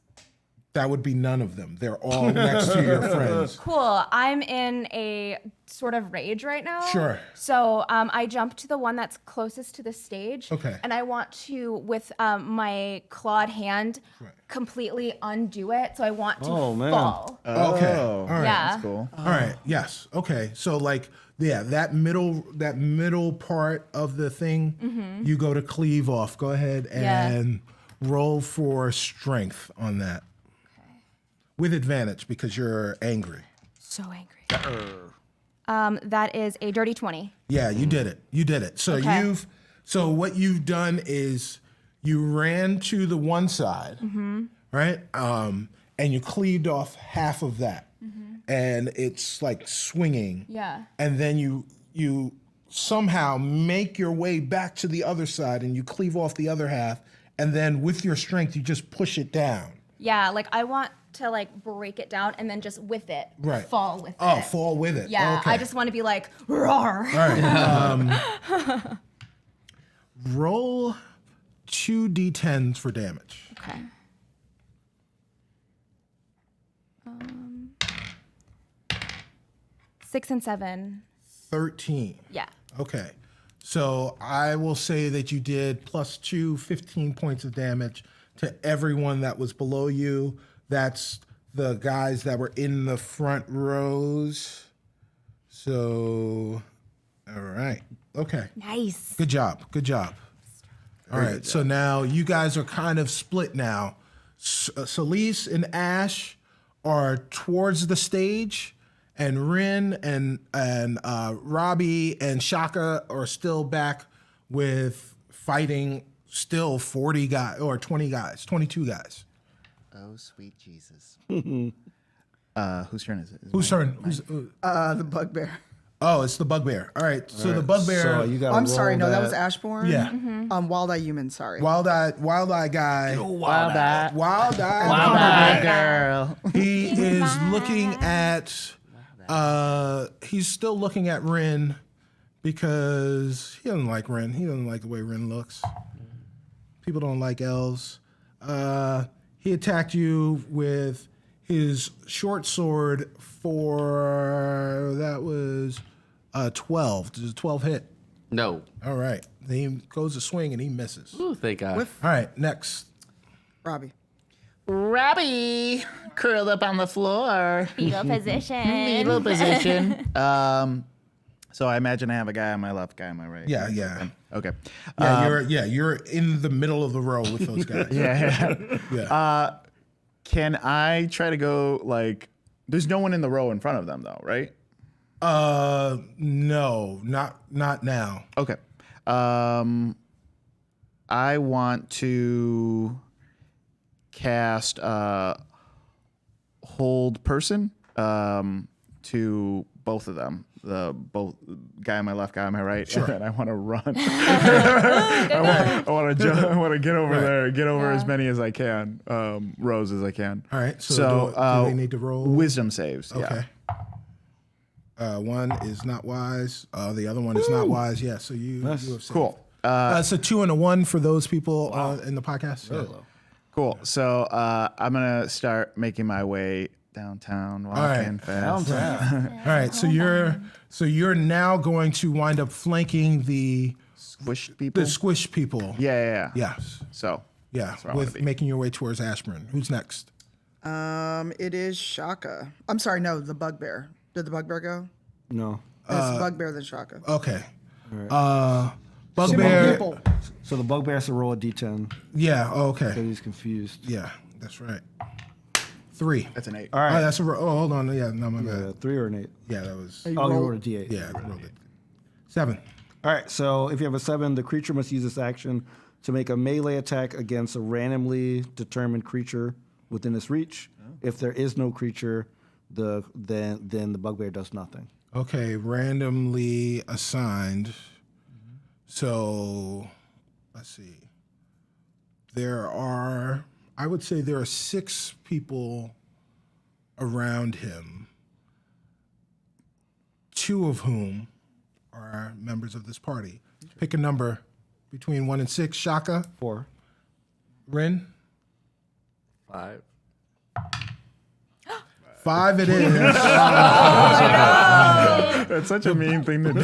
S1: That would be none of them. They're all next to your friends.
S3: Cool. I'm in a sort of rage right now.
S1: Sure.
S3: So I jump to the one that's closest to the stage.
S1: Okay.
S3: And I want to, with my clawed hand, completely undo it. So I want to fall.
S1: Okay. All right.
S3: Yeah.
S2: That's cool.
S1: All right. Yes. Okay. So like, yeah, that middle part of the thing, you go to cleave off. Go ahead and roll for strength on that. With advantage because you're angry.
S3: So angry. That is a dirty 20.
S1: Yeah, you did it. You did it. So
S3: Okay.
S1: so what you've done is you ran to the one side, right? And you cleaved off half of that. And it's like swinging.
S3: Yeah.
S1: And then you somehow make your way back to the other side and you cleave off the other half. And then with your strength, you just push it down.
S3: Yeah, like I want to like break it down and then just with it fall with it.
S1: Oh, fall with it.
S3: Yeah,
S1: Okay.
S3: I just want to be like, roar.
S1: All right. Roll 2d10s for damage.
S3: Okay. 6 and 7.
S1: 13.
S3: Yeah.
S1: Okay. So I will say that you did +2, 15 points of damage to everyone that was below you. That's the guys that were in the front rows. So, all right. Okay.
S3: Nice.
S1: Good job. Good job. All right. So now you guys are kind of split now. Celise and Ash are towards the stage, and Rin and Robbie and Shaka are still back with fighting still 40 guys or 20 guys, 22 guys.
S11: Oh, sweet Jesus. Whose turn is it?
S1: Whose turn?
S4: The bugbear.
S1: Oh, it's the bugbear. All right. So the bugbear.
S6: So you got.
S4: I'm sorry, no, that was Ashbourne.
S1: Yeah.
S4: Wild Eye Human, sorry.
S1: Wild eye guy.
S8: Wild eye.
S1: Wild eye.
S8: Wild eye girl.
S1: He is looking at. He's still looking at Rin because he doesn't like Rin. He doesn't like the way Rin looks. People don't like elves. He attacked you with his short sword for that was 12. Does a 12 hit?
S5: No.
S1: All right. Then he goes to swing and he misses.
S5: Ooh, thank God.
S1: All right. Next.
S4: Robbie.
S11: Robbie, curled up on the floor.
S3: Fetal position.
S11: Fetal position. So I imagine I have a guy on my left, guy on my right.
S1: Yeah.
S11: Okay.
S1: You're in the middle of the row with those guys.
S11: Yeah. Can I try to go like? There's no one in the row in front of them though, right?
S1: No, not now.
S11: Okay. I want to cast hold person to both of them. Both guy on my left, guy on my right. Sure. And I want to run. I want to jump. I want to get over there. Get over as many as I can. Rows as I can.
S1: All right. So do they need to roll
S11: wisdom saves?
S1: Okay. Yeah. One is not wise. The other one is not wise. Yeah. So you have saved.
S11: Cool.
S1: It's a 2 and a 1 for those people in the podcast.
S6: Very low.
S11: Cool. So I'm gonna start making my way downtown, walking fast.
S1: All right. So you're now going to wind up flanking the
S11: Squished people.
S1: the squish people.
S11: Yeah.
S1: Yes.
S11: So
S1: Yeah.
S11: that's where I wanna
S1: With
S11: be.
S1: making your way towards Ashburn. Who's next?
S4: It is Shaka. I'm sorry, no, the bugbear. Did the bugbear go?
S6: No.
S4: It's bugbear than Shaka.
S1: Okay.
S4: Simple
S1: Bugbear.
S4: people.
S6: So the bugbear has to roll a d10
S1: Yeah. Oh,
S6: because
S1: okay.
S6: he's confused.
S1: Yeah. That's right. 3.
S11: That's an 8.
S6: All
S1: Oh,
S6: right.
S1: that's a. Hold on. Yeah. No, my bad.
S6: 3 or an 8?
S1: Yeah, that was.
S6: Oh, you rolled a d8.
S1: Yeah, I rolled it. 7.
S6: All right, so if you have a 7, the creature must use this action to make a melee attack against a randomly determined creature within its reach. If there is no creature, then the bugbear does nothing.
S1: Okay, randomly assigned. So, let's see. I would say there are 6 people around him, 2 of whom are members of this party. Pick a number between 1 and 6. Shaka,
S6: 4.
S1: Rin,
S5: 5.
S1: 5 it is.
S11: That's such a mean thing to do.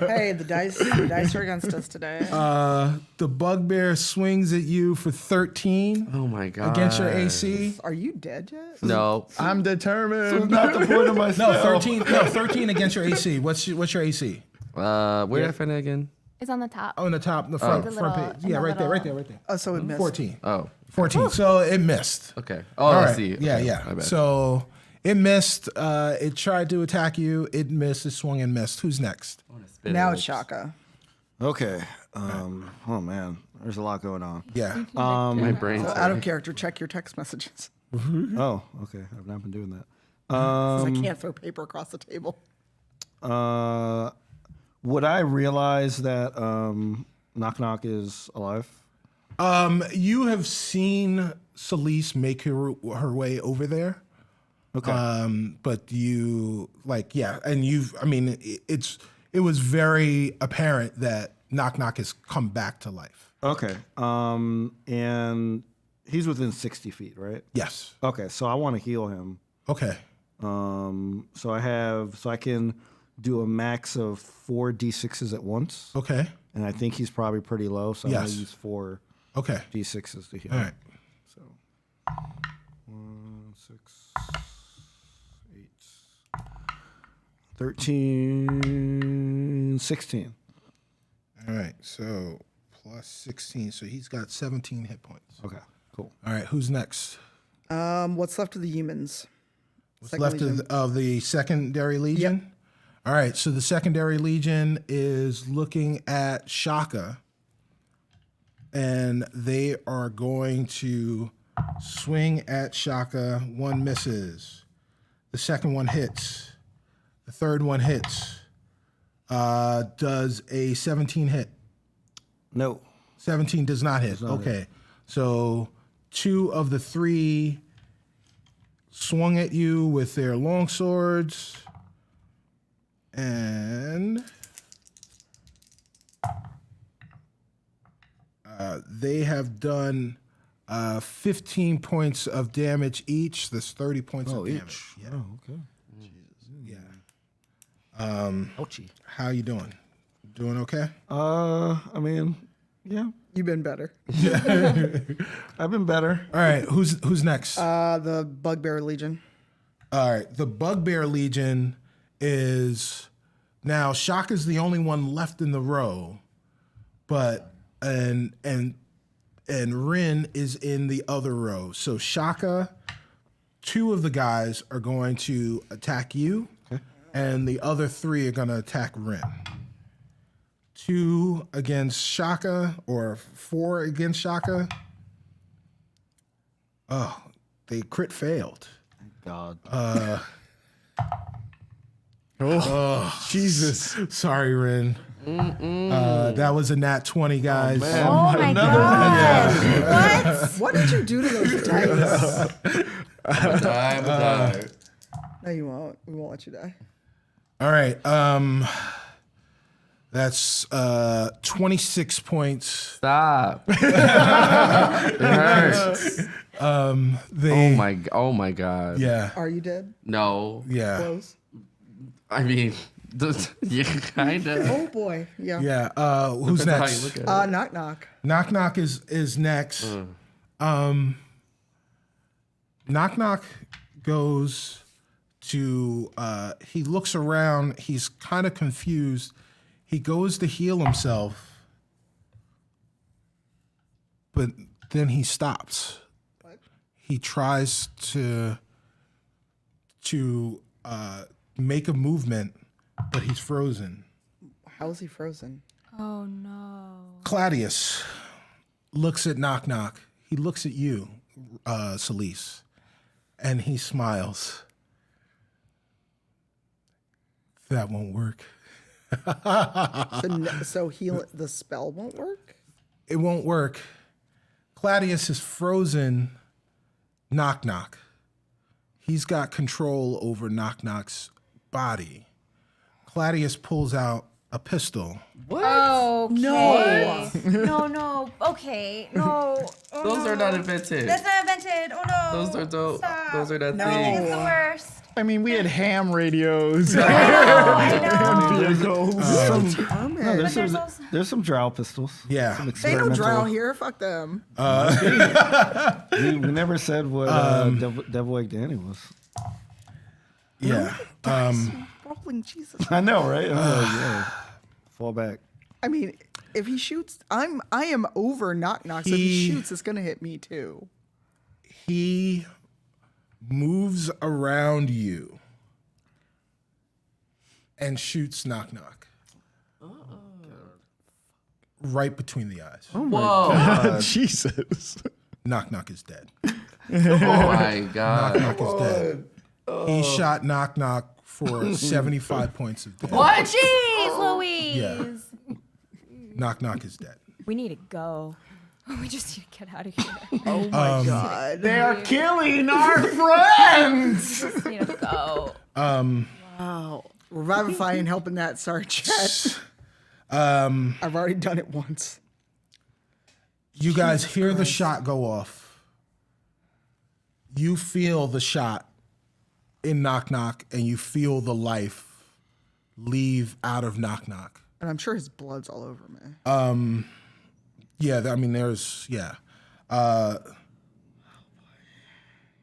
S4: Hey, the dice are against us today.
S1: The bugbear swings at you for 13
S5: Oh my god.
S1: against your AC.
S4: Are you dead yet?
S5: No.
S11: I'm determined.
S6: Not the point of myself.
S1: No, 13. No, 13 against your AC. What's your AC?
S5: Where did I find it again?
S3: It's on the top.
S1: Oh, in the top, in the front,
S3: The
S1: front
S3: little-
S1: page.
S3: in
S1: Yeah,
S3: the
S1: right there.
S3: little-
S4: Oh, so it missed.
S1: 14.
S5: Oh.
S1: 14. So it missed.
S5: Okay. Oh,
S1: All
S5: I
S1: right.
S5: see.
S1: Yeah,
S5: Okay,
S1: yeah.
S5: my bad.
S1: So it missed. It tried to attack you. It missed. It swung and missed. Who's next?
S5: Spit
S4: Now
S5: it.
S4: it's Shaka.
S6: Okay. Oh, man. There's a lot going on.
S1: Yeah.
S5: My brain's
S4: So out of character, check your text messages.
S6: Oh, okay. I've not been doing that.
S4: 'Cause I can't throw paper across the table.
S6: Would I realize that Knock Knock is alive?
S1: You have seen Celeste make her way over there.
S6: Okay.
S1: But you and it was very apparent that Knock Knock has come back to life.
S6: Okay. And he's within 60 feet, right?
S1: Yes.
S6: Okay. So I want to heal him.
S1: Okay.
S6: So I can do a max of 4 d6s at once.
S1: Okay.
S6: And I think he's probably pretty low, so I'm going
S1: Yes.
S6: to use 4
S1: Okay.
S6: d6s to heal.
S1: All right.
S6: So 1, 6, 8, 13, 16.
S1: All right. So plus 16. So he's got 17 hit points.
S6: Okay, cool.
S1: All right. Who's next?
S4: What's left of the humans? Second
S1: Left
S4: Legion.
S1: of the secondary legion? All right. So the secondary legion is looking at Shaka, and they are going to swing at Shaka. One misses. The second one hits. The third one hits. Does a 17 hit?
S6: No.
S1: 17 does not hit. Okay. So 2 of the 3 swung at you with their long swords. And they have done 15 points of damage each. That's 30 points of damage. Yeah.
S6: Oh, okay.
S1: Ouchie. How you doing? Doing okay?
S6: I mean, Yeah,
S4: You've been better.
S6: I've been better.
S1: All right, who's next?
S4: The Bugbear Legion.
S1: All right, the Bugbear Legion is now Shaka's the only one left in the row, but and Rin is in the other row. So Shaka, 2 of the guys are going to attack you, and the other 3 are going to attack Rin. 2 against Shaka or 4 against Shaka. Oh, they crit failed.
S6: God.
S1: Jesus. Sorry, Rin. That was a nat 20, guys.
S3: Oh my god!
S4: What did you do to those dice?
S5: Die.
S4: No, you won't. We won't let you die.
S1: All right. That's 26 points.
S5: Stop. It hurts. Oh my god.
S1: Yeah.
S4: Are you dead?
S5: No.
S1: Yeah.
S4: Close.
S5: I mean, yeah, kind of.
S4: Oh boy. Yeah.
S1: Yeah. Who's
S5: How you
S1: next?
S5: look at it.
S4: Knock knock.
S1: Knock Knock is next. Knock Knock goes to he looks around, he's kind of confused. He goes to heal himself, but then he stops.
S4: What?
S1: He tries to make a movement, but he's frozen.
S4: How is he frozen?
S3: Oh no.
S1: Claudius looks at Knock Knock. He looks at you, Celise, and he smiles. That won't work.
S4: So the spell won't work?
S1: It won't work. Claudius is frozen Knock Knock. He's got control over Knock Knock's body. Claudius pulls out a pistol.
S3: Oh no. No. Okay. No. Oh,
S5: Those are not invented.
S3: That's not invented. Oh no.
S5: Those are dope.
S3: Stop.
S5: Those are not
S3: It's
S5: things.
S3: the worst.
S11: I mean, we had ham radios.
S3: I know.
S11: Vehicles.
S6: There's some drow pistols.
S1: Yeah.
S6: Some
S4: They no drow
S6: experimental.
S4: here. Fuck them.
S6: We never said what Devil Egg Danny was.
S1: Yeah.
S4: Rolling Jesus.
S6: I know, right? I'm like, yeah. Fall back.
S4: I mean, if he shoots, I am over Knock Knock. So if he shoots, it's gonna hit me too.
S1: He moves around you and shoots Knock Knock. Right between the eyes.
S5: Whoa.
S11: Jesus.
S1: Knock Knock is dead.
S5: Oh my god.
S1: Knock is dead. He shot Knock Knock for 75 points of damage.
S5: What?
S3: Jeez, Louise.
S1: Yeah. Knock Knock is dead.
S3: We need to go. We just need to get out of here.
S4: Oh my god.
S11: They are killing our friends.
S3: We just need to go.
S4: Wow. Revivifying helping that Sergeant. I've already done it once.
S1: You guys hear the shot go off. You feel the shot in Knock Knock, and you feel the life leave out of Knock Knock.
S4: And I'm sure his blood's all over me.
S1: Yeah, I mean, there's, yeah.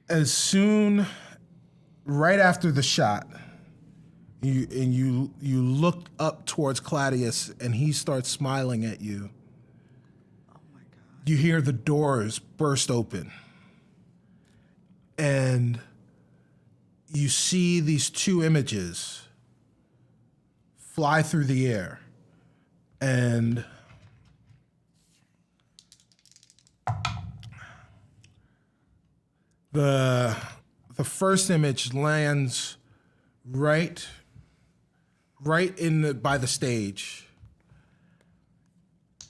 S1: As soon, right after the shot, you look up towards Claudius, and he starts smiling at you.
S4: Oh my god.
S1: You hear the doors burst open, and you see these 2 images fly through the air, and the first image lands right by the stage,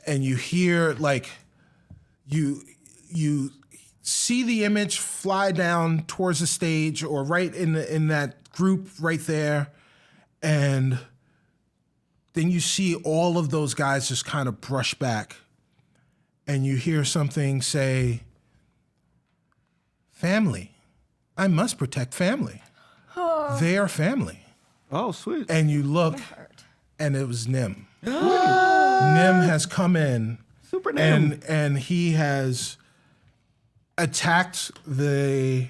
S1: and you hear, like, you see the image fly down towards the stage, or right in that group right there, and then you see all of those guys just kind of brush back, and you hear something say, "Family. I must protect family. They are family."
S6: Oh, sweet.
S1: And you look, and it was Nim. Nim has come in,
S6: Super name.
S1: And he has attacked the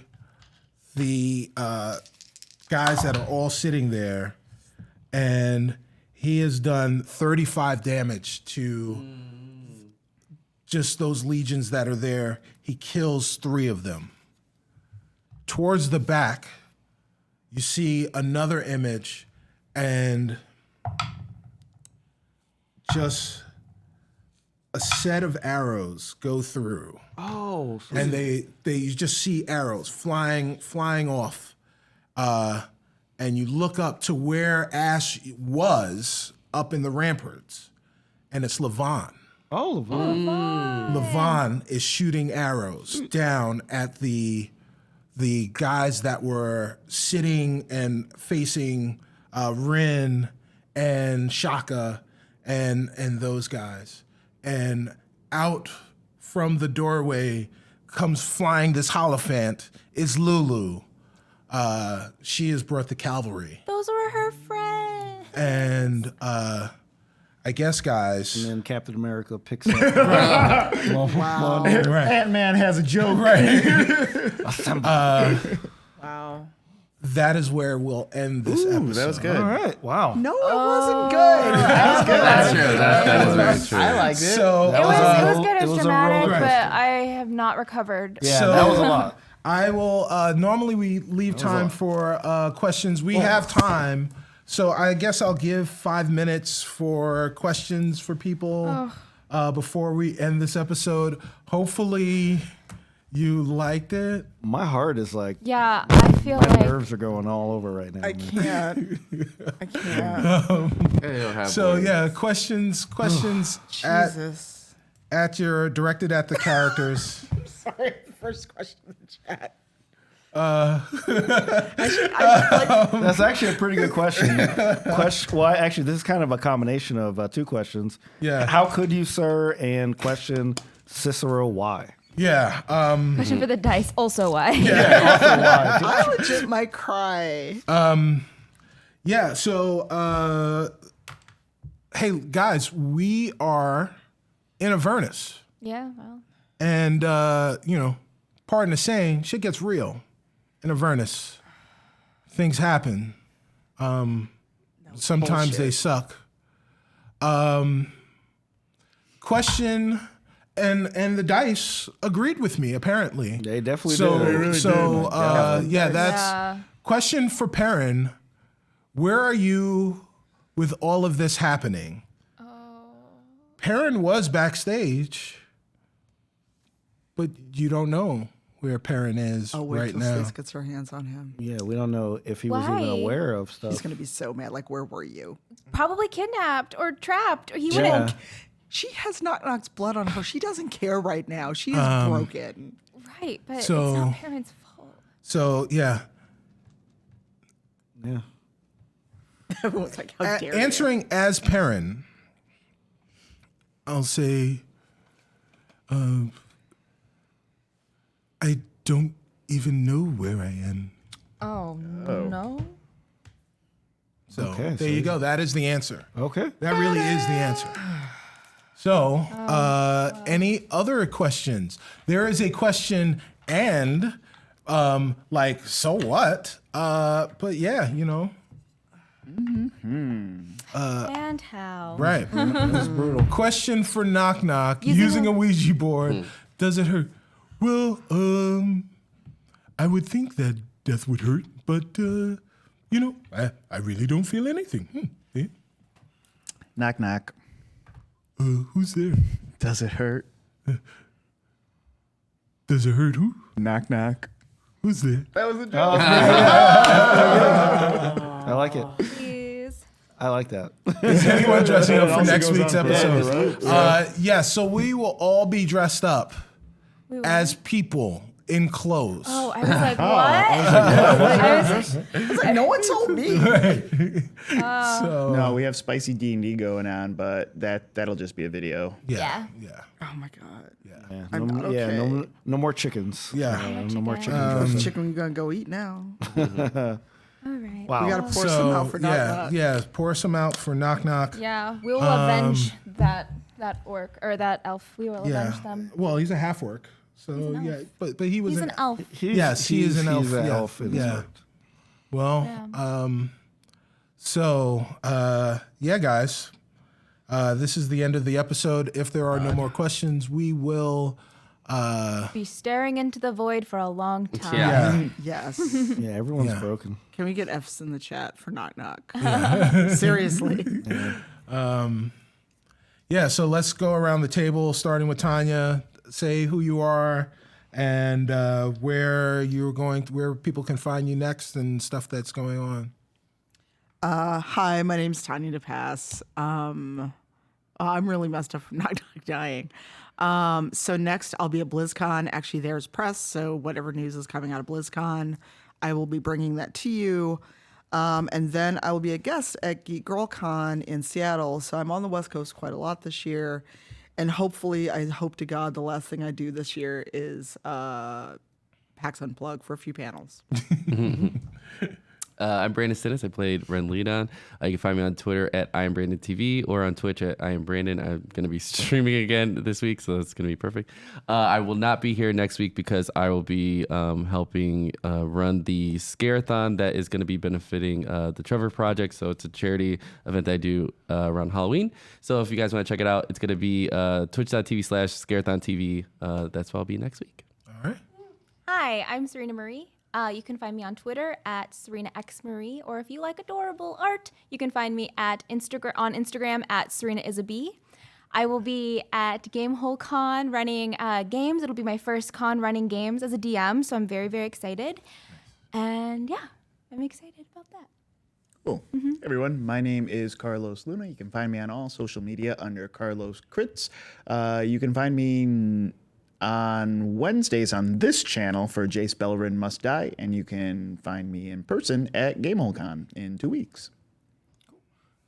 S1: guys that are all sitting there, and he has done 35 damage to just those legions that are there. He kills 3 of them. Towards the back, you see another image, and just a set of arrows go through.
S6: Oh, so
S1: And you just see arrows flying off. And you look up to where Ash was up in the ramparts, and it's Levon.
S6: oh,
S1: Levon is shooting arrows down at the guys that were sitting and facing Rin and Shaka and those guys. And out from the doorway comes flying this Hierophant is Lulu. She has brought the cavalry.
S3: Those were her friends.
S1: And I guess, guys.
S6: and then Captain America picks up.
S11: Ant-Man has a joke.
S10: Wow.
S1: That is where we'll end this episode.
S11: That was good.
S6: All right. Wow.
S4: No, it wasn't good.
S5: That's true. That is very true.
S11: I liked it.
S1: So
S3: It was good. It was
S6: it was a
S3: dramatic,
S6: roller
S3: but
S6: coaster.
S3: I have not recovered.
S6: Yeah,
S1: So-
S6: that was a lot.
S1: I will. Normally, we leave time for questions. We have time, so I guess I'll give 5 minutes for questions for people before we end this episode. Hopefully, you liked it.
S6: My heart is like,
S3: Yeah, I feel
S6: my
S3: like
S6: nerves are going all over right now.
S4: I
S6: man.
S4: can't. I can't.
S5: He'll have
S1: So
S5: one.
S1: yeah, questions at
S4: Jesus.
S1: directed at the characters.
S10: Sorry, first question in the chat.
S6: That's actually a pretty good question. Well, actually, this is kind of a combination of 2 questions.
S1: Yeah.
S6: How could you, sir? And question Cicero, why?
S1: Yeah.
S3: question for the dice. Also, why?
S4: I legit might cry.
S1: Yeah, so hey guys, we are in Avernus.
S3: Yeah. Well.
S1: And pardon the saying, shit gets real in Avernus. Things happen. Sometimes they suck. Question, and the dice agreed with me apparently.
S6: They definitely
S1: So
S6: did. They
S1: really
S6: did.
S1: that's
S3: Yeah.
S1: question for Perrin. Where are you with all of this happening? Perrin was backstage, but you don't know where Perrin is
S4: Wait
S1: right
S4: till
S1: now.
S4: Stace gets her hands on him.
S6: Yeah, we don't know if he was
S3: Why?
S6: even aware of stuff.
S4: He's gonna be so mad. Like, where were you?
S3: Probably kidnapped or trapped. Or he
S6: Yeah.
S3: wouldn't.
S4: She has knock's blood on her. She doesn't care right now. She is broken.
S3: Right, but
S1: So-
S3: it's not parents' fault.
S1: So yeah,
S6: Yeah.
S10: Everyone's like, how dare you?
S1: answering as Perrin, I'll say, I don't even know where I am.
S3: Oh no.
S1: So
S6: Okay,
S1: there
S6: so
S1: you go. That is the answer.
S6: Okay.
S1: That really is the answer. So, any other questions? There is a question and, so what? But yeah,
S3: And how?
S1: right. That's brutal. Question for Knock Knock. Using a Ouija board, does it hurt? Well, I would think that death would hurt, but, I really don't feel anything. Yeah.
S11: Knock, knock.
S1: Who's there?
S11: Does it hurt?
S1: Does it hurt who?
S11: Knock, knock.
S1: Who's there?
S11: That was a joke.
S6: I like it.
S3: Please.
S6: I like that.
S1: Is anyone dressing up for
S11: also
S1: next
S11: goes
S1: week's
S11: on forever,
S1: episode? So we will all be dressed up as people in clothes.
S3: Oh, I was like, what?
S4: I was like, no one told me.
S1: So
S11: No, we have spicy D&D going on, but that'll just be a video.
S1: yeah.
S4: Oh my god.
S6: Yeah,
S4: I'm not okay.
S6: no more chickens.
S1: Yeah.
S6: No more chicken
S4: This
S6: dressing.
S4: chicken we're gonna go eat now.
S3: All right.
S6: Wow.
S4: We gotta pour some out for Knock Knock.
S1: Yeah, pour some out for Knock Knock.
S3: Yeah, we will avenge that that orc or that elf. We will avenge them.
S1: Well, he's a half orc. So
S3: an
S1: yeah,
S3: elf.
S1: but he was
S3: He's an elf.
S1: Yes, he is an elf.
S6: He's an
S1: Yeah.
S6: elf in his
S1: Yeah.
S6: heart.
S1: Well, yeah, guys, this is the end of the episode. If there are no more questions, we will
S3: Be staring into the void for a long time.
S1: yeah.
S4: Yes.
S6: Yeah, everyone's
S1: Yeah.
S6: broken.
S4: Can we get F's in the chat for knock knock? Seriously.
S1: Yeah, so let's go around the table, starting with Tanya. Say who you are and where people can find you next and stuff that's going on.
S4: Hi, my name's Tanya DePass. I'm really messed up from knock knock dying. So next I'll be at BlizzCon. Actually, there's press, so whatever news is coming out of BlizzCon, I will be bringing that to you. And then I will be a guest at Geek Girl Con in Seattle. So I'm on the West Coast quite a lot this year. And hopefully, I hope to God, the last thing I do this year is PAX Unplugged for a few panels.
S5: I'm Brandon Stennis. I played Ren Leadon. You can find me on Twitter at IamBrandonTV or on Twitch at IamBrandon. I'm going to be streaming again this week, so that's going to be perfect. I will not be here next week because I will be helping run the Scareathon that is going to be benefiting the Trevor Project. So it's a charity event that I do around Halloween. So if you guys want to check it out, it's going to be twitch.tv/ScareathonTV. That's where I'll be next week.
S1: All right.
S3: Hi, I'm Serena Marie. You can find me on Twitter at SerenaXMarie, or if you like adorable art, you can find me on Instagram at SerenaIsabee. I will be at Gamehole Con running games. It'll be my first con running games as a DM, so I'm very, very excited. And yeah, I'm excited about that.
S11: Cool. Everyone, my name is Carlos Luna. You can find me on all social media under Carlos Crits. You can find me on Wednesdays on this channel for Jace Bellerin Must Die, and you can find me in person at GameholeCon in 2 weeks.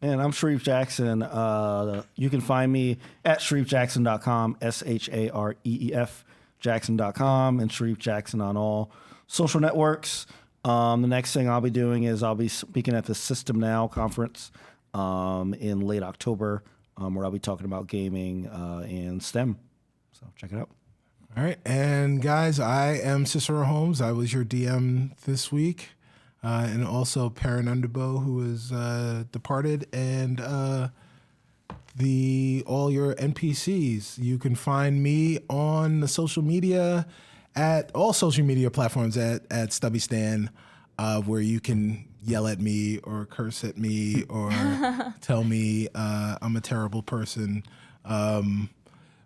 S6: And I'm Sharif Jackson. You can find me at SharifJackson.com, SHAREEF Jackson.com, and Sharif Jackson on all social networks. The next thing I'll be doing is I'll be speaking at the System Now conference in late October, where I'll be talking about gaming and STEM. So check it out.
S1: All right. And guys, I am Cicero Holmes. I was your DM this week. And also Perrin Underbow, who is departed, and all your NPCs. You can find me on the social media at all social media platforms at Stubby Stan, where you can yell at me or curse at me or tell me I'm a terrible person.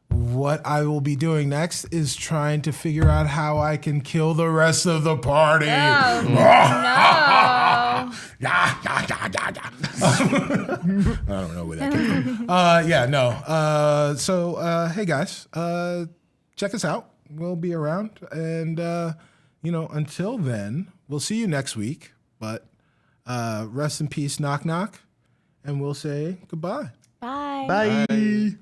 S1: What I will be doing next is trying to figure out how I can kill the rest of the party.
S3: Oh, no.
S1: I don't know where that came from. Hey guys, check us out. We'll be around. And, until then, we'll see you next week. But rest in peace, knock knock. And we'll say goodbye.
S3: Bye.
S11: Bye.